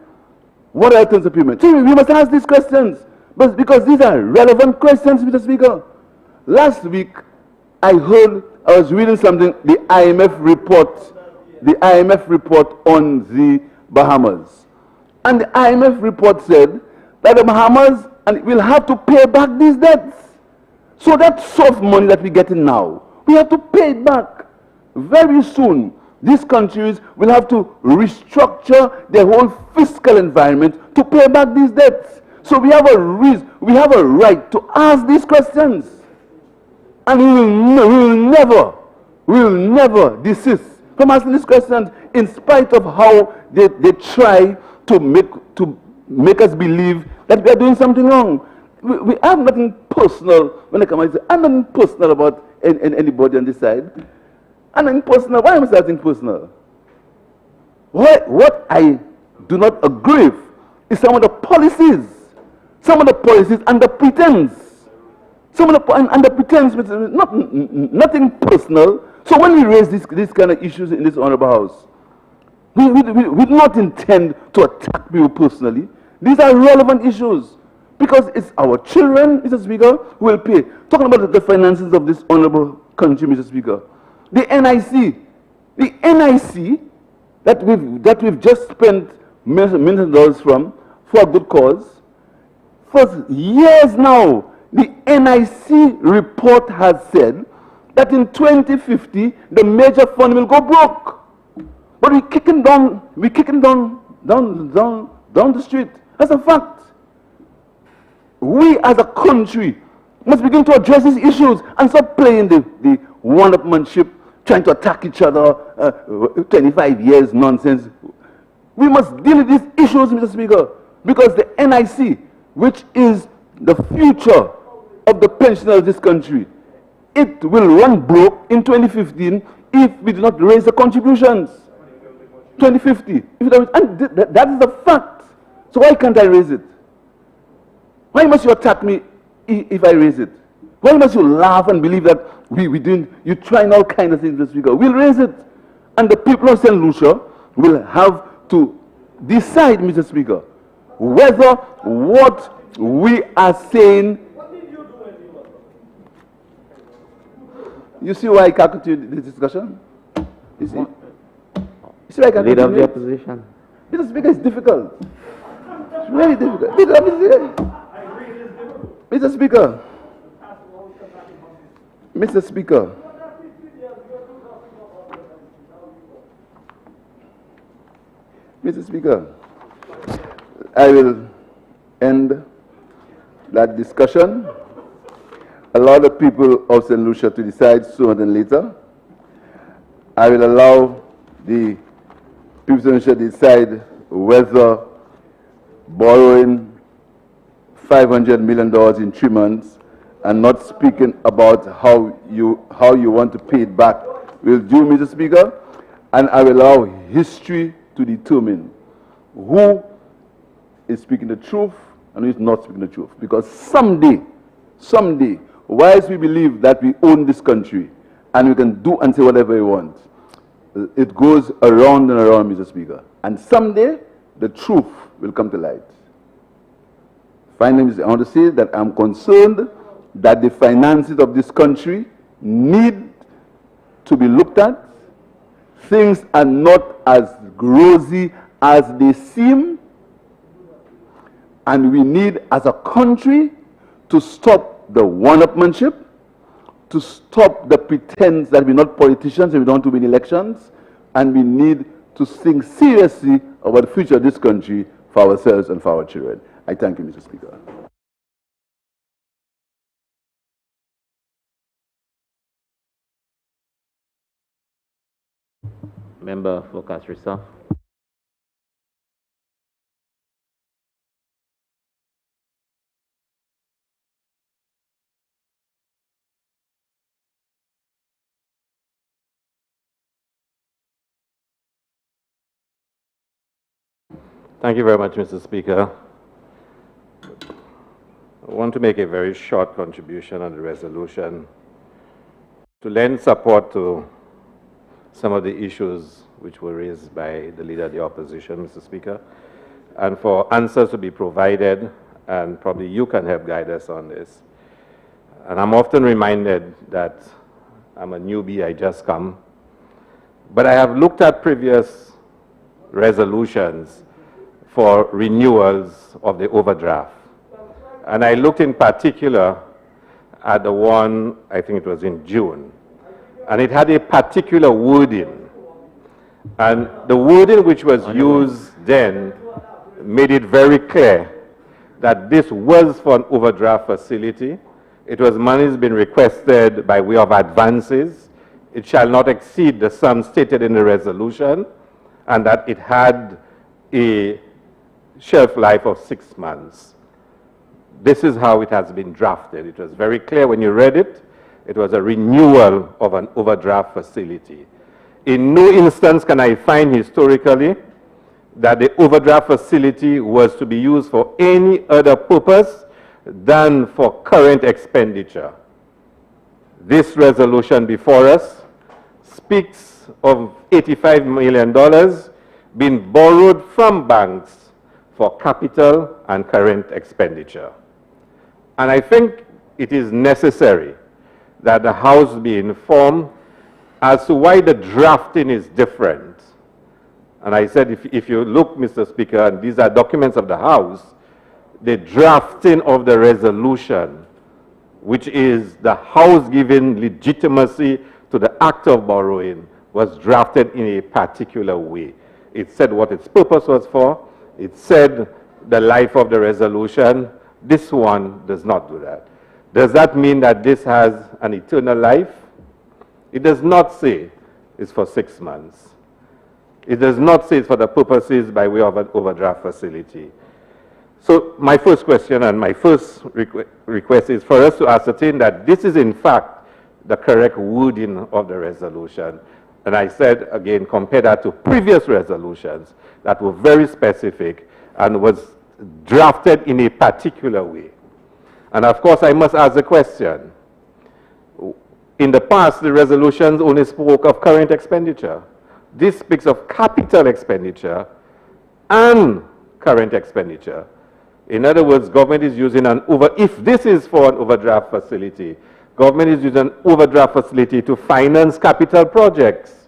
What are the terms of payment? See, we must ask these questions, but because these are relevant questions, Mr. Speaker. Last week, I was reading something, the IMF report on the Bahamas. And the IMF report said that the Bahamas will have to pay back these debts. So that soft money that we're getting now, we have to pay it back. Very soon, these countries will have to restructure their whole fiscal environment to pay back these debts. So we have a right to ask these questions. And we will never desist from asking these questions in spite of how they try to make us believe that we are doing something wrong. We have nothing personal when it comes to, I'm nothing personal about anybody on this side. I'm nothing personal. Why am I saying personal? What I do not agree with is some of the policies under pretense. Under pretense, nothing personal. So when we raise these kind of issues in this honorable house, we do not intend to attack people personally. These are relevant issues. Because it's our children, Mr. Speaker, who will pay. Talking about the finances of this honorable country, Mr. Speaker. The NIC that we've just spent millions of dollars from for a good cause, for years now, the NIC report has said that in 2050 the major fund will go broke. But we're kicking down the street. That's a fact. We as a country must begin to address these issues and stop playing the one-upmanship, trying to attack each other, 25 years nonsense. We must deal with these issues, Mr. Speaker, because the NIC, which is the future of the pensioners of this country, it will run broke in 2015 if we do not raise the contributions. 2050. And that is the fact. So why can't I raise it? Why must you attack me if I raise it? Why must you laugh and believe that you're trying all kinds of things, Mr. Speaker? We'll raise it. And the people of St. Lucia will have to decide, Mr. Speaker, whether what we are saying. You see why I can't continue this discussion? You see? You see why I can't Leader of the continue? opposition. Mr. Speaker, it's difficult. It's very difficult. Mr. Speaker. Mr. Speaker. Mr. Speaker, I will end that discussion. Allow the people of St. Lucia to decide sooner than later. I will allow the people of St. Lucia to decide whether borrowing $500 million in 3 months and not speaking about how you want to pay it back will do, Mr. Speaker. And I will allow history to determine who is speaking the truth and who is not speaking the truth. Because someday, whilst we believe that we own this country and we can do and say whatever we want, it goes around and around, Mr. Speaker. And someday, the truth will come to light. Finally, I want to say that I'm concerned that the finances of this country need to be looked at. Things are not as rosy as they seem. And we need, as a country, to stop the one-upmanship, to stop the pretense that we're not politicians and we don't win elections, and we need to think seriously about the future of this country for ourselves and for our children. I thank you, Mr. Speaker. Member for Castries South. Thank you very much, Mr. Speaker. I want to make a very short contribution on the resolution to lend support to some of the issues which were raised by the Leader of the Opposition, Mr. Speaker, and for answers to be provided, and probably you can help guide us on this. And I'm often reminded that I'm a newbie, I just come, but I have looked at previous resolutions for renewals of the overdraft. And I looked in particular at the one, I think it was in June, and it had a particular wording. And the wording which was used then made it very clear that this was for an overdraft facility. It was money being requested by way of advances. It shall not exceed the sum stated in the resolution, and that it had a shelf life of 6 months. This is how it has been drafted. It was very clear when you read it. It was a renewal of an overdraft facility. In no instance can I find historically that the overdraft facility was to be used for any other purpose than for current expenditure. This resolution before us speaks of $85 million being borrowed from banks for capital and current expenditure. And I think it is necessary that the House be informed as to why the drafting is different. And I said, if you look, Mr. Speaker, and these are documents of the House, the drafting of the resolution, which is the House giving legitimacy to the act of borrowing, was drafted in a particular way. It said what its purpose was for. It said the life of the resolution. This one does not do that. Does that mean that this has an eternal life? It does not say it's for 6 months. It does not say it's for the purposes by way of an overdraft facility. So my first question and my first request is for us to ascertain that this is in fact the correct wording of the resolution. And I said, again, compare that to previous resolutions that were very specific and was drafted in a particular way. And of course, I must ask the question. In the past, the resolutions only spoke of current expenditure. This speaks of capital expenditure and current expenditure. In other words, government is using if this is for an overdraft facility, government is using an overdraft facility to finance capital projects.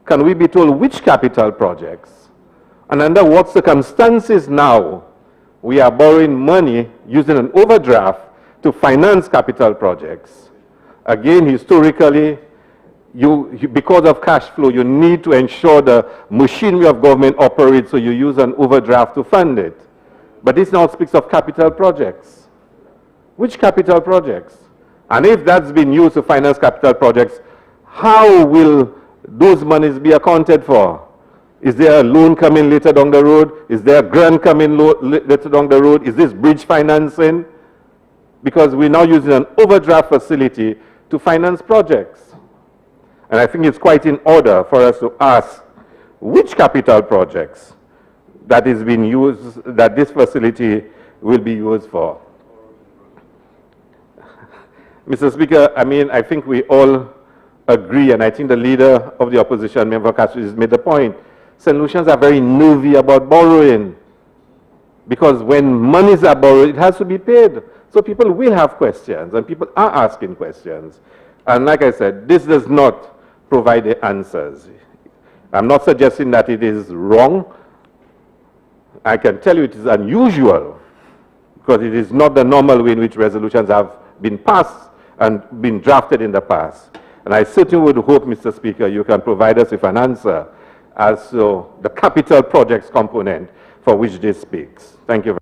Can we be told which capital projects? And under what circumstances now we are borrowing money using an overdraft to finance capital projects? Again, historically, because of cash flow, you need to ensure the machinery of government operates, so you use an overdraft to fund it. But this now speaks of capital projects. Which capital projects? And if that's been used to finance capital projects, how will those monies be accounted for? Is there a loan coming later down the road? Is there a grant coming later down the road? Is this bridge financing? Because we're now using an overdraft facility to finance projects. And I think it's quite in order for us to ask which capital projects that is being used, that this facility will be used for. Mr. Speaker, I think we all agree, and I think the leader of the opposition, Member Castro, has made the point. St. Lucians are very nervy about borrowing, because when monies are borrowed, it has to be paid. So people will have questions, and people are asking questions. And like I said, this does not provide the answers. I'm not suggesting that it is wrong. I can tell you it is unusual, because it is not the normal way in which resolutions have been passed and been drafted in the past. And I certainly would hope, Mr. Speaker, you can provide us with an answer as to the capital projects component for which this speaks. Thank you very much.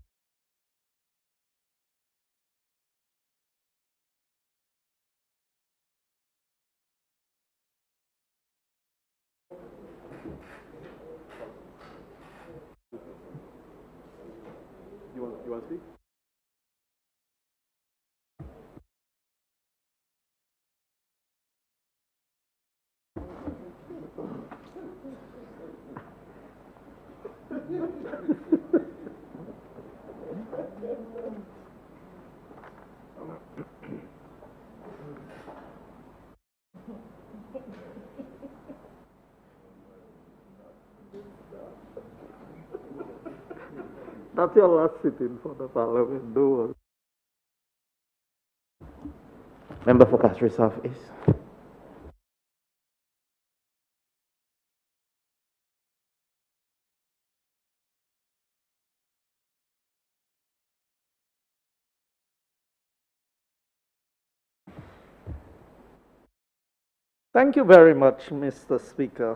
You want to speak? That's your last sitting for the parliament, don't worry. Member for Castro South East. Thank you very much, Mr. Speaker.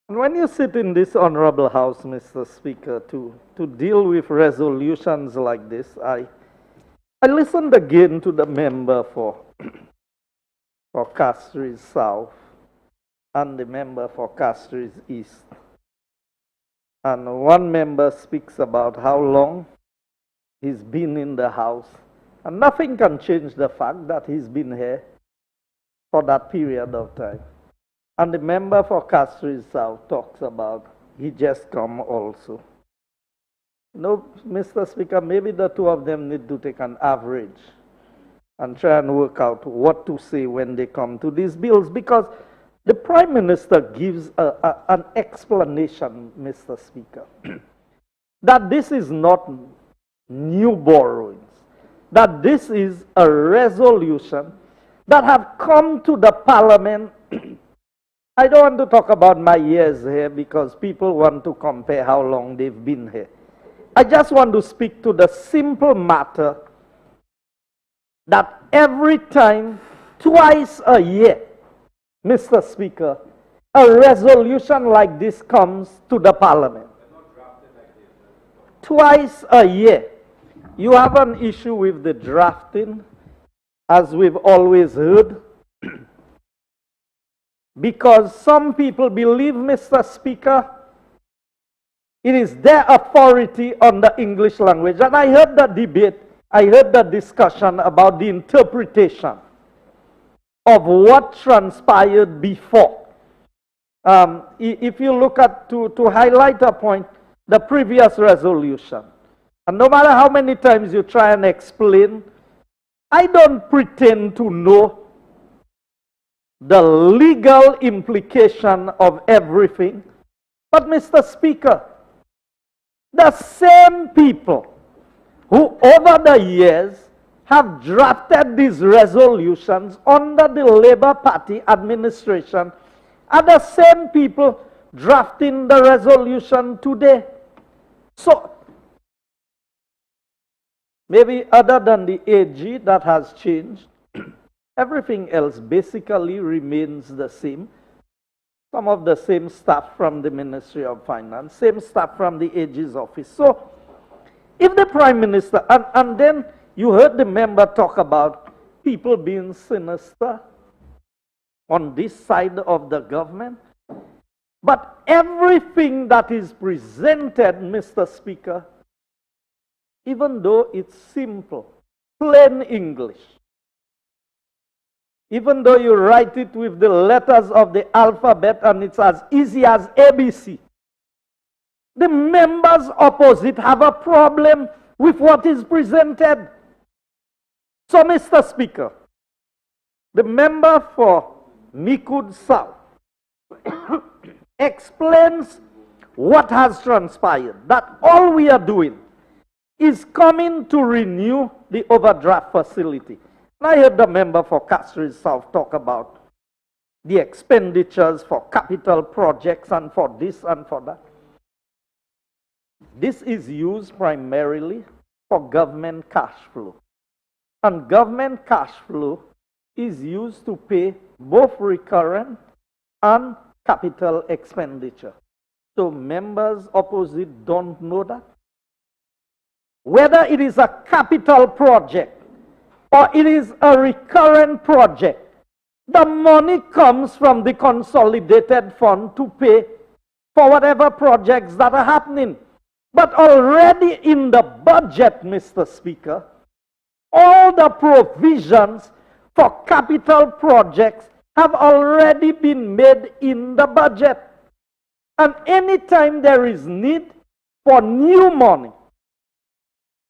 And when you sit in this honorable house, Mr. Speaker, to deal with resolutions like this, I listened again to the member for Castries South and the member for Castries East. And one member speaks about how long he's been in the house, and nothing can change the fact that he's been here for that period of time. And the member for Castries South talks about he just come also. No, Mr. Speaker, maybe the two of them need to take an average and try and work out what to say when they come to these bills, because the Prime Minister gives an explanation, Mr. Speaker, that this is not new borrowings. That this is a resolution that have come to the Parliament. I don't want to talk about my years here because people want to compare how long they've been here. I just want to speak to the simple matter that every time, twice a year, Mr. Speaker, a resolution like this comes to the Parliament. Twice a year. You have an issue with the drafting, as we've always heard, because some people believe, Mr. Speaker, it is their authority on the English language. And I heard the debate, I heard the discussion about the interpretation of what transpired before. If you look at, to highlight a point, the previous resolution, and no matter how many times you try and explain, I don't pretend to know the legal implication of everything. But Mr. Speaker, the same people who over the years have drafted these resolutions under the Labour Party administration are the same people drafting the resolution today. So, maybe other than the AG that has changed, everything else basically remains the same. Some of the same staff from the Ministry of Finance, same staff from the AG's office. So, if the Prime Minister, and then you heard the member talk about people being sinister on this side of the government, but everything that is presented, Mr. Speaker, even though it's simple, plain English, even though you write it with the letters of the alphabet and it's as easy as ABC, the members opposite have a problem with what is presented. So, Mr. Speaker, the member for Mikud South explains what has transpired, that all we are doing is coming to renew the overdraft facility. And I heard the member for Castries South talk about the expenditures for capital projects and for this and for that. This is used primarily for government cash flow. And government cash flow is used to pay both recurrent and capital expenditure. So members opposite don't know that. Whether it is a capital project or it is a recurrent project, the money comes from the consolidated fund to pay for whatever projects that are happening. But already in the budget, Mr. Speaker, all the provisions for capital projects have already been made in the budget. And anytime there is need for new money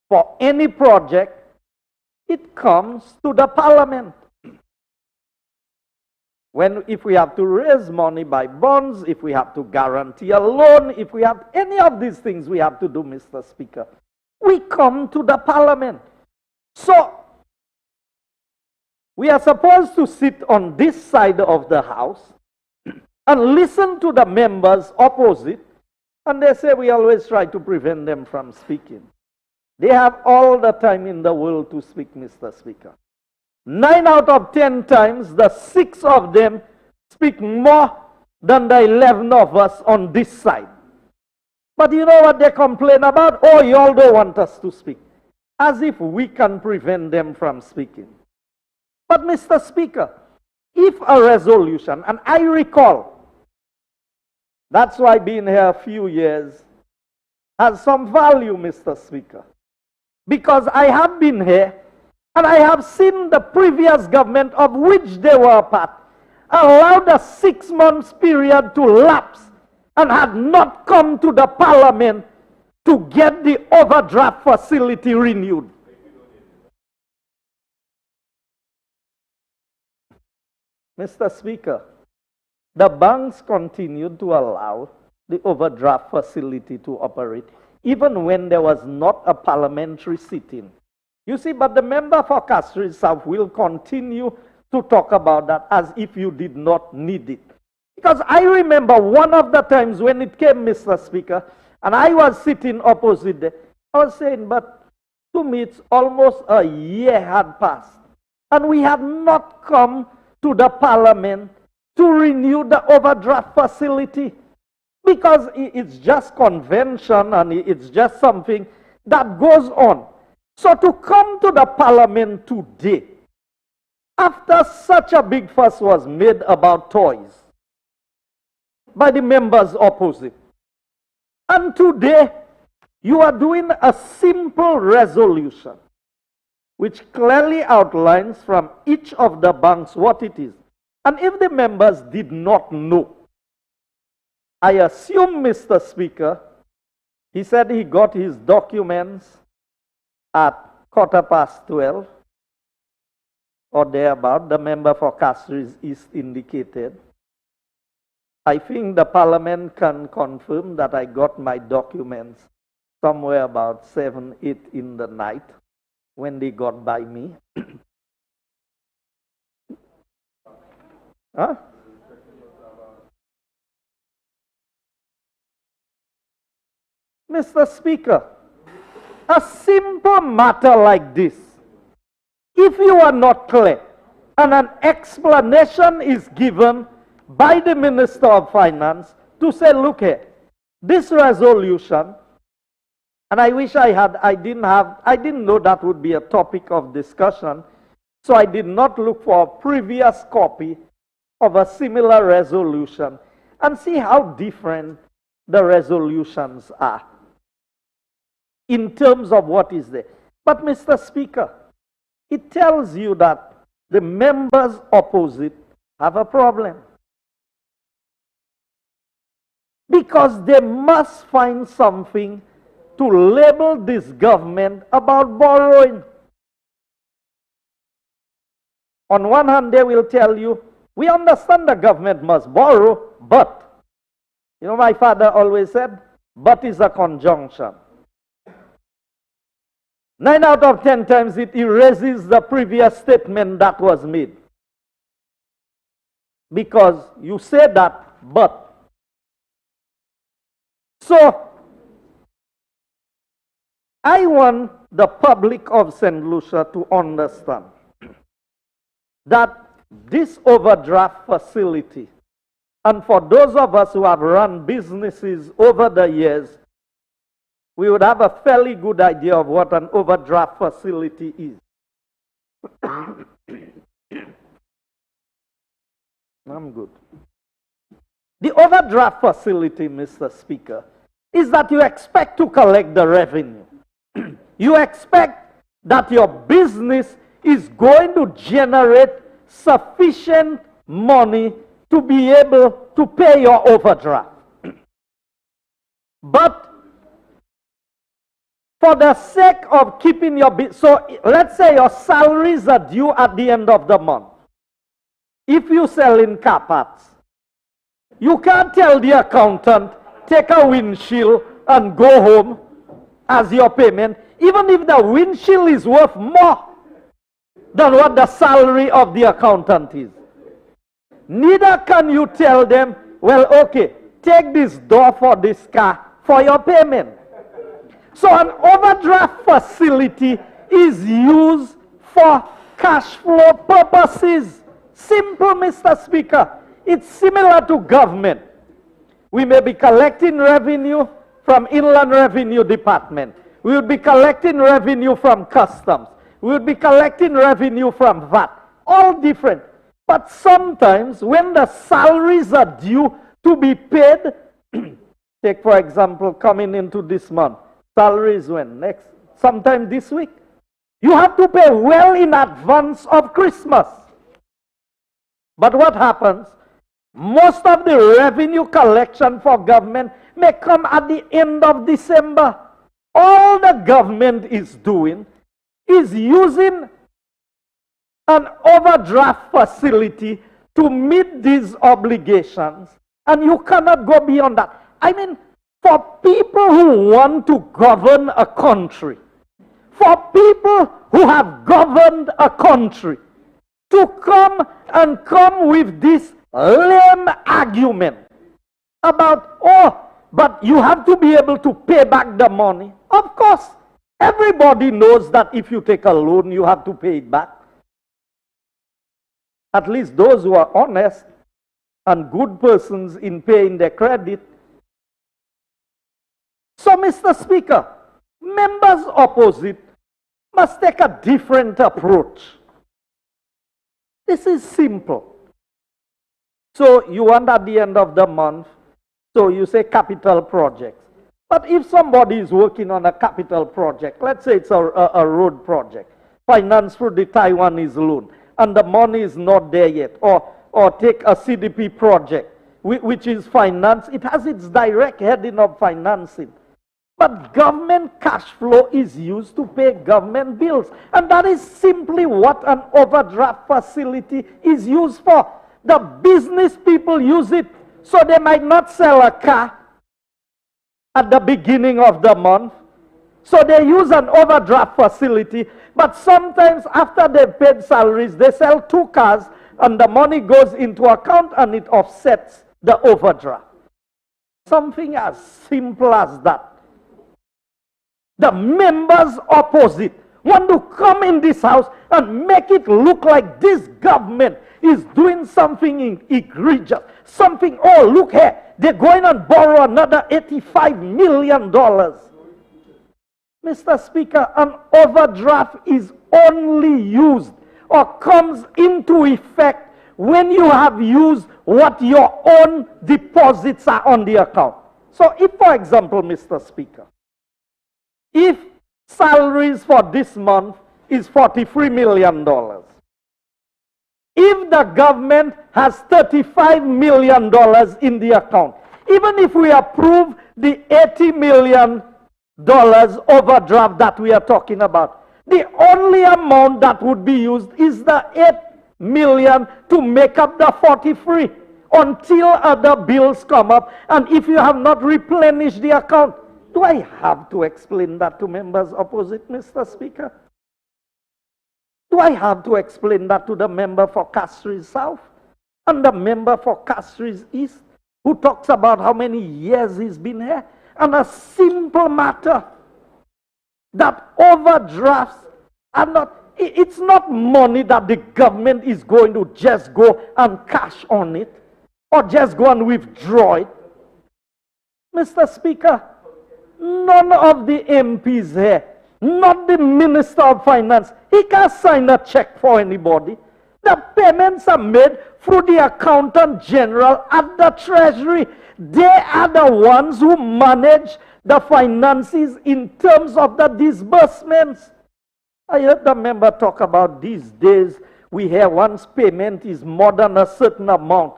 for any project, it comes to the Parliament. If we have to raise money by bonds, if we have to guarantee a loan, if we have any of these things we have to do, Mr. Speaker, we come to the Parliament. So, we are supposed to sit on this side of the House and listen to the members opposite, and they say we always try to prevent them from speaking. They have all the time in the world to speak, Mr. Speaker. 9 out of 10 times, the 6 of them speak more than the 11 of us on this side. But you know what they complain about? Oh, you all don't want us to speak. As if we can prevent them from speaking. But Mr. Speaker, if a resolution, and I recall, that's why being here a few years has some value, Mr. Speaker. Because I have been here, and I have seen the previous government of which they were a part allowed a 6 months period to lapse and had not come to the Parliament to get the overdraft facility renewed. Mr. Speaker, the banks continued to allow the overdraft facility to operate, even when there was not a parliamentary sitting. You see, but the member for Castries South will continue to talk about that as if you did not need it. Because I remember one of the times when it came, Mr. Speaker, and I was sitting opposite there, I was saying, but to me it's almost a year had passed, and we have not come to the parliament to renew the overdraft facility, because it's just convention and it's just something that goes on. So to come to the parliament today, after such a big fuss was made about toys by the members opposite, and today you are doing a simple resolution which clearly outlines from each of the banks what it is. And if the members did not know, I assume, Mr. Speaker, he said he got his documents at 12:15 or thereabout. The member for Castries East indicated. I think the parliament can confirm that I got my documents somewhere about 7, 8 in the night when they got by me. Huh? Mr. Speaker, a simple matter like this, if you are not clear and an explanation is given by the Minister of Finance to say, look here, this resolution, and I wish I didn't know that would be a topic of discussion, so I did not look for a previous copy of a similar resolution and see how different the resolutions are in terms of what is there. But Mr. Speaker, it tells you that the members opposite have a problem, because they must find something to label this government about borrowing. On one hand, they will tell you, we understand the government must borrow, but, you know, my father always said, but is a conjunction. 9 out of 10 times it erases the previous statement that was made. Because you say that, but. So, I want the public of St. Lucia to understand that this overdraft facility, and for those of us who have run businesses over the years, we would have a fairly good idea of what an overdraft facility is. I'm good. The overdraft facility, Mr. Speaker, is that you expect to collect the revenue. You expect that your business is going to generate sufficient money to be able to pay your overdraft. But for the sake of keeping your business, so let's say your salaries are due at the end of the month. If you sell in car parts, you can't tell the accountant, take a windshield and go home as your payment, even if the windshield is worth more than what the salary of the accountant is. Neither can you tell them, well, okay, take this door for this car for your payment. So an overdraft facility is used for cash flow purposes. Simple, Mr. Speaker. It's similar to government. We may be collecting revenue from Inland Revenue Department. We would be collecting revenue from Customs. We would be collecting revenue from VAT. All different. But sometimes when the salaries are due to be paid, take for example coming into this month, salaries when? Sometime this week. You have to pay well in advance of Christmas. But what happens? Most of the revenue collection for government may come at the end of December. All the government is doing is using an overdraft facility to meet these obligations, and you cannot go beyond that. I mean, for people who want to govern a country, for people who have governed a country, to come with this lame argument about, oh, but you have to be able to pay back the money. Of course, everybody knows that if you take a loan, you have to pay it back. At least those who are honest and good persons in paying their credit. So, Mr. Speaker, members opposite must take a different approach. This is simple. So, you want at the end of the month, so you say capital projects. But if somebody is working on a capital project, let's say it's a road project, financed through the Taiwanese loan, and the money is not there yet, or take a CDP project, which is financed, it has its direct heading of financing. But government cash flow is used to pay government bills. And that is simply what an overdraft facility is used for. The business people use it so they might not sell a car at the beginning of the month. So they use an overdraft facility. But sometimes after they've paid salaries, they sell 2 cars and the money goes into account and it offsets the overdraft. Something as simple as that. The members opposite want to come in this house and make it look like this government is doing something egregious. Something, oh, look here, they're going and borrow another $85 million. Mr. Speaker, an overdraft is only used or comes into effect when you have used what your own deposits are on the account. So if, for example, Mr. Speaker, if salaries for this month is $43 million, if the government has $35 million in the account, even if we approve the $80 million overdraft that we are talking about, the only amount that would be used is the $8 million to make up the 43 until other bills come up, and if you have not replenished the account. Do I have to explain that to members opposite, Mr. Speaker? Do I have to explain that to the member for Castries South and the member for Castries East, who talks about how many years he's been here? And a simple matter, that overdrafts are not, it's not money that the government is going to just go and cash on it, or just go and withdraw it. Mr. Speaker, none of the MPs here, not the Minister of Finance, he can't sign a check for anybody. The payments are made through the Accountant General at the Treasury. They are the ones who manage the finances in terms of the disbursements. I heard the member talk about these days, we hear once payment is more than a certain amount.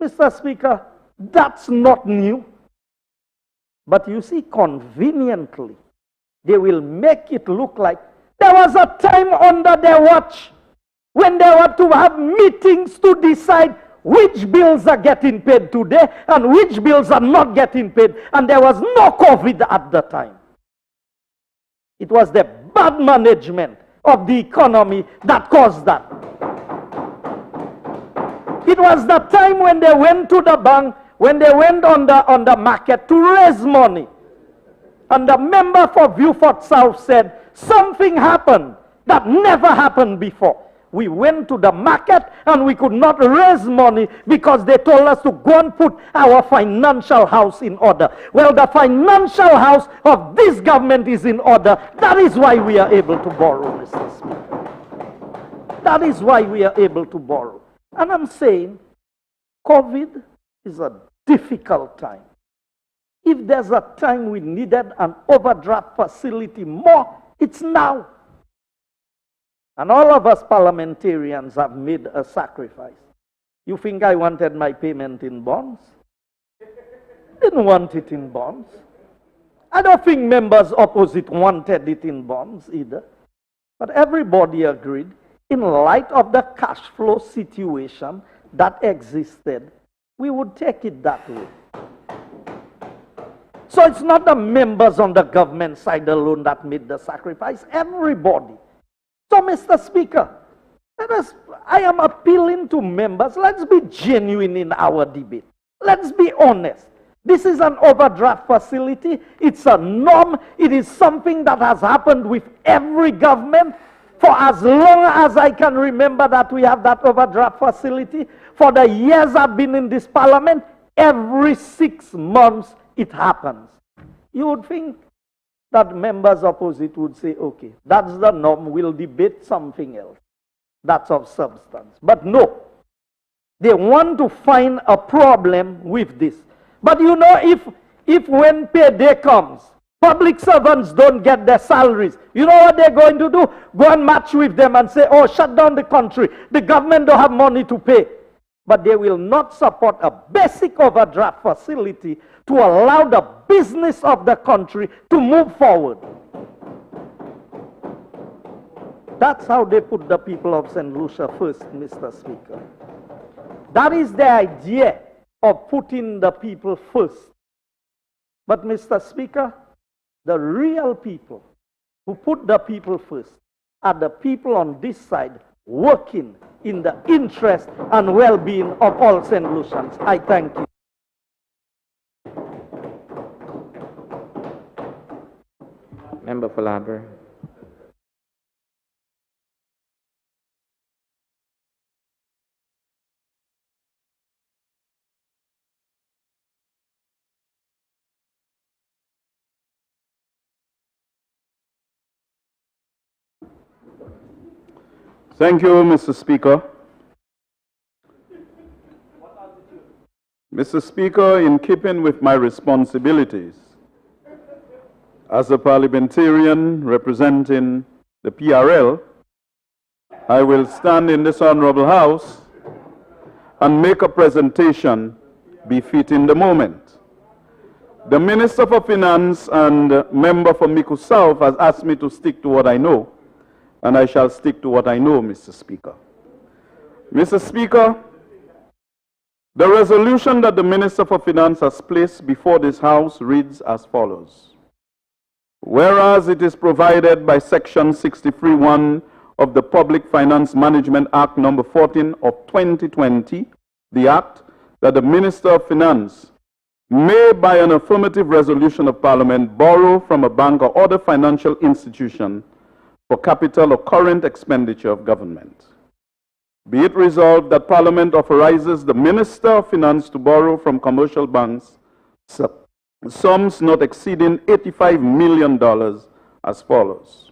Mr. Speaker, that's not new. But you see, conveniently, they will make it look like there was a time under their watch when they were to have meetings to decide which bills are getting paid today and which bills are not getting paid. And there was no COVID at the time. It was the bad management of the economy that caused that. It was the time when they went to the bank, when they went on the market to raise money. And the member for Beaufort South said, something happened that never happened before. We went to the market and we could not raise money because they told us to go and put our financial house in order. Well, the financial house of this government is in order. That is why we are able to borrow, Mr. Speaker. That is why we are able to borrow. And I'm saying, COVID is a difficult time. If there's a time we needed an overdraft facility more, it's now. And all of us parliamentarians have made a sacrifice. You think I wanted my payment in bonds? Didn't want it in bonds. I don't think members opposite wanted it in bonds either. But everybody agreed, in light of the cash flow situation that existed, we would take it that way. So it's not the members on the government side alone that made the sacrifice, everybody. So, Mr. Speaker, I am appealing to members, let's be genuine in our debate. Let's be honest. This is an overdraft facility. It's a norm. It is something that has happened with every government for as long as I can remember that we have that overdraft facility. For the years I've been in this parliament, every 6 months it happens. You would think that members opposite would say, okay, that's the norm, we'll debate something else that's of substance. But no, they want to find a problem with this. But you know, if when payday comes, public servants don't get their salaries, you know what they're going to do? Go and match with them and say, oh, shut down the country. The government don't have money to pay. But they will not support a basic overdraft facility to allow the business of the country to move forward. That's how they put the people of St. Lucia first, Mr. Speaker. That is the idea of putting the people first. But, Mr. Speaker, the real people who put the people first are the people on this side working in the interest and well-being of all St. Lucians. I thank you. Member for Library. Thank you, Mr. Speaker. Mr. Speaker, in keeping with my responsibilities as a parliamentarian representing the PRL, I will stand in this honorable house and make a presentation befitting the moment. The Minister for Finance and member for Miku South has asked me to stick to what I know, and I shall stick to what I know, Mr. Speaker. Mr. Speaker, the resolution that the Minister for Finance has placed before this House reads as follows. Whereas it is provided by Section 63(1) of the Public Finance Management Act number 14 of 2020, the Act that the Minister of Finance may, by an affirmative resolution of Parliament, borrow from a bank or other financial institution for capital or current expenditure of government. Be it resolved that Parliament authorizes the Minister of Finance to borrow from commercial banks sums not exceeding $85 million as follows.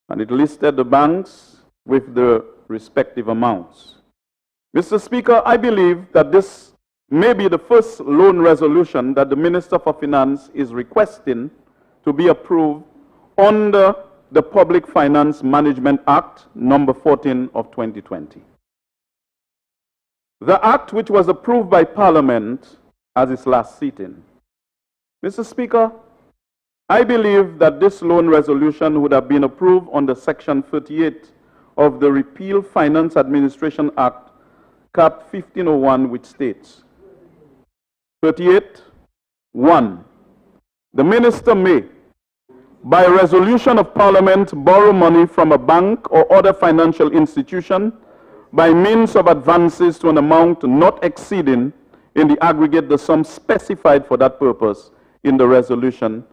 And it listed the banks with the respective amounts. Mr. Speaker, I believe that this may be the first loan resolution that the Minister for Finance is requesting to be approved under the Public Finance Management Act number 14 of 2020. The act which was approved by Parliament at its last sitting. Mr. Speaker, I believe that this loan resolution would have been approved under Section 38 of the Repeal Finance Administration Act, Cap 1501, which states, 38(1). The Minister may, by resolution of Parliament, borrow money from a bank or other financial institution by means of advances to an amount not exceeding in the aggregate the sum specified for that purpose in the resolution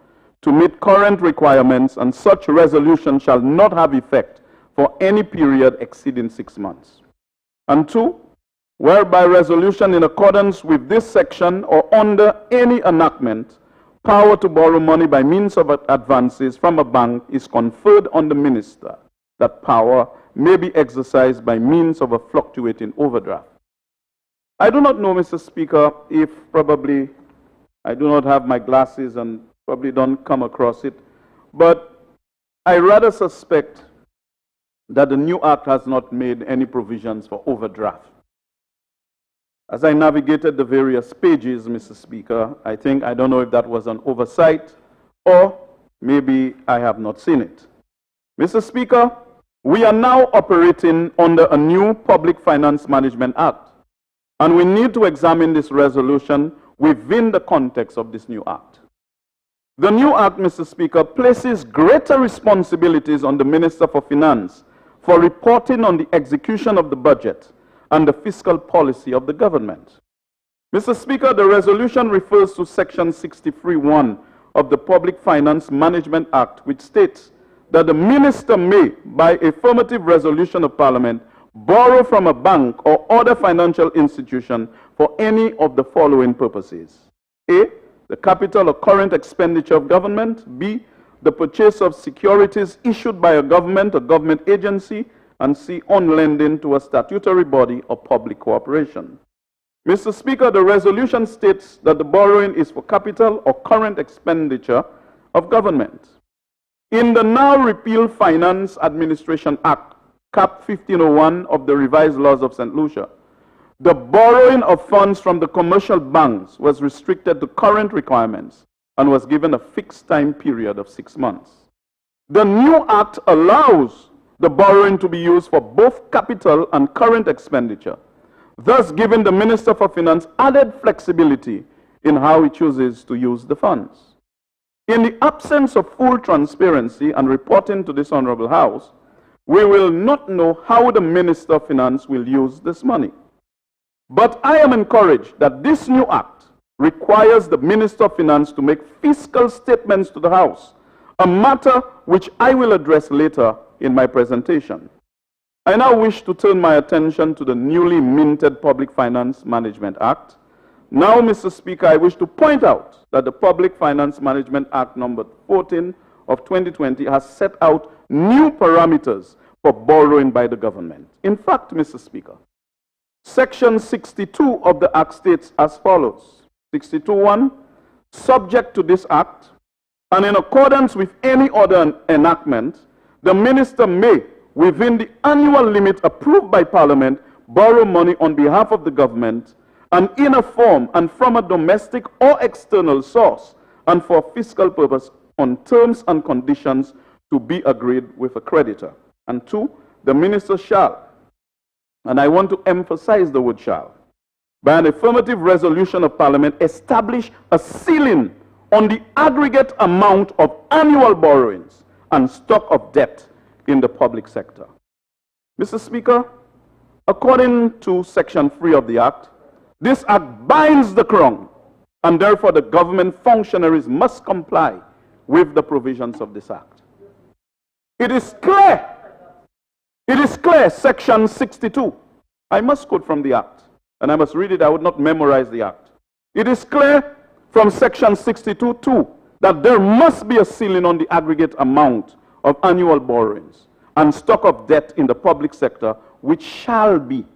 to meet current requirements, and such resolution shall not have effect for any period exceeding 6 months. And 2, whereby resolution in accordance with this section or under any enactment, power to borrow money by means of advances from a bank is conferred on the minister. That power may be exercised by means of a fluctuating overdraft. I do not know, Mr. Speaker, if probably I do not have my glasses and probably don't come across it, but I rather suspect that the new act has not made any provisions for overdraft. As I navigated the various pages, Mr. Speaker, I don't know if that was an oversight or maybe I have not seen it. Mr. Speaker, we are now operating under a new Public Finance Management Act, and we need to examine this resolution within the context of this new act. The new act, Mr. Speaker, places greater responsibilities on the Minister for Finance for reporting on the execution of the budget and the fiscal policy of the government. Mr. Speaker, the resolution refers to Section 63(1) of the Public Finance Management Act, which states that the minister may, by affirmative resolution of Parliament, borrow from a bank or other financial institution for any of the following purposes. A, the capital or current expenditure of government. B, the purchase of securities issued by a government or government agency. And C, on lending to a statutory body or public corporation. Mr. Speaker, the resolution states that the borrowing is for capital or current expenditure of government. In the now repealed Finance Administration Act, Cap 1501 of the revised laws of St. Lucia, the borrowing of funds from the commercial banks was restricted to current requirements and was given a fixed time period of 6 months. The new act allows the borrowing to be used for both capital and current expenditure, thus giving the Minister for Finance added flexibility in how he chooses to use the funds. In the absence of full transparency and reporting to this Honorable House, we will not know how the Minister of Finance will use this money. But I am encouraged that this new act requires the Minister of Finance to make fiscal statements to the House, a matter which I will address later in my presentation. I now wish to turn my attention to the newly minted Public Finance Management Act. Now, Mr. Speaker, I wish to point out that the Public Finance Management Act number 14 of 2020 has set out new parameters for borrowing by the government. In fact, Mr. Speaker, Section 62 of the Act states as follows. 62(1), subject to this Act, and in accordance with any other enactment, the Minister may, within the annual limit approved by Parliament, borrow money on behalf of the government and in a form and from a domestic or external source and for fiscal purpose on terms and conditions to be agreed with a creditor. And 2, the Minister shall, and I want to emphasize the word shall, by an affirmative resolution of Parliament, establish a ceiling on the aggregate amount of annual borrowings and stock of debt in the public sector. Mr. Speaker, according to Section 3 of the Act, this Act binds the Crown, and therefore the government functionaries must comply with the provisions of this Act. It is clear, Section 62. I must quote from the Act, and I must read it, I would not memorize the Act. It is clear from Section 62(2) that there must be a ceiling on the aggregate amount of annual borrowings and stock of debt in the public sector, which shall be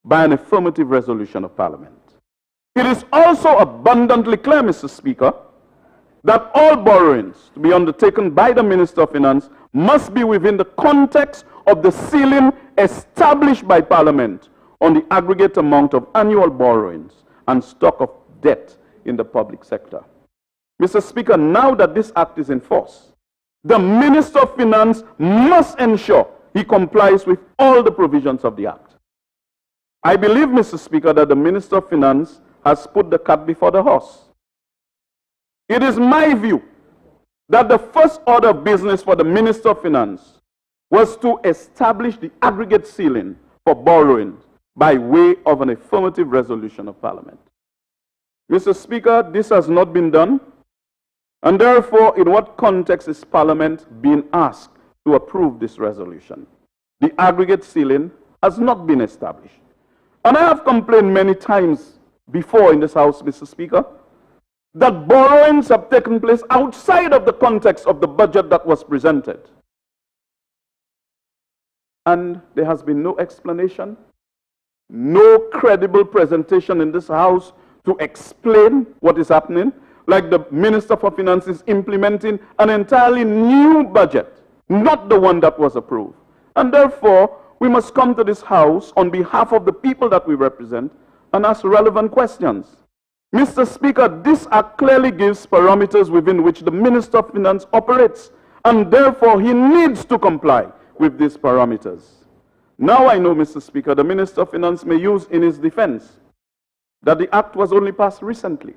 by an affirmative resolution of Parliament. It is also abundantly clear, Mr. Speaker, that all borrowings to be undertaken by the Minister of Finance must be within the context of the ceiling established by Parliament on the aggregate amount of annual borrowings and stock of debt in the public sector. Mr. Speaker, now that this Act is in force, the Minister of Finance must ensure he complies with all the provisions of the Act. I believe, Mr. Speaker, that the Minister of Finance has put the cart before the horse. It is my view that the first order of business for the Minister of Finance was to establish the aggregate ceiling for borrowing by way of an affirmative resolution of Parliament. Mr. Speaker, this has not been done, and therefore, in what context is Parliament being asked to approve this resolution? The aggregate ceiling has not been established. And I have complained many times before in this House, Mr. Speaker, that borrowings have taken place outside of the context of the budget that was presented. And there has been no explanation, no credible presentation in this House to explain what is happening, like the Minister for Finance is implementing an entirely new budget, not the one that was approved. And therefore, we must come to this House on behalf of the people that we represent and ask relevant questions. Mr. Speaker, this Act clearly gives parameters within which the Minister of Finance operates, and therefore he needs to comply with these parameters. Now I know, Mr. Speaker, the Minister of Finance may use in his defense that the Act was only passed recently.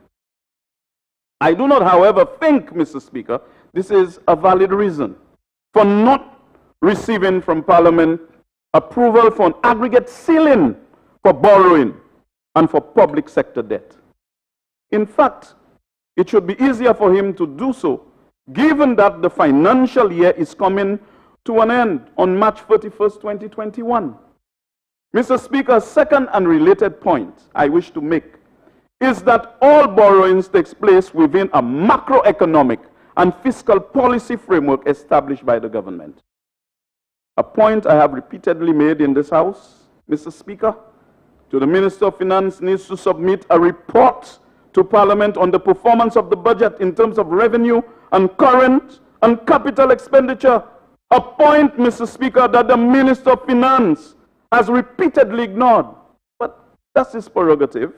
I do not, however, think, Mr. Speaker, this is a valid reason for not receiving from Parliament approval for an aggregate ceiling for borrowing and for public sector debt. In fact, it should be easier for him to do so, given that the financial year is coming to an end on March 31st, 2021. Mr. Speaker, a second and related point I wish to make is that all borrowings takes place within a macroeconomic and fiscal policy framework established by the government. A point I have repeatedly made in this House, Mr. Speaker, to the Minister of Finance needs to submit a report to Parliament on the performance of the budget in terms of revenue and current and capital expenditure. A point, Mr. Speaker, that the Minister of Finance has repeatedly ignored. But that's his prerogative.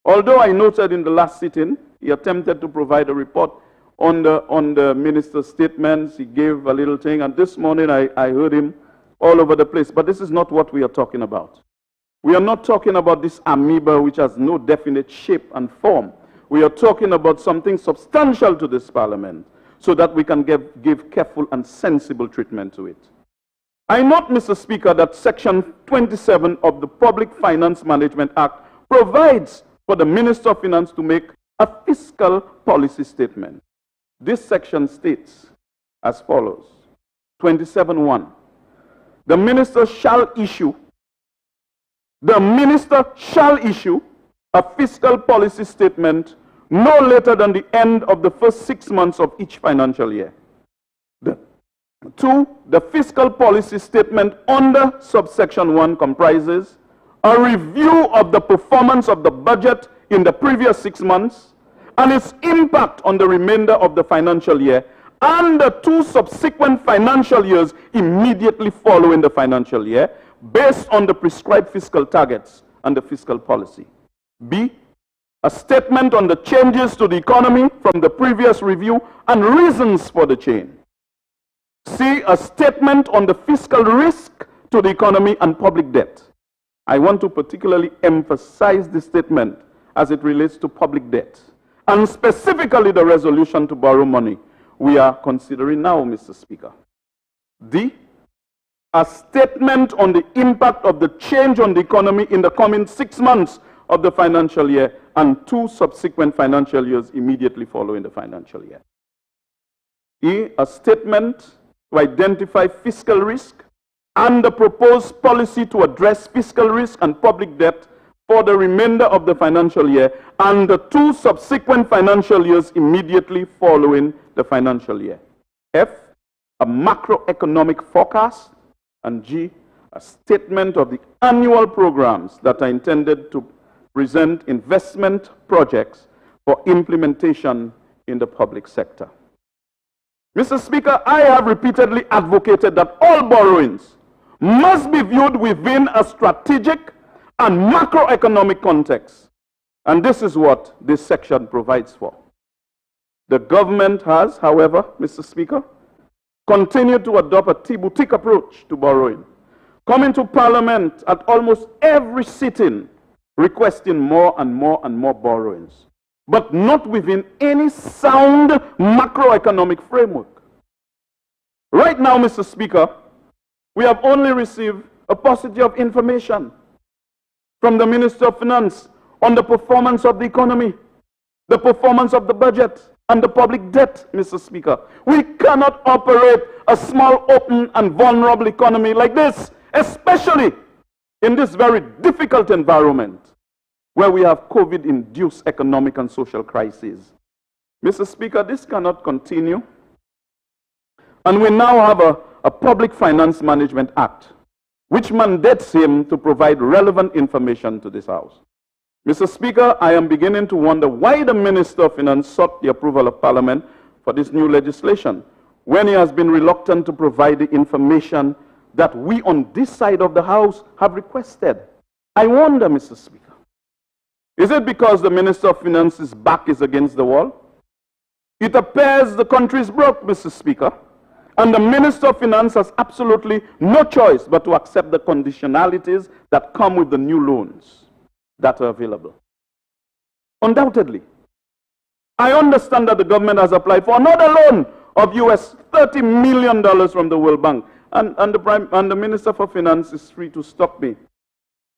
Although I noted in the last sitting, he attempted to provide a report on the minister's statements. He gave a little thing, and this morning I heard him all over the place. But this is not what we are talking about. We are not talking about this amoeba which has no definite shape and form. We are talking about something substantial to this Parliament so that we can give careful and sensible treatment to it. I note, Mr. Speaker, that Section 27 of the Public Finance Management Act provides for the Minister of Finance to make a fiscal policy statement. This section states as follows, 27(1), the minister shall issue a fiscal policy statement no later than the end of the first 6 months of each financial year. 2, the fiscal policy statement under subsection 1 comprises a review of the performance of the budget in the previous 6 months and its impact on the remainder of the financial year and the 2 subsequent financial years immediately following the financial year based on the prescribed fiscal targets and the fiscal policy. B, a statement on the changes to the economy from the previous review and reasons for the change. C, a statement on the fiscal risk to the economy and public debt. I want to particularly emphasize this statement as it relates to public debt, and specifically the resolution to borrow money we are considering now, Mr. Speaker. D, a statement on the impact of the change on the economy in the coming 6 months of the financial year and 2 subsequent financial years immediately following the financial year. E, a statement to identify fiscal risk and the proposed policy to address fiscal risk and public debt for the remainder of the financial year and the 2 subsequent financial years immediately following the financial year. F, a macroeconomic forecast. And G, a statement of the annual programs that are intended to present investment projects for implementation in the public sector. Mr. Speaker, I have repeatedly advocated that all borrowings must be viewed within a strategic and macroeconomic context. And this is what this section provides for. The government has, however, Mr. Speaker, continued to adopt a boutique approach to borrowing, coming to Parliament at almost every sitting, requesting more and more and more borrowings, but not within any sound macroeconomic framework. Right now, Mr. Speaker, we have only received a paucity of information from the Minister of Finance on the performance of the economy, the performance of the budget, and the public debt, Mr. Speaker. We cannot operate a small, open, and vulnerable economy like this, especially in this very difficult environment where we have COVID-induced economic and social crises. Mr. Speaker, this cannot continue. And we now have a Public Finance Management Act, which mandates him to provide relevant information to this House. Mr. Speaker, I am beginning to wonder why the Minister of Finance sought the approval of Parliament for this new legislation when he has been reluctant to provide the information that we on this side of the House have requested. I wonder, Mr. Speaker, is it because the Minister of Finance's back is against the wall? It appears the country is broke, Mr. Speaker, and the Minister of Finance has absolutely no choice but to accept the conditionalities that come with the new loans that are available. Undoubtedly, I understand that the government has applied for another loan of US $30 million from the World Bank. And the Minister for Finance is free to stop me,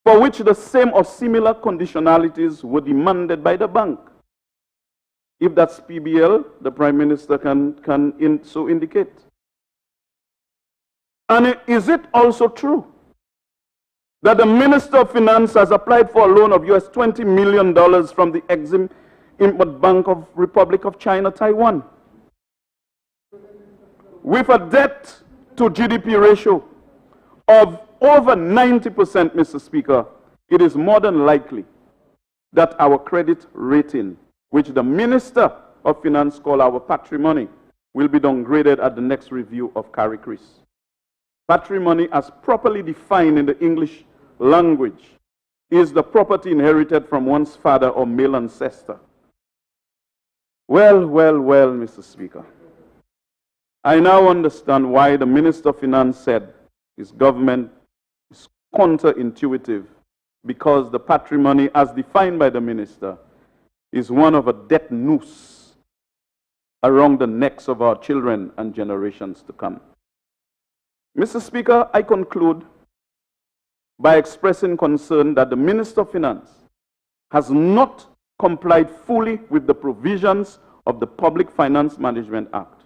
for which the same or similar conditionalities were demanded by the bank. If that's PBL, the Prime Minister can so indicate. And is it also true that the Minister of Finance has applied for a loan of US $20 million from the Exim-Import Bank of Republic of China, Taiwan, with a debt to GDP ratio of over 90%, Mr. Speaker? It is more than likely that our credit rating, which the Minister of Finance calls our patrimony, will be downgraded at the next review of CARICRIS. Patrimony, as properly defined in the English language, is the property inherited from one's father or male ancestor. Well, Mr. Speaker, I now understand why the Minister of Finance said his government is counterintuitive, because the patrimony, as defined by the minister, is one of a death noose around the necks of our children and generations to come. Mr. Speaker, I conclude by expressing concern that the Minister of Finance has not complied fully with the provisions of the Public Finance Management Act.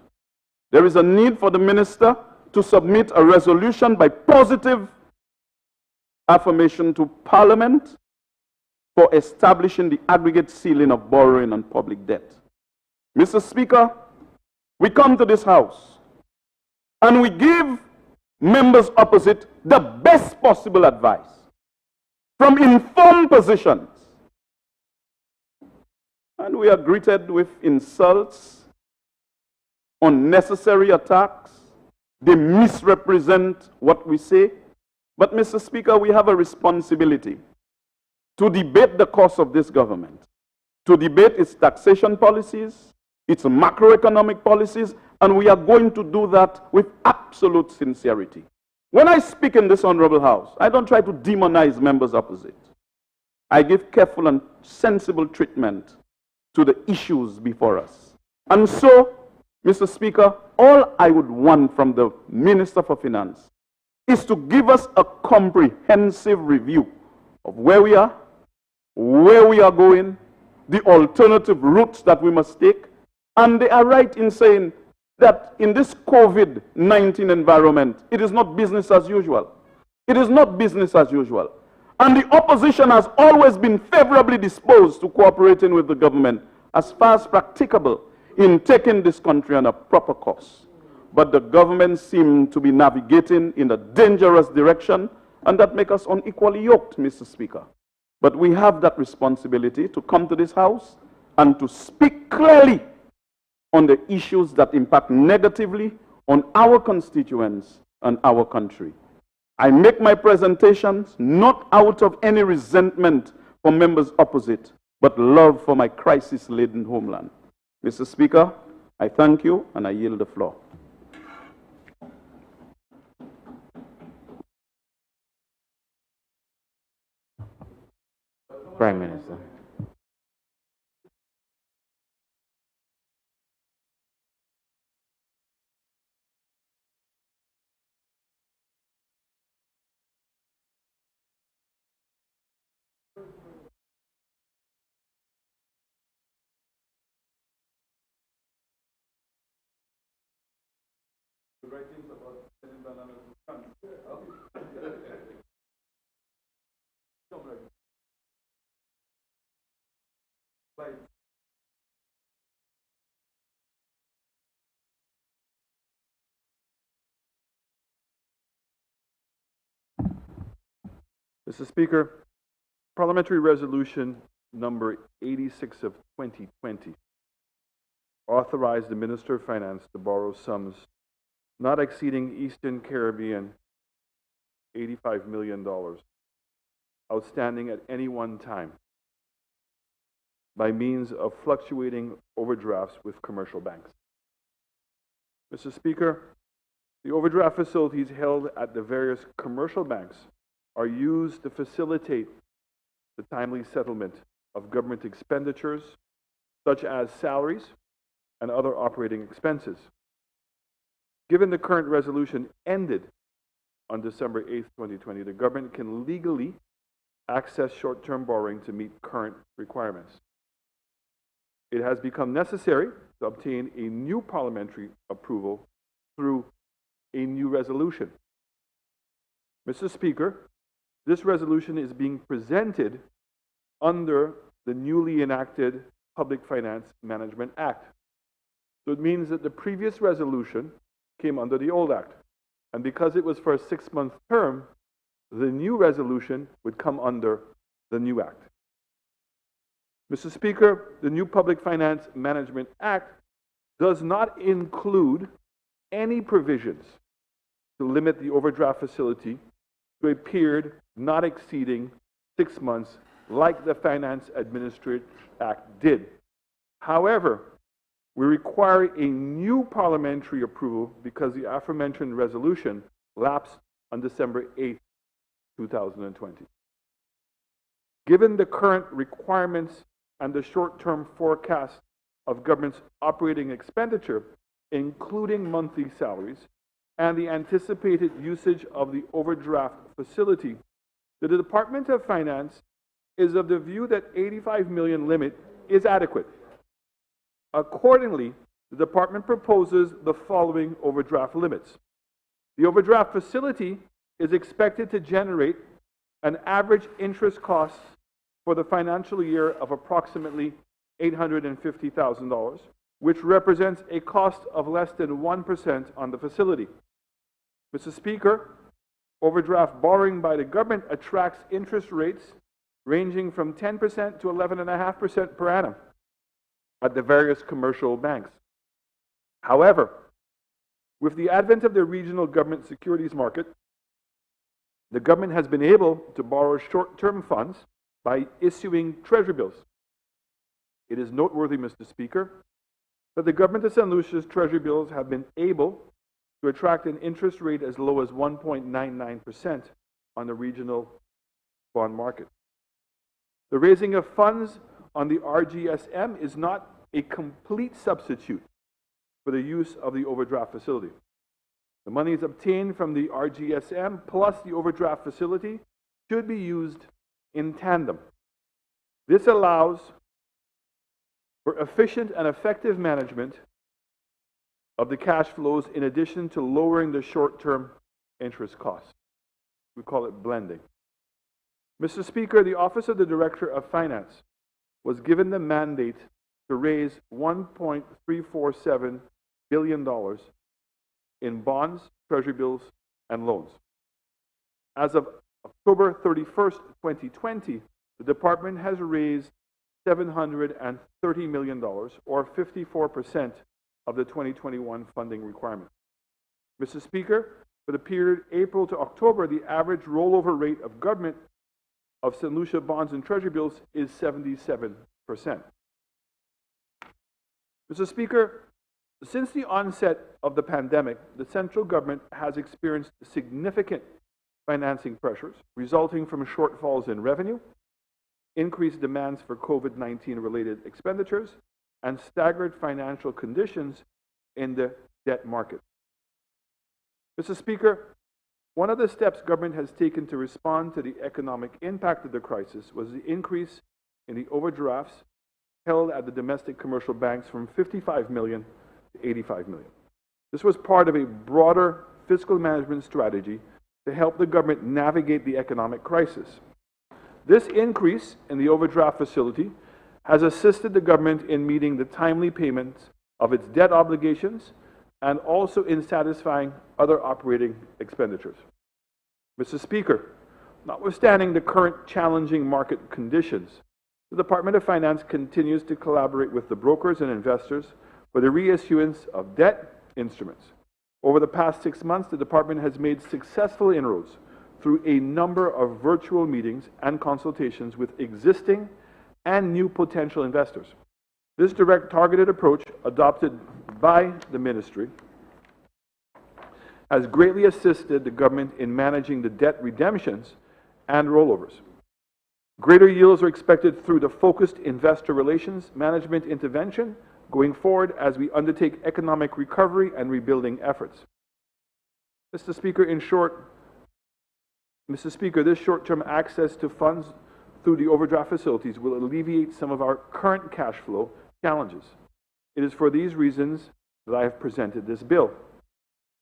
There is a need for the Minister to submit a resolution by positive affirmation to Parliament for establishing the aggregate ceiling of borrowing and public debt. Mr. Speaker, we come to this House and we give members opposite the best possible advice from informed positions, and we are greeted with insults, unnecessary attacks. They misrepresent what we say. But, Mr. Speaker, we have a responsibility to debate the course of this government, to debate its taxation policies, its macroeconomic policies, and we are going to do that with absolute sincerity. When I speak in this honorable House, I don't try to demonize members opposite. I give careful and sensible treatment to the issues before us. And so, Mr. Speaker, all I would want from the Minister for Finance is to give us a comprehensive review of where we are going, the alternative routes that we must take. And they are right in saying that in this COVID-19 environment, it is not business as usual. It is not business as usual. And the opposition has always been favorably disposed to cooperating with the government as far as practicable in taking this country on a proper course. But the government seems to be navigating in a dangerous direction, and that makes us unequally yoked, Mr. Speaker. But we have that responsibility to come to this House and to speak clearly on the issues that impact negatively on our constituents and our country. I make my presentations not out of any resentment for members opposite, but love for my crisis-laden homeland. Mr. Speaker, I thank you and I yield the floor. Prime Minister. Mr. Speaker, Parliamentary Resolution number 86 of 2020 authorized the Minister of Finance to borrow sums not exceeding Eastern Caribbean $85 million outstanding at any one time by means of fluctuating overdrafts with commercial banks. Mr. Speaker, the overdraft facilities held at the various commercial banks are used to facilitate the timely settlement of government expenditures such as salaries and other operating expenses. Given the current resolution ended on December 8th, 2020, the government can legally access short-term borrowing to meet current requirements. It has become necessary to obtain a new parliamentary approval through a new resolution. Mr. Speaker, this resolution is being presented under the newly enacted Public Finance Management Act. So it means that the previous resolution came under the old act. And because it was for a 6-month term, the new resolution would come under the new act. Mr. Speaker, the new Public Finance Management Act does not include any provisions to limit the overdraft facility to a period not exceeding 6 months, like the Finance Administration Act did. However, we require a new parliamentary approval because the aforementioned resolution lapsed on December 8, 2020. Given the current requirements and the short-term forecast of government's operating expenditure, including monthly salaries, and the anticipated usage of the overdraft facility, the Department of Finance is of the view that 85 million limit is adequate. Accordingly, the department proposes the following overdraft limits. The overdraft facility is expected to generate an average interest cost for the financial year of approximately $850,000, which represents a cost of less than 1% on the facility. Mr. Speaker, overdraft borrowing by the government attracts interest rates ranging from 10% to 11.5% per annum at the various commercial banks. However, with the advent of the regional government securities market, the government has been able to borrow short-term funds by issuing treasury bills. It is noteworthy, Mr. Speaker, that the government of St. Lucia's treasury bills have been able to attract an interest rate as low as 1.99% on the regional bond market. The raising of funds on the RGSM is not a complete substitute for the use of the overdraft facility. The monies obtained from the RGSM plus the overdraft facility should be used in tandem. This allows for efficient and effective management of the cash flows in addition to lowering the short-term interest costs. We call it blending. Mr. Speaker, the Office of the Director of Finance was given the mandate to raise $1.347 billion in bonds, treasury bills, and loans. As of October 31st, 2020, the department has raised $730 million, or 54% of the 2021 funding requirement. Mr. Speaker, for the period April to October, the average rollover rate of government of St. Lucia bonds and treasury bills is 77%. Mr. Speaker, since the onset of the pandemic, the central government has experienced significant financing pressures resulting from shortfalls in revenue, increased demands for COVID-19 related expenditures, and staggered financial conditions in the debt market. Mr. Speaker, one of the steps government has taken to respond to the economic impact of the crisis was the increase in the overdrafts held at the domestic commercial banks from 55 million to 85 million. This was part of a broader fiscal management strategy to help the government navigate the economic crisis. This increase in the overdraft facility has assisted the government in meeting the timely payments of its debt obligations and also in satisfying other operating expenditures. Mr. Speaker, notwithstanding the current challenging market conditions, the Department of Finance continues to collaborate with the brokers and investors for the reissuance of debt instruments. Over the past 6 months, the department has made successful inroads through a number of virtual meetings and consultations with existing and new potential investors. This direct targeted approach adopted by the ministry has greatly assisted the government in managing the debt redemptions and rollovers. Greater yields are expected through the focused investor relations management intervention going forward as we undertake economic recovery and rebuilding efforts. Mr. Speaker, in short, Mr. Speaker, this short-term access to funds through the overdraft facilities will alleviate some of our current cash flow challenges. It is for these reasons that I have presented this bill.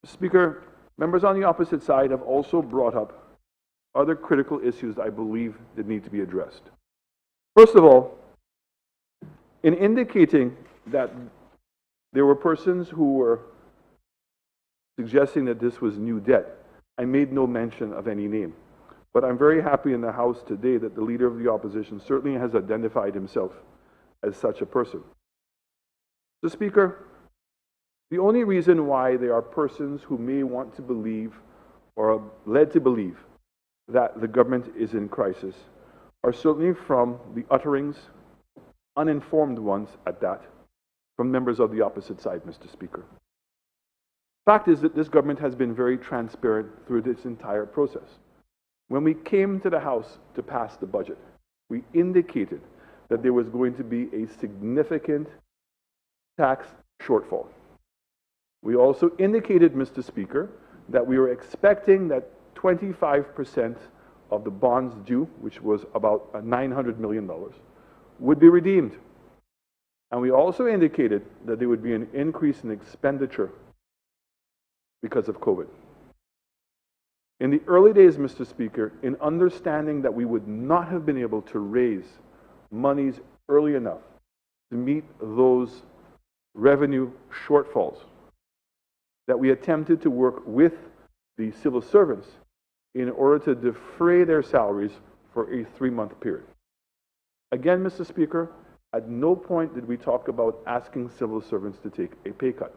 Mr. Speaker, members on the opposite side have also brought up other critical issues I believe that need to be addressed. First of all, in indicating that there were persons who were suggesting that this was new debt, I made no mention of any name. But I'm very happy in the House today that the Leader of the Opposition certainly has identified himself as such a person. Mr. Speaker, the only reason why there are persons who may want to believe or are led to believe that the government is in crisis are certainly from the utterings, uninformed ones at that, from members of the opposite side, Mr. Speaker. Fact is that this government has been very transparent through this entire process. When we came to the House to pass the budget, we indicated that there was going to be a significant tax shortfall. We also indicated, Mr. Speaker, that we were expecting that 25% of the bonds due, which was about $900 million, would be redeemed. And we also indicated that there would be an increase in expenditure because of COVID. In the early days, Mr. Speaker, in understanding that we would not have been able to raise monies early enough to meet those revenue shortfalls, that we attempted to work with the civil servants in order to defray their salaries for a 3-month period. Again, Mr. Speaker, at no point did we talk about asking civil servants to take a pay cut.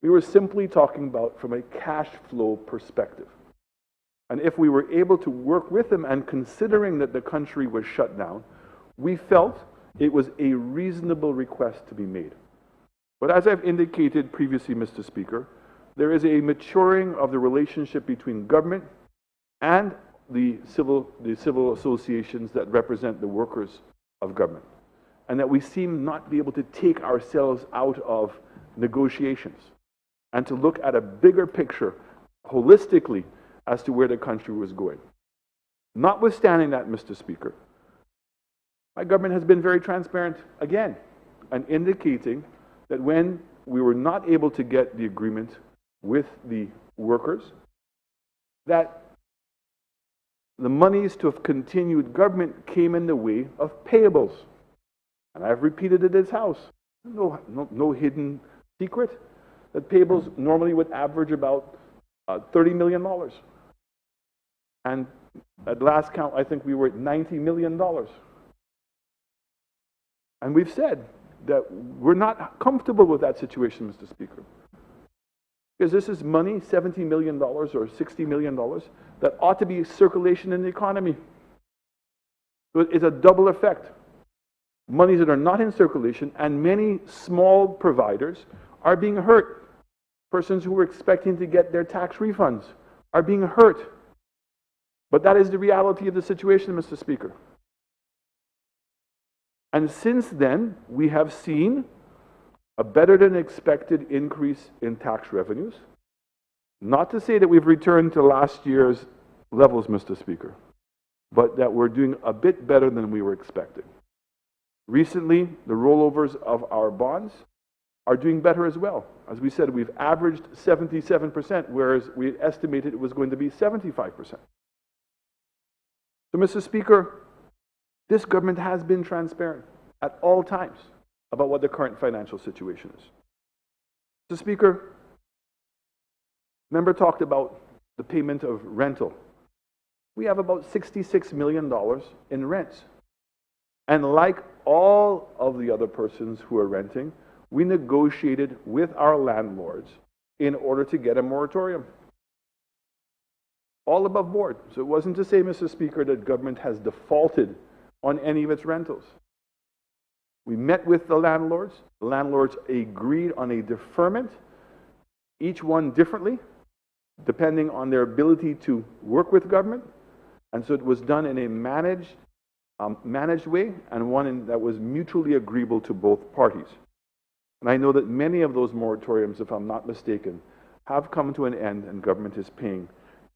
We were simply talking about from a cash flow perspective. And if we were able to work with them, and considering that the country was shut down, we felt it was a reasonable request to be made. But as I've indicated previously, Mr. Speaker, there is a maturing of the relationship between government and the civil associations that represent the workers of government, and that we seem not to be able to take ourselves out of negotiations and to look at a bigger picture holistically as to where the country was going. Notwithstanding that, Mr. Speaker, my government has been very transparent again, and indicating that when we were not able to get the agreement with the workers, that the monies to have continued government came in the way of payables. And I've repeated it in this House. No hidden secret that payables normally would average about $30 million. And at last count, I think we were at $90 million. And we've said that we're not comfortable with that situation, Mr. Speaker. Because this is money, $70 million or $60 million, that ought to be circulation in the economy. So it's a double effect. Monies that are not in circulation, and many small providers are being hurt. Persons who were expecting to get their tax refunds are being hurt. But that is the reality of the situation, Mr. Speaker. And since then, we have seen a better than expected increase in tax revenues. Not to say that we've returned to last year's levels, Mr. Speaker, but that we're doing a bit better than we were expecting. Recently, the rollovers of our bonds are doing better as well. As we said, we've averaged 77%, whereas we estimated it was going to be 75%. So, Mr. Speaker, this government has been transparent at all times about what the current financial situation is. Mr. Speaker, member talked about the payment of rental. We have about $66 million in rents. And like all of the other persons who are renting, we negotiated with our landlords in order to get a moratorium. All above board. So it wasn't to say, Mr. Speaker, that government has defaulted on any of its rentals. We met with the landlords. The landlords agreed on a deferment, each one differently, depending on their ability to work with government. And so it was done in a managed managed way and one that was mutually agreeable to both parties. And I know that many of those moratoriums, if I'm not mistaken, have come to an end and government is paying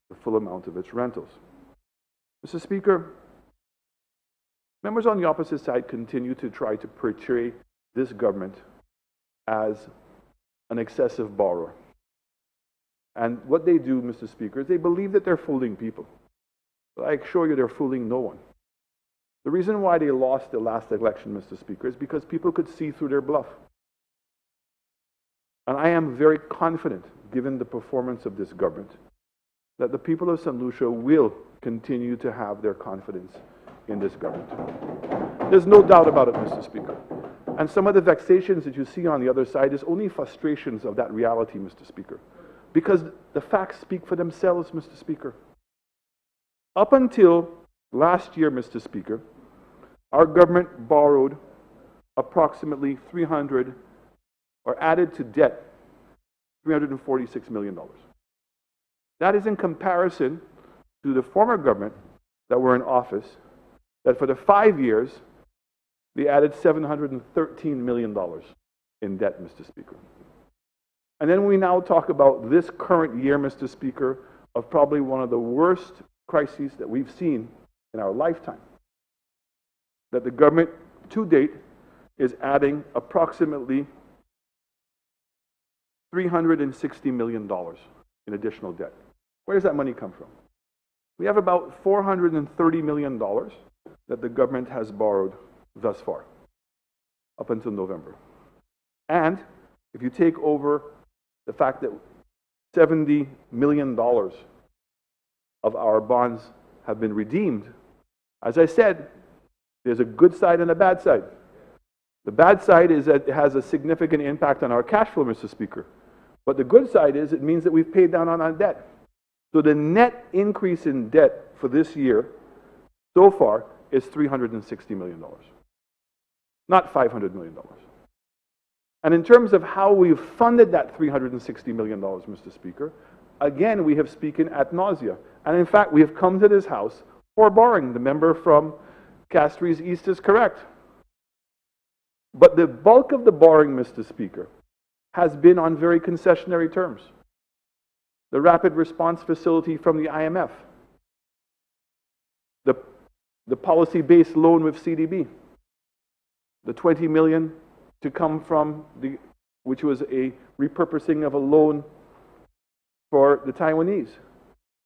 the full amount of its rentals. Mr. Speaker, members on the opposite side continue to try to portray this government as an excessive borrower. And what they do, Mr. Speaker, is they believe that they're fooling people. But I assure you they're fooling no one. The reason why they lost the last election, Mr. Speaker, is because people could see through their bluff. And I am very confident, given the performance of this government, that the people of St. Lucia will continue to have their confidence in this government. There's no doubt about it, Mr. Speaker. And some of the vexations that you see on the other side is only frustrations of that reality, Mr. Speaker. Because the facts speak for themselves, Mr. Speaker. Up until last year, Mr. Speaker, our government borrowed approximately or added to debt, $346 million. That is in comparison to the former government that were in office, that for the 5 years, they added $713 million in debt, Mr. Speaker. And then we now talk about this current year, Mr. Speaker, of probably one of the worst crises that we've seen in our lifetime. That the government, to date, is adding approximately $360 million in additional debt. Where does that money come from? We have about $430 million that the government has borrowed thus far, up until November. And if you take over the fact that $70 million of our bonds have been redeemed, as I said, there's a good side and a bad side. The bad side is that it has a significant impact on our cash flow, Mr. Speaker. But the good side is it means that we've paid down on our debt. So the net increase in debt for this year so far is $360 million, not $500 million. And in terms of how we've funded that $360 million, Mr. Speaker, again, we have spoken ad nausea. And in fact, we have come to this House for borrowing. The member from Castries East is correct. But the bulk of the borrowing, Mr. Speaker, has been on very concessionary terms. The rapid response facility from the IMF, the policy-based loan with CDB, the $20 million to come from which was a repurposing of a loan for the Taiwanese,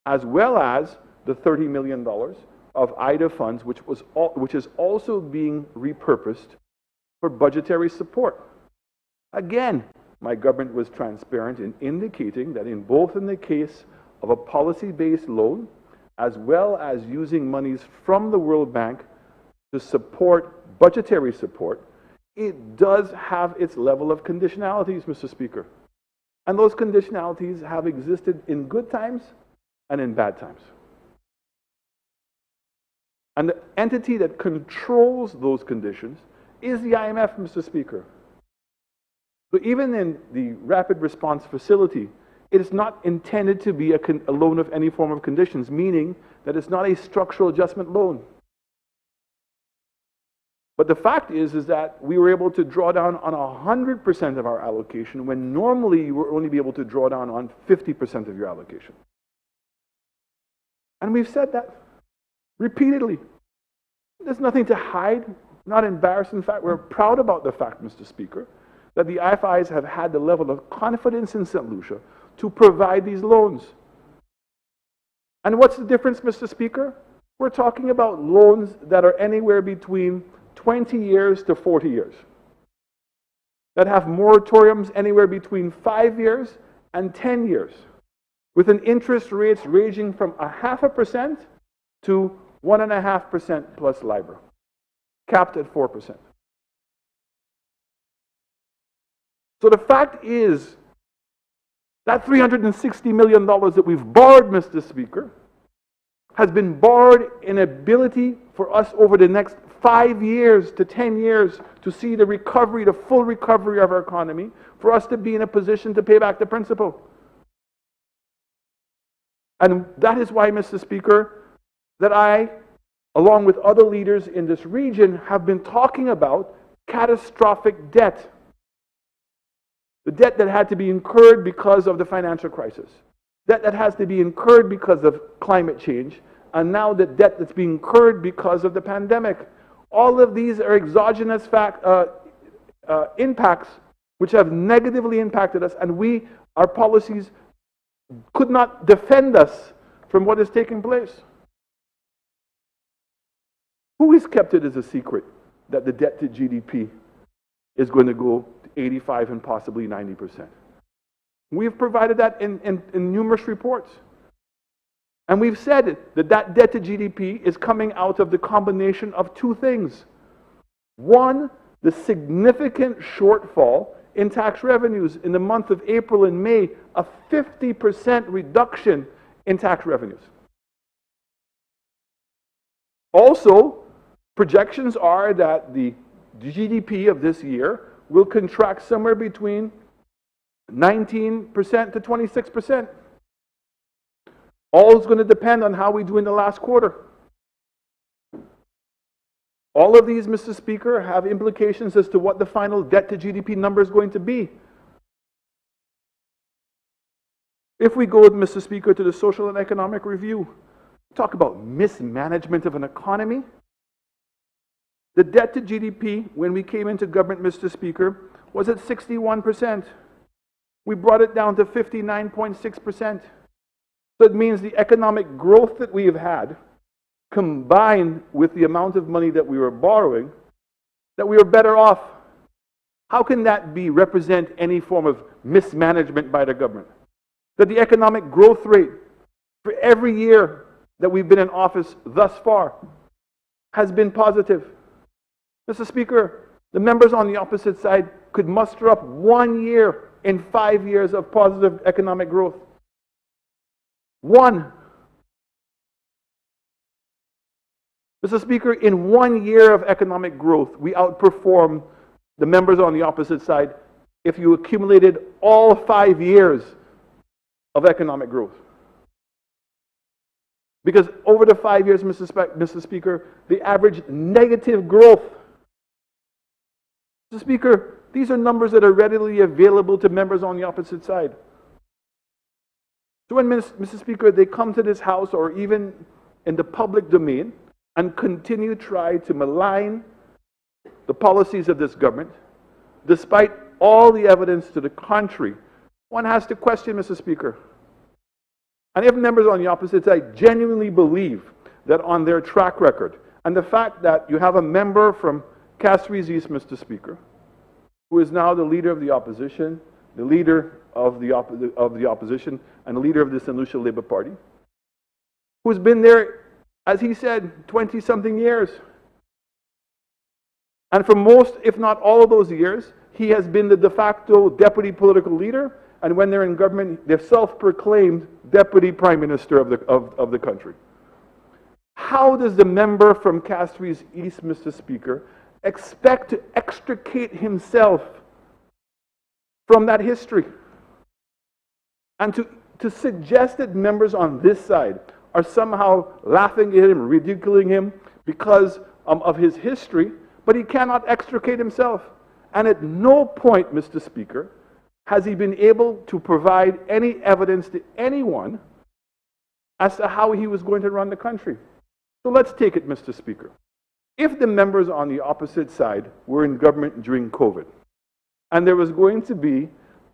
as well as the $30 million of IDA funds, which is also being repurposed for budgetary support. Again, my government was transparent in indicating that in the case of a policy-based loan, as well as using monies from the World Bank to support budgetary support, it does have its level of conditionalities, Mr. Speaker. And those conditionalities have existed in good times and in bad times. And the entity that controls those conditions is the IMF, Mr. Speaker. So even in the rapid response facility, it is not intended to be a loan of any form of conditions, meaning that it's not a structural adjustment loan. But the fact is that we were able to draw down on 100% of our allocation when normally you would only be able to draw down on 50% of your allocation. And we've said that repeatedly. There's nothing to hide, not embarrassed. In fact, we're proud about the fact, Mr. Speaker, that the IFIs have had the level of confidence in St. Lucia to provide these loans. And what's the difference, Mr. Speaker? We're talking about loans that are anywhere between 20 years to 40 years, that have moratoriums anywhere between 5 years and 10 years, with an interest rates ranging from 0.5% to 1.5% plus LIBOR, capped at 4%. So the fact is that $360 million that we've borrowed, Mr. Speaker, has been borrowed in ability for us over the next 5 years to 10 years to see the recovery, the full recovery of our economy, for us to be in a position to pay back the principal. And that is why, Mr. Speaker, that I along with other leaders in this region, have been talking about catastrophic debt. The debt that had to be incurred because of the financial crisis. Debt that has to be incurred because of climate change. And now the debt that's being incurred because of the pandemic. All of these are exogenous impacts which have negatively impacted us, and our policies could not defend us from what is taking place. Who has kept it as a secret that the debt to GDP is going to go to 85 and possibly 90%? We've provided that in numerous reports. And we've said that that debt to GDP is coming out of the combination of two things. One, the significant shortfall in tax revenues. In the month of April and May, a 50% reduction in tax revenues. Also, projections are that the GDP of this year will contract somewhere between 19% to 26%. All is going to depend on how we do in the last quarter. All of these, Mr. Speaker, have implications as to what the final debt to GDP number is going to be. If we go, Mr. Speaker, to the social and economic review, talk about mismanagement of an economy. The debt to GDP, when we came into government, Mr. Speaker, was at 61%. We brought it down to 59.6%. So it means the economic growth that we have had, combined with the amount of money that we were borrowing, that we were better off. How can that represent any form of mismanagement by the government? That the economic growth rate for every year that we've been in office thus far has been positive. Mr. Speaker, the members on the opposite side could muster up 1 year in 5 years of positive economic growth. One. Mr. Speaker, in 1 year of economic growth, we outperformed the members on the opposite side if you accumulated all 5 years of economic growth. Because over the 5 years, Mr. Speaker, they averaged negative growth. Mr. Speaker, these are numbers that are readily available to members on the opposite side. So when, Mr. Speaker, they come to this House or even in the public domain and continue to try to malign the policies of this government, despite all the evidence to the contrary, one has to question, Mr. Speaker. And if members on the opposite side genuinely believe that on their track record, and the fact that you have a member from Castries East, Mr. Speaker, who is now the leader of the opposition, the leader of the opposition, and the leader of the St. Lucia Labour Party, who's been there, as he said, 20-something years. And for most, if not all of those years, he has been the de facto deputy political leader, and when they're in government, they're self-proclaimed deputy prime minister of the country. How does the member from Castries East, Mr. Speaker, expect to extricate himself from that history? And to suggest that members on this side are somehow laughing at him, ridiculing him because of his history, but he cannot extricate himself. And at no point, Mr. Speaker, has he been able to provide any evidence to anyone as to how he was going to run the country. So let's take it, Mr. Speaker. If the members on the opposite side were in government during COVID, and there was going to be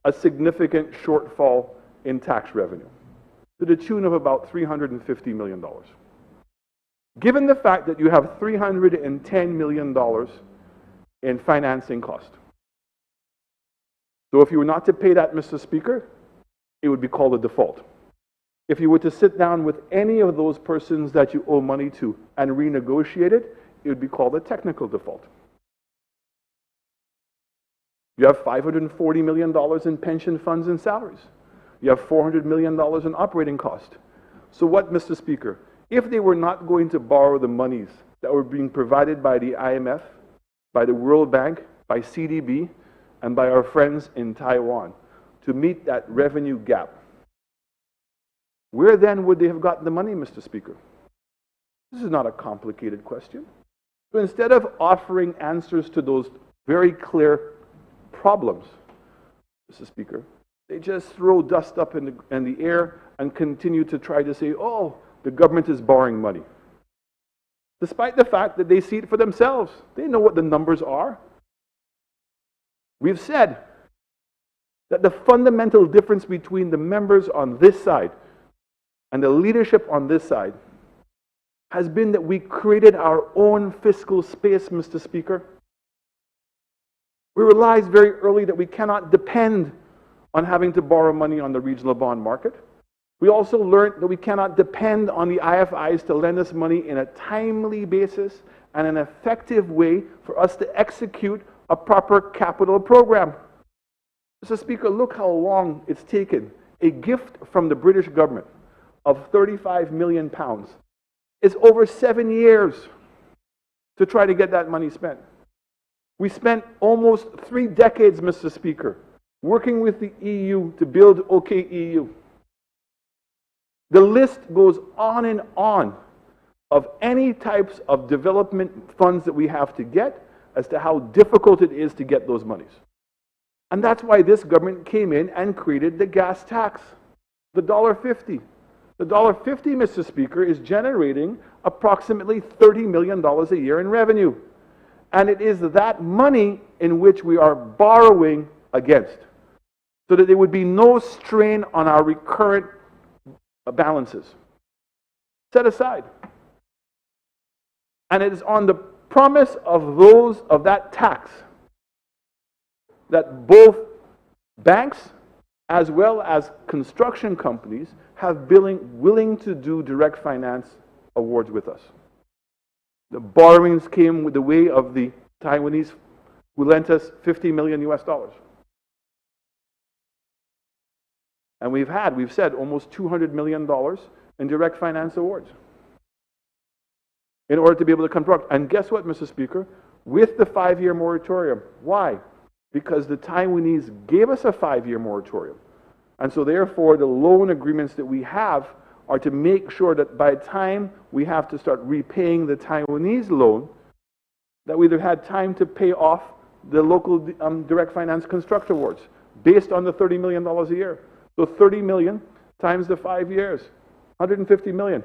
a significant shortfall in tax revenue to the tune of about $350 million. Given the fact that you have $310 million in financing cost. So if you were not to pay that, Mr. Speaker, it would be called a default. If you were to sit down with any of those persons that you owe money to and renegotiate it, it would be called a technical default. You have $540 million in pension funds and salaries. You have $400 million in operating cost. So what, Mr. Speaker, if they were not going to borrow the monies that were being provided by the IMF, by the World Bank, by CDB, and by our friends in Taiwan to meet that revenue gap, where then would they have gotten the money, Mr. Speaker? This is not a complicated question. So instead of offering answers to those very clear problems, Mr. Speaker, they just throw dust up in the air and continue to try to say, oh, the government is borrowing money. Despite the fact that they see it for themselves. They know what the numbers are. We've said that the fundamental difference between the members on this side and the leadership on this side has been that we created our own fiscal space, Mr. Speaker. We realized very early that we cannot depend on having to borrow money on the regional bond market. We also learned that we cannot depend on the IFIs to lend us money in a timely basis and an effective way for us to execute a proper capital program. Mr. Speaker, look how long it's taken. A gift from the British government of £35 million is over 7 years to try to get that money spent. We spent almost 3 decades, Mr. Speaker, working with the EU to build OK EU. The list goes on and on of any types of development funds that we have to get as to how difficult it is to get those monies. And that's why this government came in and created the gas tax, the $1.50. The $1.50, Mr. Speaker, is generating approximately $30 million a year in revenue. And it is that money in which we are borrowing against, so that there would be no strain on our recurrent balances. Set aside. And it is on the promise of that tax that both banks as well as construction companies have been willing to do direct finance awards with us. The borrowings came with the way of the Taiwanese who lent us $50 million US. And we've said almost $200 million in direct finance awards in order to be able to construct. And guess what, Mr. Speaker? With the 5-year moratorium. Why? Because the Taiwanese gave us a 5-year moratorium. And so therefore, the loan agreements that we have are to make sure that by the time we have to start repaying the Taiwanese loan, that we've had time to pay off the local direct finance construct awards based on the $30 million a year. So 30 million times the 5 years, 150 million.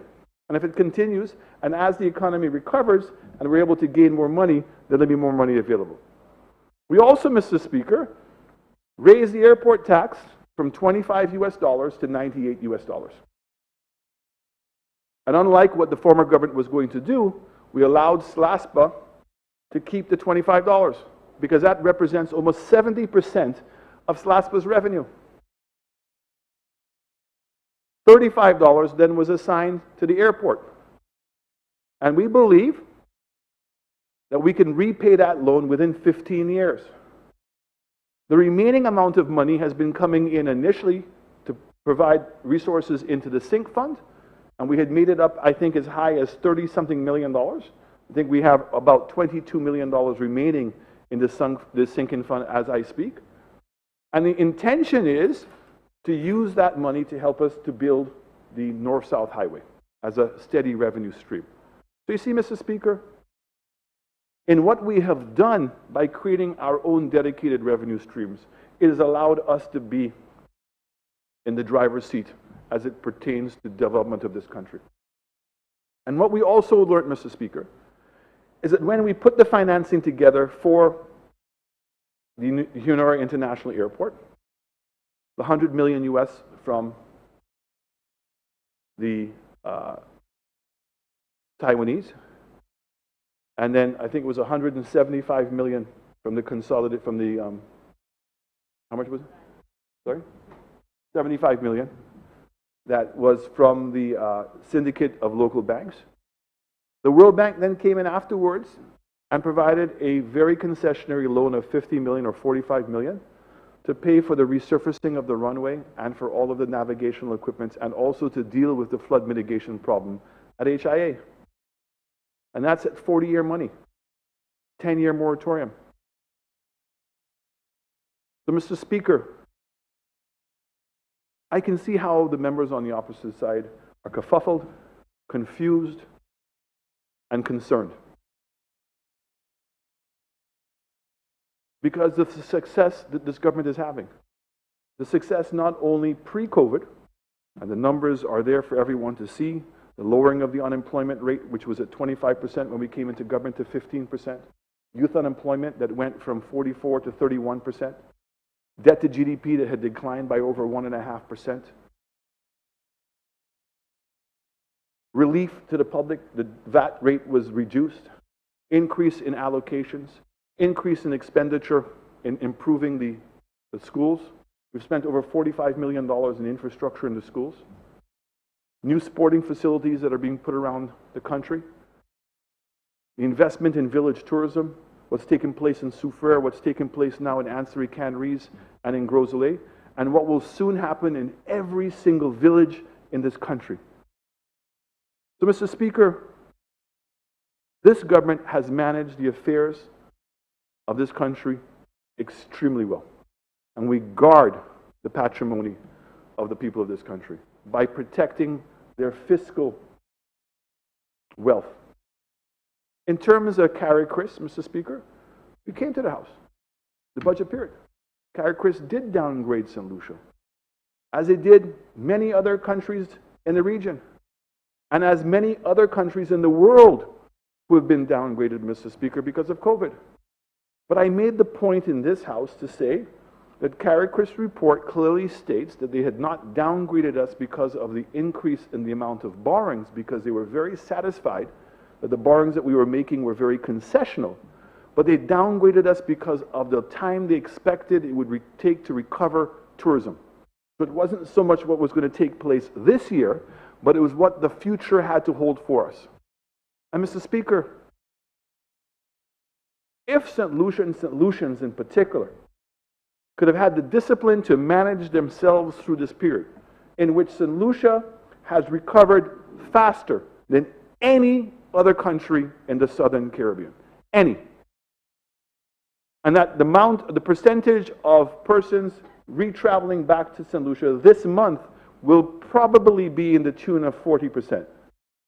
And if it continues, and as the economy recovers and we're able to gain more money, then there'll be more money available. We also, Mr. Speaker, raised the airport tax from $25 US to $98 US. And unlike what the former government was going to do, we allowed SLASPA to keep the $25 because that represents almost 70% of SLASPA's revenue. $35 then was assigned to the airport. And we believe that we can repay that loan within 15 years. The remaining amount of money has been coming in initially to provide resources into the SINK fund, and we had made it up, I think, as high as $30-something million. I think we have about $22 million remaining in the sinking fund as I speak. And the intention is to use that money to help us to build the North-South Highway as a steady revenue stream. So you see, Mr. Speaker, in what we have done by creating our own dedicated revenue streams, it has allowed us to be in the driver's seat as it pertains to the development of this country. And what we also learned, Mr. Speaker, is that when we put the financing together for the Hunor International Airport, the $100 million US from the Taiwanese, and then I think it was $175 million from the consolidated, from the, how much was it? Sorry? $75 million. That was from the syndicate of local banks. The World Bank then came in afterwards and provided a very concessionary loan of $50 million or $45 million to pay for the resurfacing of the runway and for all of the navigational equipment and also to deal with the flood mitigation problem at HIA. And that's at 40-year money, 10-year moratorium. So, Mr. Speaker, I can see how the members on the opposite side are kerfuffled, confused, and concerned. Because of the success that this government is having. The success not only pre-COVID, and the numbers are there for everyone to see, the lowering of the unemployment rate, which was at 25% when we came into government, to 15%. Youth unemployment that went from 44 to 31%. Debt to GDP that had declined by over 1.5%. Relief to the public, the VAT rate was reduced. Increase in allocations. Increase in expenditure in improving the schools. We've spent over $45 million in infrastructure in the schools. New sporting facilities that are being put around the country. The investment in village tourism, what's taking place in Soufrière, what's taking place now in Ansery, Canneries, and in Gros-Islet, and what will soon happen in every single village in this country. So, Mr. Speaker, this government has managed the affairs of this country extremely well. And we guard the patrimony of the people of this country by protecting their fiscal wealth. In terms of Carrie Chris, Mr. Speaker, we came to the House, the budget period. Carrie Chris did downgrade St. Lucia, as it did many other countries in the region, and as many other countries in the world who have been downgraded, Mr. Speaker, because of COVID. But I made the point in this House to say that Carrie Chris' report clearly states that they had not downgraded us because of the increase in the amount of borrowings, because they were very satisfied that the borrowings that we were making were very concessional. But they downgraded us because of the time they expected it would take to recover tourism. So it wasn't so much what was going to take place this year, but it was what the future had to hold for us. And Mr. Speaker, if St. Lucia and St. Lucians in particular could have had the discipline to manage themselves through this period, in which St. Lucia has recovered faster than any other country in the Southern Caribbean. Any. And that the percentage of persons retraveling back to St. Lucia this month will probably be in the tune of 40%.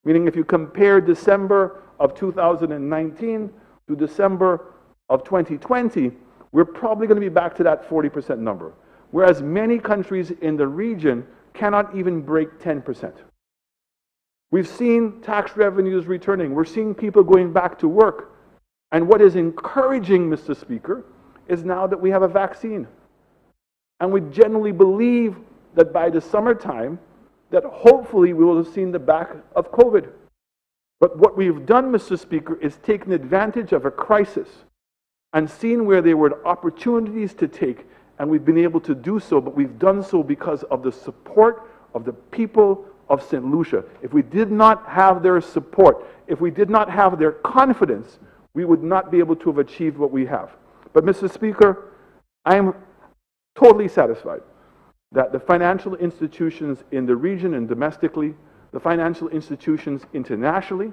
Meaning if you compare December of 2019 to December of 2020, we're probably going to be back to that 40% number. Whereas many countries in the region cannot even break 10%. We've seen tax revenues returning. We're seeing people going back to work. And what is encouraging, Mr. Speaker, is now that we have a vaccine. And we generally believe that by the summertime, that hopefully we will have seen the back of COVID. But what we've done, Mr. Speaker, is taken advantage of a crisis and seen where there were opportunities to take, and we've been able to do so, but we've done so because of the support of the people of St. Lucia. If we did not have their support, if we did not have their confidence, we would not be able to have achieved what we have. But Mr. Speaker, I am totally satisfied that the financial institutions in the region and domestically, the financial institutions internationally,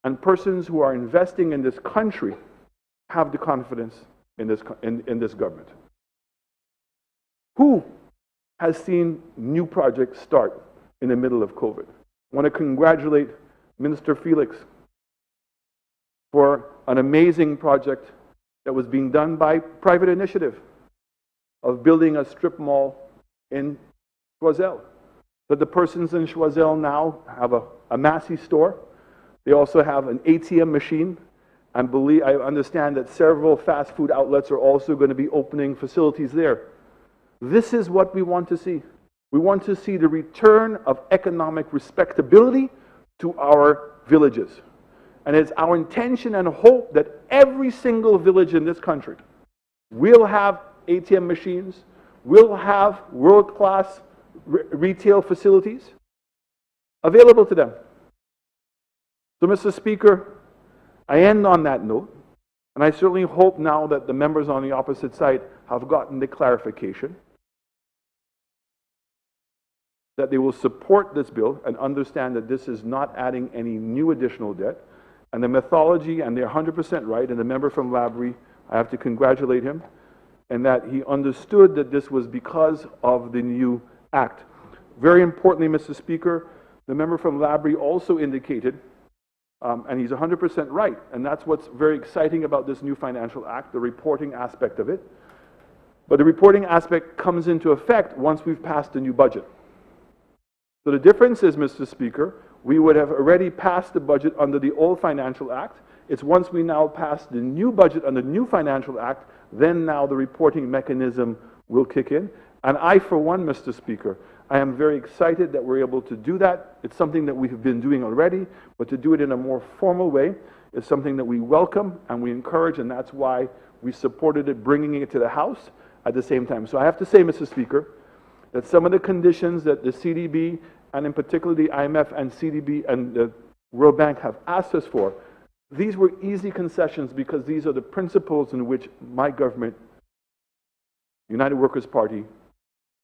and persons who are investing in this country have the confidence in this government. Who has seen new projects start in the middle of COVID? I want to congratulate Minister Felix for an amazing project that was being done by private initiative of building a strip mall in Choiseul. That the persons in Choiseul now have a Massey store. They also have an ATM machine. And I understand that several fast food outlets are also going to be opening facilities there. This is what we want to see. We want to see the return of economic respectability to our villages. And it's our intention and hope that every single village in this country will have ATM machines, will have world-class retail facilities available to them. So, Mr. Speaker, I end on that note, and I certainly hope now that the members on the opposite side have gotten the clarification that they will support this bill and understand that this is not adding any new additional debt. And the methodology, and they're 100% right, and the member from Labrie, I have to congratulate him, and that he understood that this was because of the new act. Very importantly, Mr. Speaker, the member from Labrie also indicated And he's 100% right. And that's what's very exciting about this new financial act, the reporting aspect of it. But the reporting aspect comes into effect once we've passed the new budget. So the difference is, Mr. Speaker, we would have already passed the budget under the old Financial Act. It's once we now pass the new budget under the new Financial Act, then now the reporting mechanism will kick in. And I, for one, Mr. Speaker, I am very excited that we're able to do that. It's something that we have been doing already, but to do it in a more formal way is something that we welcome and we encourage, and that's why we supported it, bringing it to the House at the same time. So I have to say, Mr. Speaker, that some of the conditions that the CDB, and in particular the IMF and CDB and the World Bank have asked us for, these were easy concessions because these are the principles in which my government, United Workers' Party,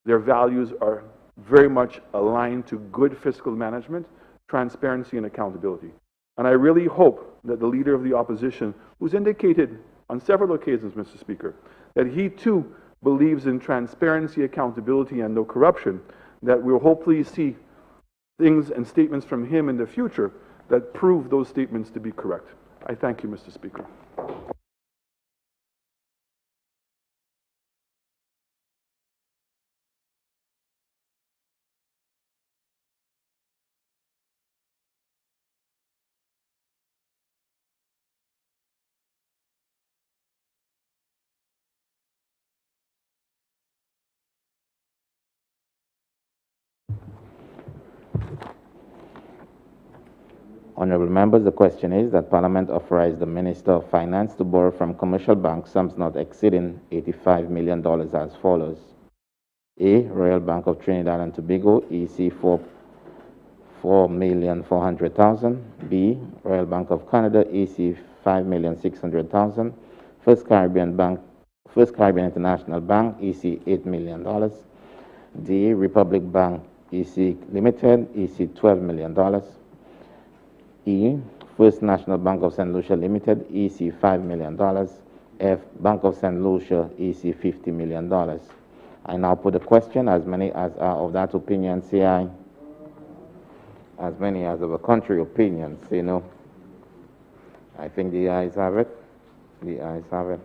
their values are very much aligned to good fiscal management, transparency, and accountability. And I really hope that the Leader of the Opposition, who's indicated on several occasions, Mr. Speaker, that he too believes in transparency, accountability, and no corruption, that we'll hopefully see things and statements from him in the future that prove those statements to be correct. I thank you, Mr. Speaker. Honorable members, the question is that Parliament authorize the Minister of Finance to borrow from commercial banks sums not exceeding $85 million as follows. A. Royal Bank of Trinidad and Tobago, EC 4,400,000. B. Royal Bank of Canada, EC 5,600,000. First Caribbean International Bank, EC $8 million. D. Republic Bank, EC Limited, EC $12 million. E. First National Bank of St. Lucia Limited, EC $5 million. F. Bank of St. Lucia, EC $50 million. I now put the question. As many as are of that opinion, say aye. As many as of a contrary opinion, say no. I think the ayes have it. The ayes have it.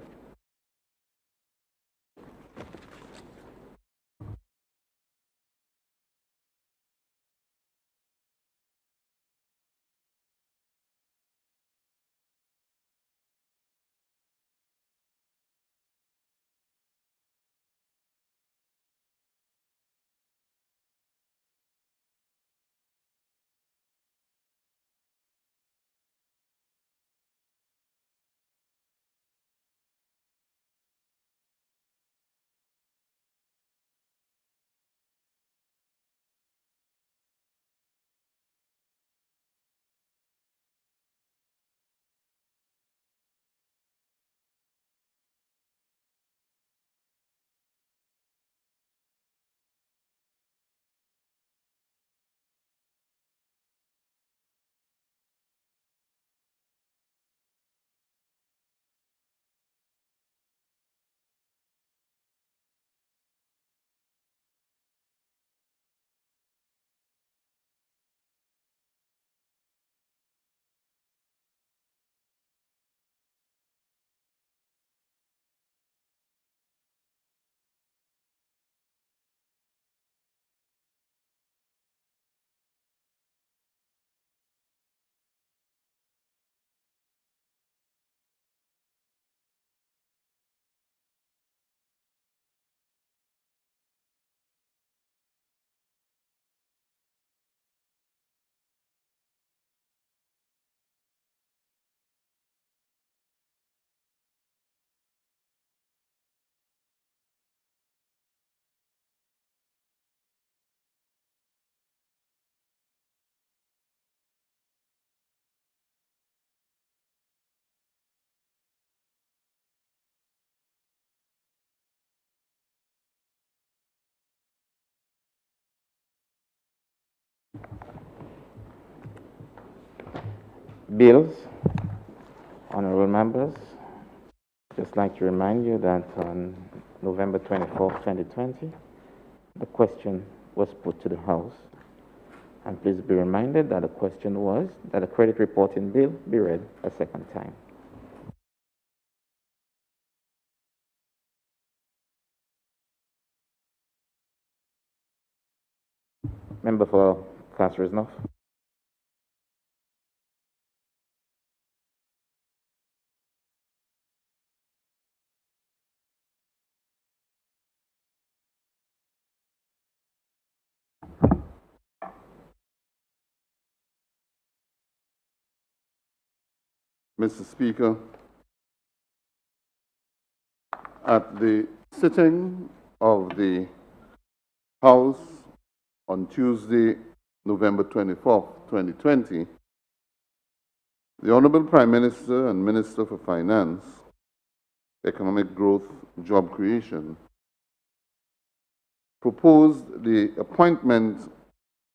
Bills. Honorable members, just like to remind you that on November 24, 2020, the question was put to the House, And please be reminded that the question was that the credit reporting bill be read a second time. Member for Castres North. Mr. Speaker, at the sitting of the House on Tuesday, November 24th, 2020, the Honorable Prime Minister and Minister for Finance, Economic Growth, Job Creation, proposed the appointment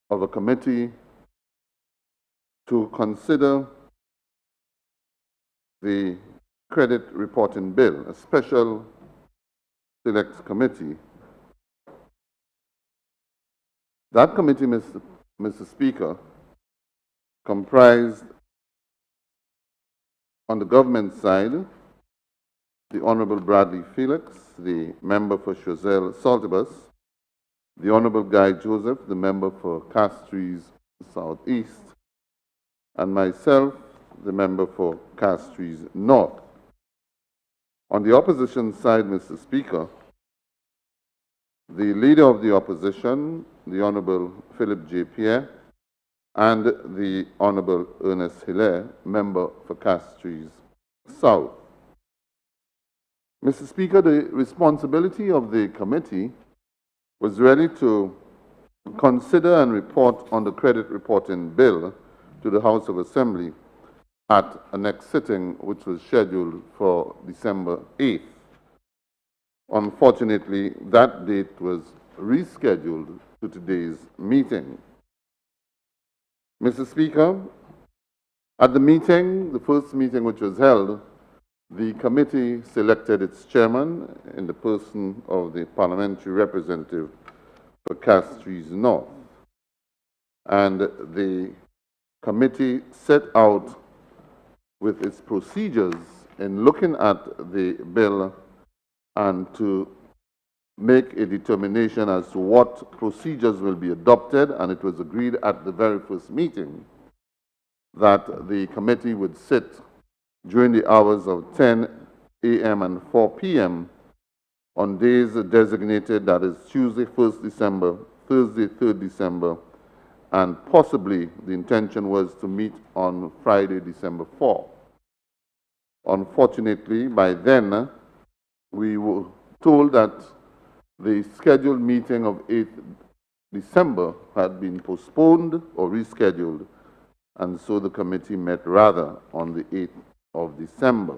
of a committee to consider the credit reporting bill, a special select committee. That committee, Mr. Speaker, comprised on the government side the Honorable Bradley Felix, the member for Choiseul Saltibus, the Honorable Guy Joseph, the member for Castres Southeast, and myself, the member for Castres North. On the opposition side, Mr. Speaker, the Leader of the Opposition, the Honorable Philip J. Pierre, and the Honorable Ernest Hilaire, member for Castres South. Mr. Speaker, the responsibility of the committee was really to consider and report on the credit reporting bill to the House of Assembly at a next sitting, which was scheduled for December 8th. Unfortunately, that date was rescheduled to today's meeting. Mr. Speaker, at the meeting, the first meeting which was held, the committee selected its chairman in the person of the parliamentary representative for Castres North. And the committee set out with its procedures in looking at the bill and to make a determination as to what procedures will be adopted, and it was agreed at the very first meeting that the committee would sit during the hours of 10 a.m. and 4 p.m. on days designated, that is Tuesday 1st December, Thursday 3rd December, and possibly the intention was to meet on Friday, December 4th. Unfortunately, by then, we were told that the scheduled meeting of 8th December had been postponed or rescheduled, and so the committee met rather on the 8th of December.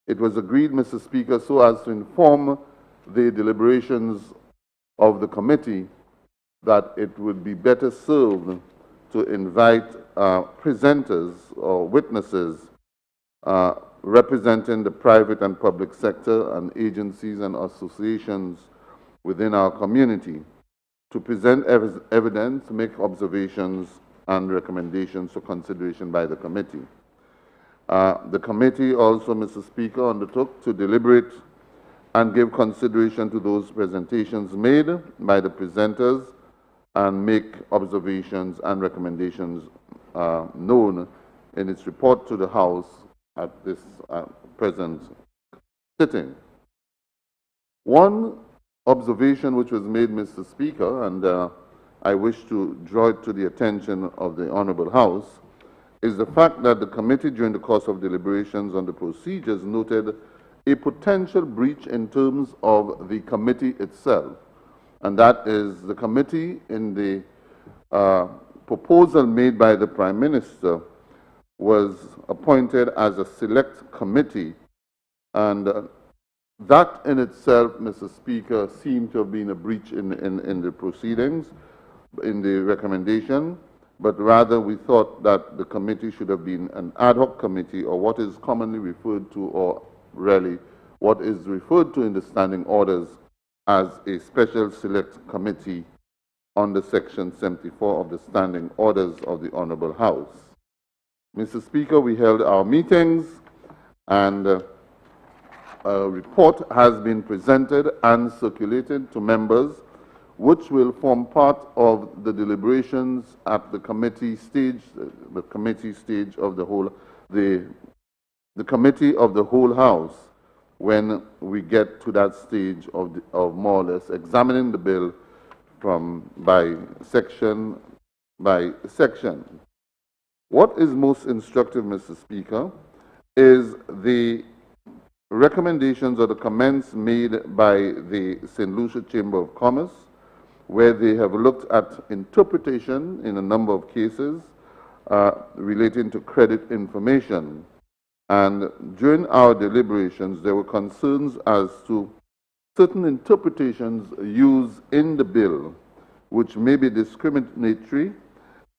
It was agreed, Mr. Speaker, so as to inform the deliberations of the committee that it would be better served to invite presenters or witnesses representing the private and public sector and agencies and associations within our community to present evidence, make observations and recommendations for consideration by the committee. The committee also, Mr. Speaker, undertook to deliberate and give consideration to those presentations made by the presenters and make observations and recommendations known in its report to the House at this present sitting. One observation which was made, Mr. Speaker, and I wish to draw it to the attention of the Honorable House, is the fact that the committee during the course of deliberations on the procedures noted a potential breach in terms of the committee itself. And that is the committee in the proposal made by the Prime Minister was appointed as a select committee, and that in itself, Mr. Speaker, seemed to have been a breach in the proceedings, in the recommendation, but rather we thought that the committee should have been an ad hoc committee, or what is commonly referred to, or really what is referred to in the standing orders as a special select committee under Section 74 of the Standing Orders of the Honorable House. Mr. Speaker, we held our meetings, and a report has been presented and circulated to members, which will form part of the deliberations at the committee stage, the committee stage of the whole, the committee of the whole House, when we get to that stage of more or less examining the bill by section by section. What is most instructive, Mr. Speaker, is the recommendations or the comments made by the St. Lucia Chamber of Commerce, where they have looked at interpretation in a number of cases relating to credit information. And during our deliberations, there were concerns as to certain interpretations used in the bill which may be discriminatory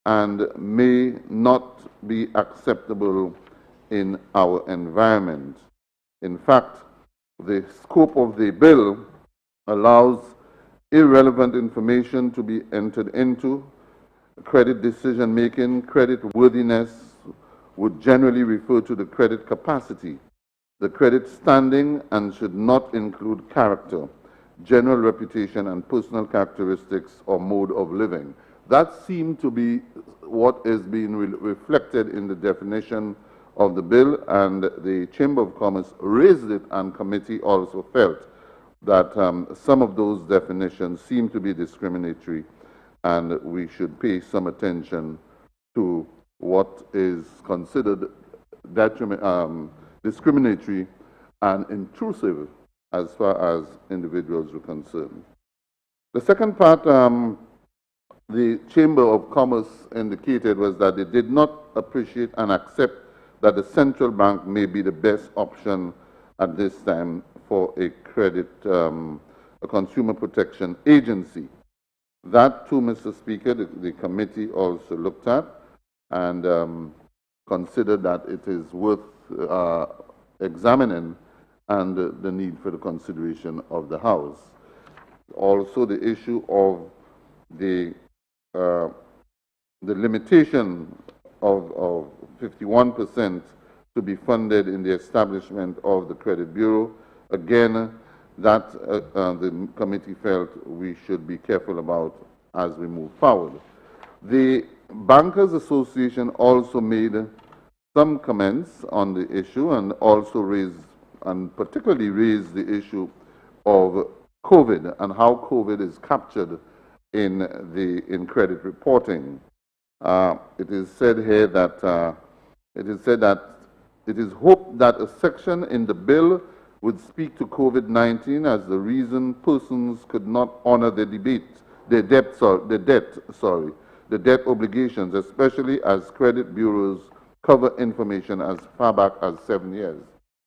and may not be acceptable in our environment. In fact, the scope of the bill allows irrelevant information to be entered into. Credit decision-making, credit worthiness would generally refer to the credit capacity, the credit standing, and should not include character, general reputation, and personal characteristics or mode of living. That seemed to be what is being reflected in the definition of the bill, and the Chamber of Commerce raised it, and committee also felt that some of those definitions seem to be discriminatory, and we should pay some attention to what is considered discriminatory and intrusive as far as individuals are concerned. The second part the Chamber of Commerce indicated was that they did not appreciate and accept that the central bank may be the best option at this time for a credit, a consumer protection agency. That too, Mr. Speaker, the committee also looked at and considered that it is worth examining and the need for the consideration of the House. Also, the issue of the limitation of 51% to be funded in the establishment of the Credit Bureau. Again, that the committee felt we should be careful about as we move forward. The Bankers Association also made some comments on the issue and also raised, and particularly raised, the issue of COVID and how COVID is captured in credit reporting. It is said here that it is hoped that a section in the bill would speak to COVID-19 as the reason persons could not honor their debt obligations, especially as credit bureaus cover information as far back as 7 years.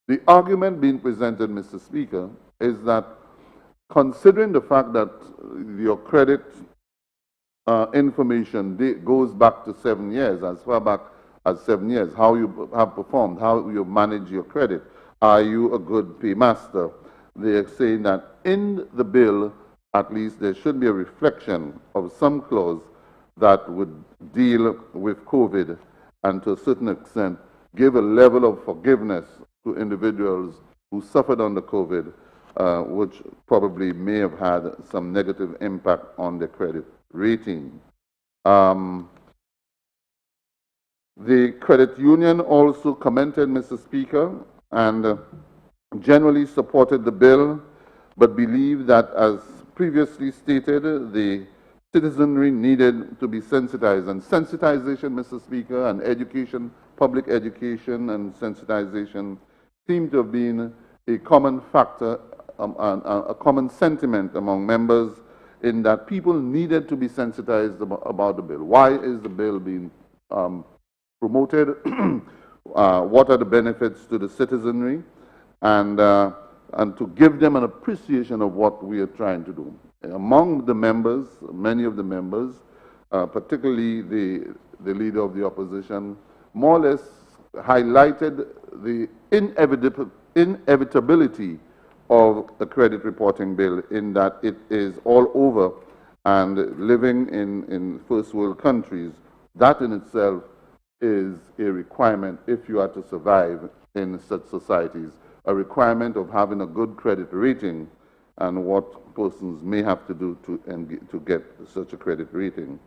The argument being presented, Mr. Speaker, is that considering the fact that your credit information goes back to 7 years, as far back as 7 years, how you have performed, how you manage your credit, are you a good paymaster? They are saying that in the bill, at least, there should be a reflection of some clause that would deal with COVID and to a certain extent give a level of forgiveness to individuals who suffered under COVID, which probably may have had some negative impact on their credit rating. The credit union also commented, Mr. Speaker, and generally supported the bill, but believed that, as previously stated, the citizenry needed to be sensitized. And sensitization, Mr. Speaker, and education, public education and sensitization seem to have been a common factor, a common sentiment among members, in that people needed to be sensitized about the bill. Why is the bill being promoted? What are the benefits to the citizenry? And to give them an appreciation of what we are trying to do. Among the members, many of the members, particularly the leader of the opposition, more or less highlighted the inevitability of the credit reporting bill, in that it is all over and living in first world countries, that in itself is a requirement if you are to survive in such societies, a requirement of having a good credit rating and what persons may have to do to get such a credit rating.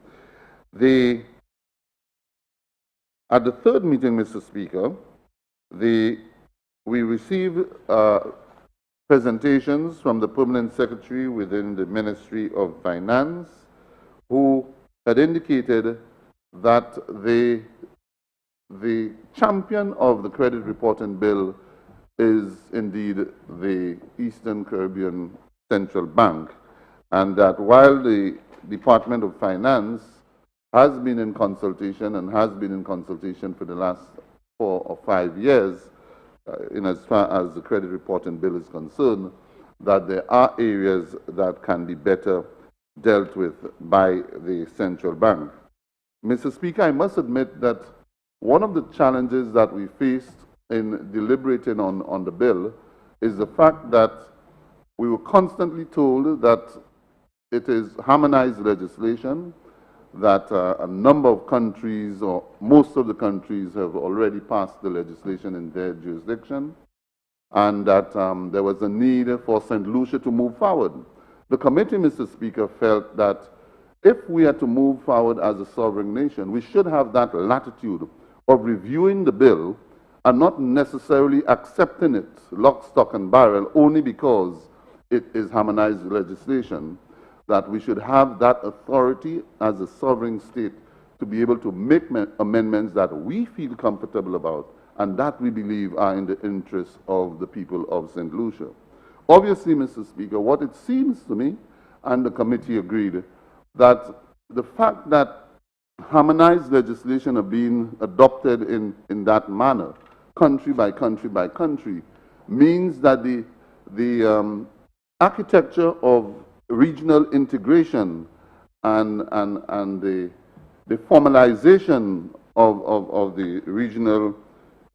At the third meeting, Mr. Speaker, we received presentations from the Permanent Secretary within the Ministry of Finance, who had indicated that the champion of the credit reporting bill is indeed the Eastern Caribbean Central Bank, and that while the Department of Finance has been in consultation and has been in consultation for the last 4 or 5 years, in as far as the credit reporting bill is concerned, that there are areas that can be better dealt with by the central bank. Mr. Speaker, I must admit that one of the challenges that we faced in deliberating on the bill is the fact that we were constantly told that it is harmonized legislation, that a number of countries, or most of the countries, have already passed the legislation in their jurisdiction, and that there was a need for St. Lucia to move forward. The committee, Mr. Speaker, felt that if we are to move forward as a sovereign nation, we should have that latitude of reviewing the bill and not necessarily accepting it lock, stock, and barrel only because it is harmonized legislation, that we should have that authority as a sovereign state to be able to make amendments that we feel comfortable about and that we believe are in the interest of the people of St. Lucia. Obviously, Mr. Speaker, what it seems to me, and the committee agreed, that the fact that harmonized legislation are being adopted in that manner, country by country by country, means that the architecture of regional integration and the formalization of the regional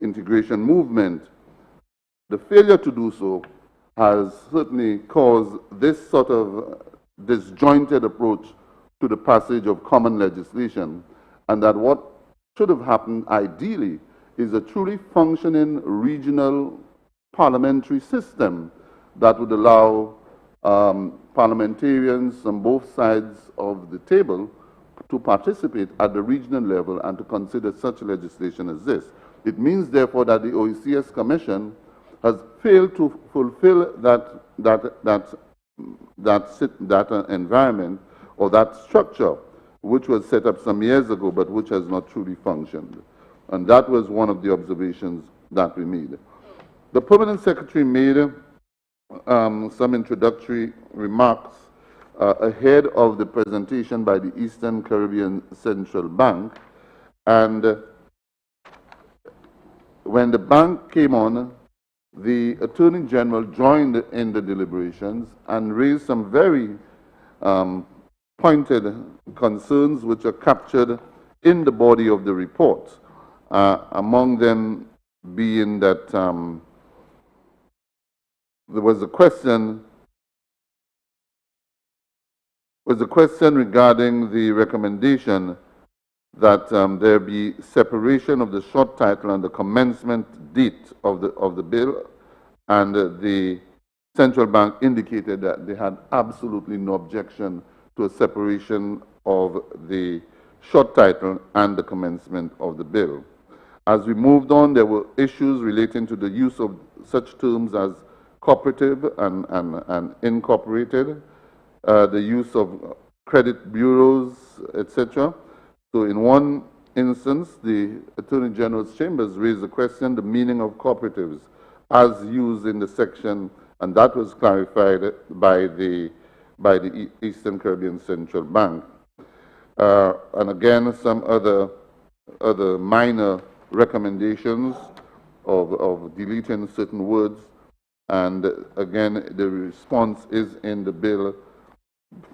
integration movement, the failure to do so has certainly caused this sort of disjointed approach to the passage of common legislation, and that what should have happened ideally is a truly functioning regional parliamentary system that would allow parliamentarians on both sides of the table to participate at the regional level and to consider such legislation as this. It means, therefore, that the OECS Commission has failed to fulfill that environment or that structure which was set up some years ago but which has not truly functioned. And that was one of the observations that we made. The Permanent Secretary made some introductory remarks ahead of the presentation by the Eastern Caribbean Central Bank, and when the bank came on, the Attorney General joined in the deliberations and raised some very pointed concerns which are captured in the body of the report, among them being that there was a question regarding the recommendation that there be separation of the short title and the commencement date of the bill, and the central bank indicated that they had absolutely no objection to a separation of the short title and the commencement of the bill. As we moved on, there were issues relating to the use of such terms as cooperative and incorporated, the use of credit bureaus, etc. So in one instance, the Attorney General's Chambers raised the question, the meaning of cooperatives as used in the section, and that was clarified by the Eastern Caribbean Central Bank. And again, some other minor recommendations of deleting certain words, and again, the response is in the bill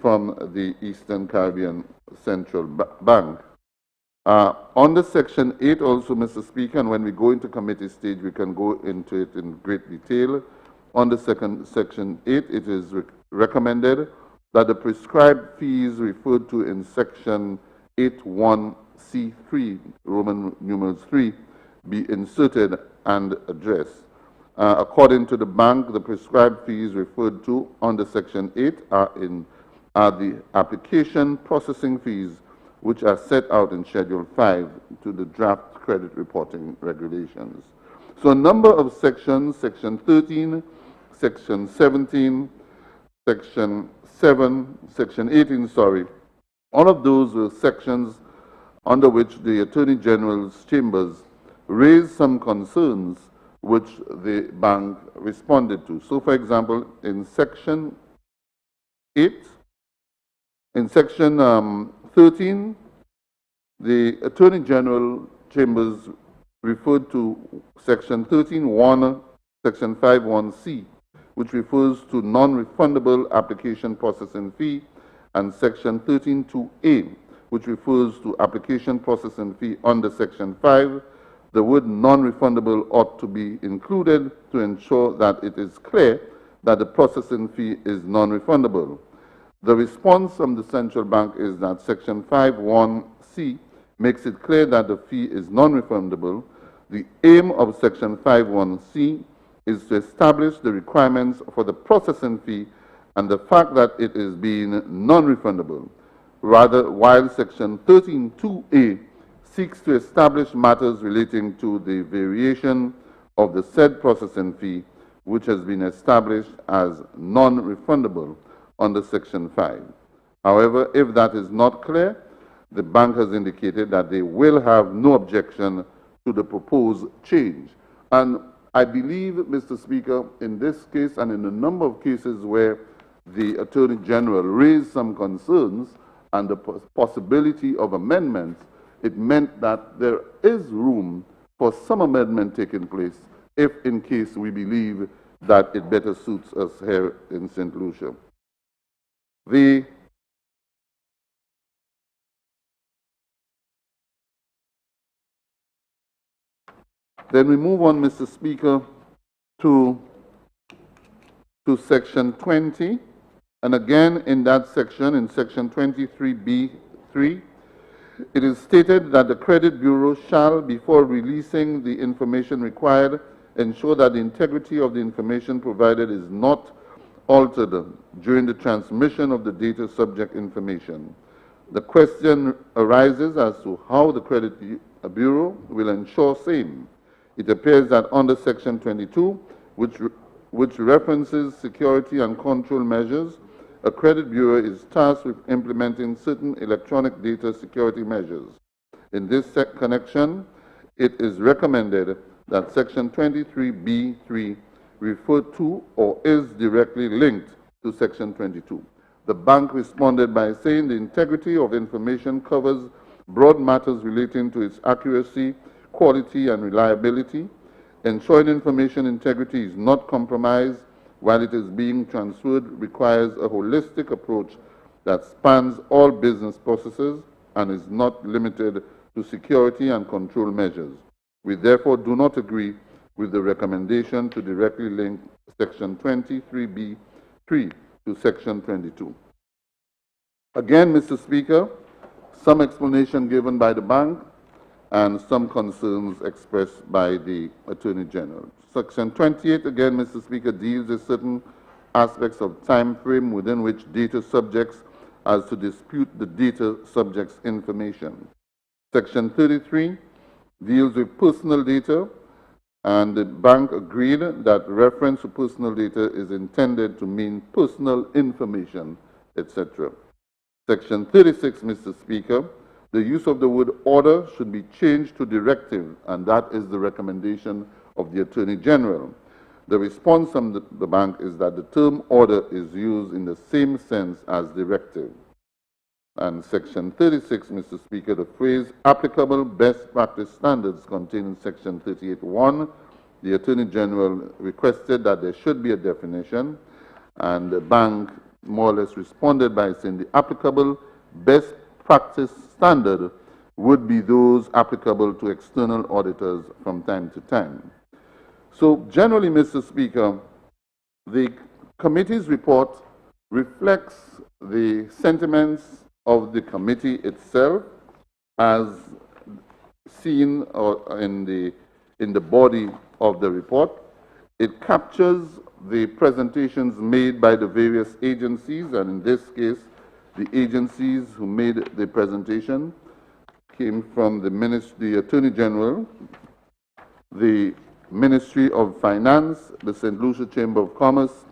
from the Eastern Caribbean Central Bank. On the Section 8 also, Mr. Speaker, and when we go into committee stage, we can go into it in great detail. On the Section 8, it is recommended that the prescribed fees referred to in section 81C3, Roman numerals 3, be inserted and addressed. According to the bank, the prescribed fees referred to under section 8 are the application processing fees, which are set out in Schedule 5 to the draft credit reporting regulations. So a number of sections, section 13, section 17, section 7, section 18, sorry, all of those were sections under which the Attorney General's chambers raised some concerns which the bank responded to. So, for example, in section 8, in section 13, the Attorney General chambers referred to section 13.1, section 5.1c, which refers to non-refundable application processing fee, and section 13.2a, which refers to application processing fee under section 5. The word non-refundable ought to be included to ensure that it is clear that the processing fee is non-refundable. The response from the central bank is that section 5.1c makes it clear that the fee is non-refundable. The aim of section 5.1c is to establish the requirements for the processing fee and the fact that it is being non-refundable. Rather, while section 13.2a seeks to establish matters relating to the variation of the said processing fee, which has been established as non-refundable under section 5. However, if that is not clear, the bank has indicated that they will have no objection to the proposed change. And I believe, Mr. Speaker, in this case and in a number of cases where the Attorney General raised some concerns and the possibility of amendments, it meant that there is room for some amendment taking place if in case we believe that it better suits us here in St. Lucia. Then we move on, Mr. Speaker, to section 20. And again, in that section, in section 23B3, it is stated that the Credit Bureau shall, before releasing the information required, ensure that the integrity of the information provided is not altered during the transmission of the data subject information. The question arises as to how the Credit Bureau will ensure same. It appears that under section 22, which references security and control measures, a credit bureau is tasked with implementing certain electronic data security measures. In this connection, it is recommended that section 23B3 refer to or is directly linked to section 22. The bank responded by saying the integrity of information covers broad matters relating to its accuracy, quality, and reliability. Ensuring information integrity is not compromised while it is being transferred requires a holistic approach that spans all business processes and is not limited to security and control measures. We therefore do not agree with the recommendation to directly link section 23B3 to section 22. Again, Mr. Speaker, some explanation given by the bank and some concerns expressed by the Attorney General. Section 28, again, Mr. Speaker, deals with certain aspects of time frame within which data subjects are to dispute the data subject's information. Section 33 deals with personal data, and the bank agreed that reference to personal data is intended to mean personal information, etc. Section 36, Mr. Speaker, the use of the word order should be changed to directive, and that is the recommendation of the Attorney General. The response from the bank is that the term order is used in the same sense as directive. And section 36, Mr. Speaker, the phrase applicable best practice standards contained in section 38(1). The Attorney General requested that there should be a definition, and the bank more or less responded by saying the applicable best practice standard would be those applicable to external auditors from time to time. So generally, Mr. Speaker, the committee's report reflects the sentiments of the committee itself as seen in the body of the report. It captures the presentations made by the various agencies, and in this case, the agencies who made the presentation came from the Attorney General, the Ministry of Finance, the St. Lucia Chamber of Commerce,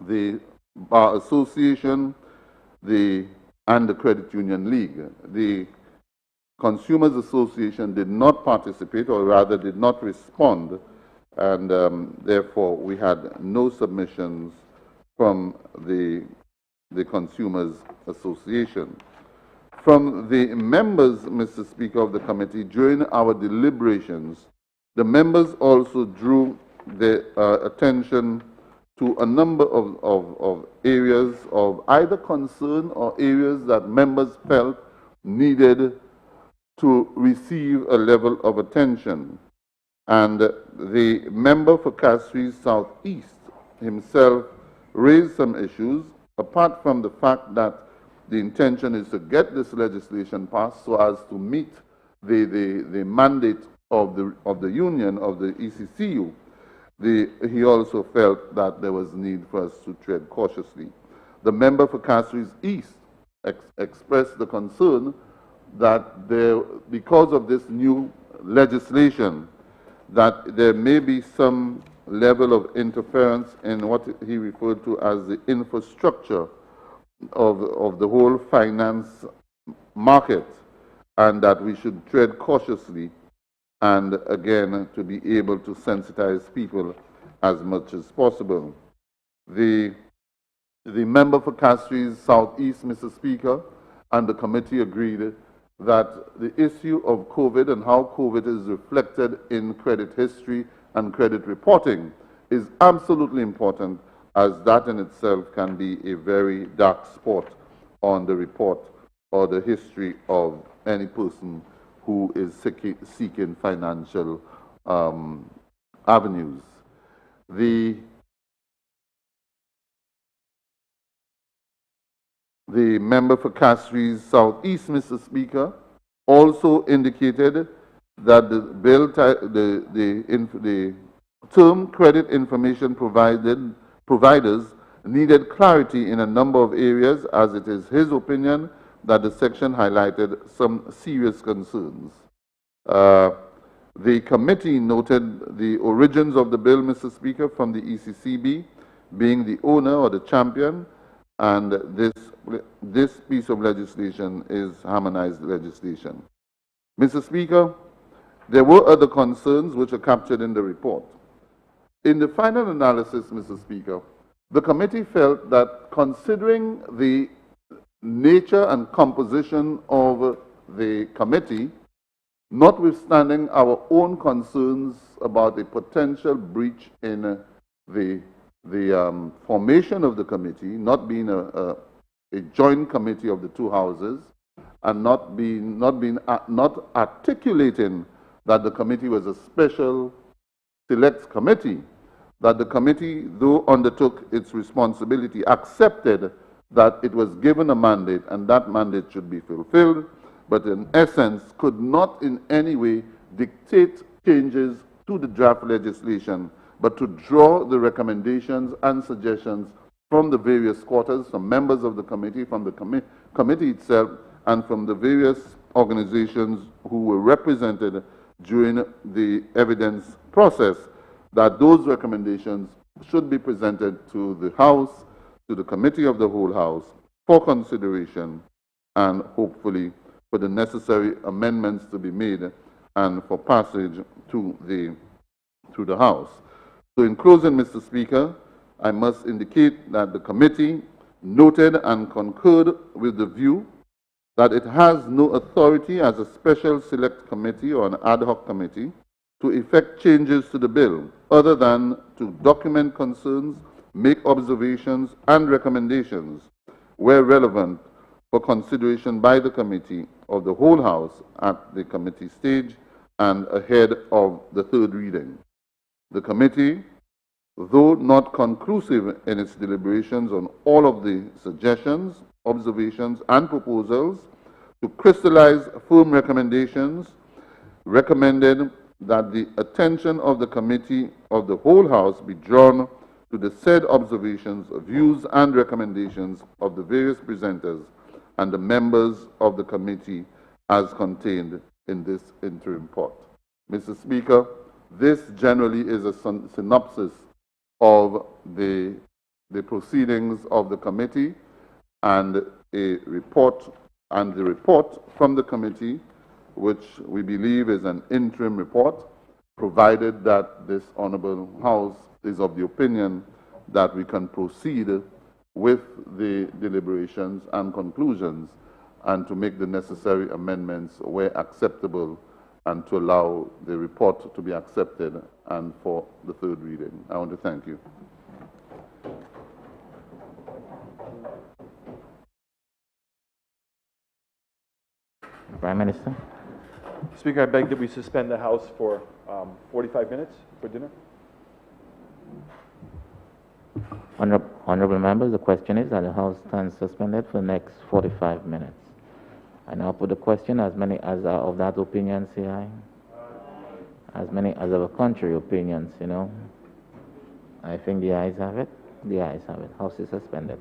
the Bar Association, and the Credit Union League. The Consumers Association did not participate, or rather did not respond, and therefore we had no submissions from the Consumers Association. From the members, Mr. Speaker, of the committee, during our deliberations, the members also drew their attention to a number of areas of either concern or areas that members felt needed to receive a level of attention. And the member for Castries Southeast himself raised some issues, apart from the fact that the intention is to get this legislation passed so as to meet the mandate of the union, of the ECCU. He also felt that there was need for us to tread cautiously. The member for Castries East expressed the concern that because of this new legislation, that there may be some level of interference in what he referred to as the infrastructure of the whole finance market, and that we should tread cautiously, and again, to be able to sensitize people as much as possible. The member for Castries Southeast, Mr. Speaker, and the committee agreed that the issue of COVID and how COVID is reflected in credit history and credit reporting is absolutely important, as that in itself can be a very dark spot on the report or the history of any person who is seeking financial avenues. The member for Castries Southeast, Mr. Speaker, also indicated that the bill, the term credit information providers needed clarity in a number of areas, as it is his opinion that the section highlighted some serious concerns. The committee noted the origins of the bill, Mr. Speaker, from the ECCB being the owner or the champion, and this piece of legislation is harmonized legislation. Mr. Speaker, there were other concerns which are captured in the report. In the final analysis, Mr. Speaker, the committee felt that considering the nature and composition of the committee, notwithstanding our own concerns about a potential breach in the formation of the committee, not being a joint committee of the two houses, and not articulating that the committee was a special select committee, that the committee, though undertook its responsibility, accepted that it was given a mandate and that mandate should be fulfilled, but in essence could not in any way dictate changes to the draft legislation, but to draw the recommendations and suggestions from the various quarters, from members of the committee, from the committee itself, and from the various organizations who were represented during the evidence process, that those recommendations should be presented to the House, to the Committee of the Whole House, for consideration, and hopefully for the necessary amendments to be made and for passage to the House. So in closing, Mr. Speaker, I must indicate that the committee noted and concurred with the view that it has no authority as a special select committee or an ad hoc committee to effect changes to the bill, other than to document concerns, make observations and recommendations where relevant for consideration by the Committee of the Whole House at the committee stage and ahead of the third reading. The committee though not conclusive in its deliberations on all of the suggestions, observations, and proposals, to crystallize firm recommendations, recommended that the attention of the committee of the whole House be drawn to the said observations, views, and recommendations of the various presenters and the members of the committee as contained in this interim report. Mr. Speaker, this generally is a synopsis of the proceedings of the committee and a report, and the report from the committee, which we believe is an interim report, provided that this Honorable House is of the opinion that we can proceed with the deliberations and conclusions and to make the necessary amendments where acceptable and to allow the report to be accepted and for the third reading. I want to thank you. Prime Minister. Speaker, I beg that we suspend the House for 45 minutes for dinner. Honorable members, the question is that the House stands suspended for the next 45 minutes. I now put the question. As many as are of that opinion, say aye. As many as of a contrary opinions, I think the ayes have it. The ayes have it. House is suspended.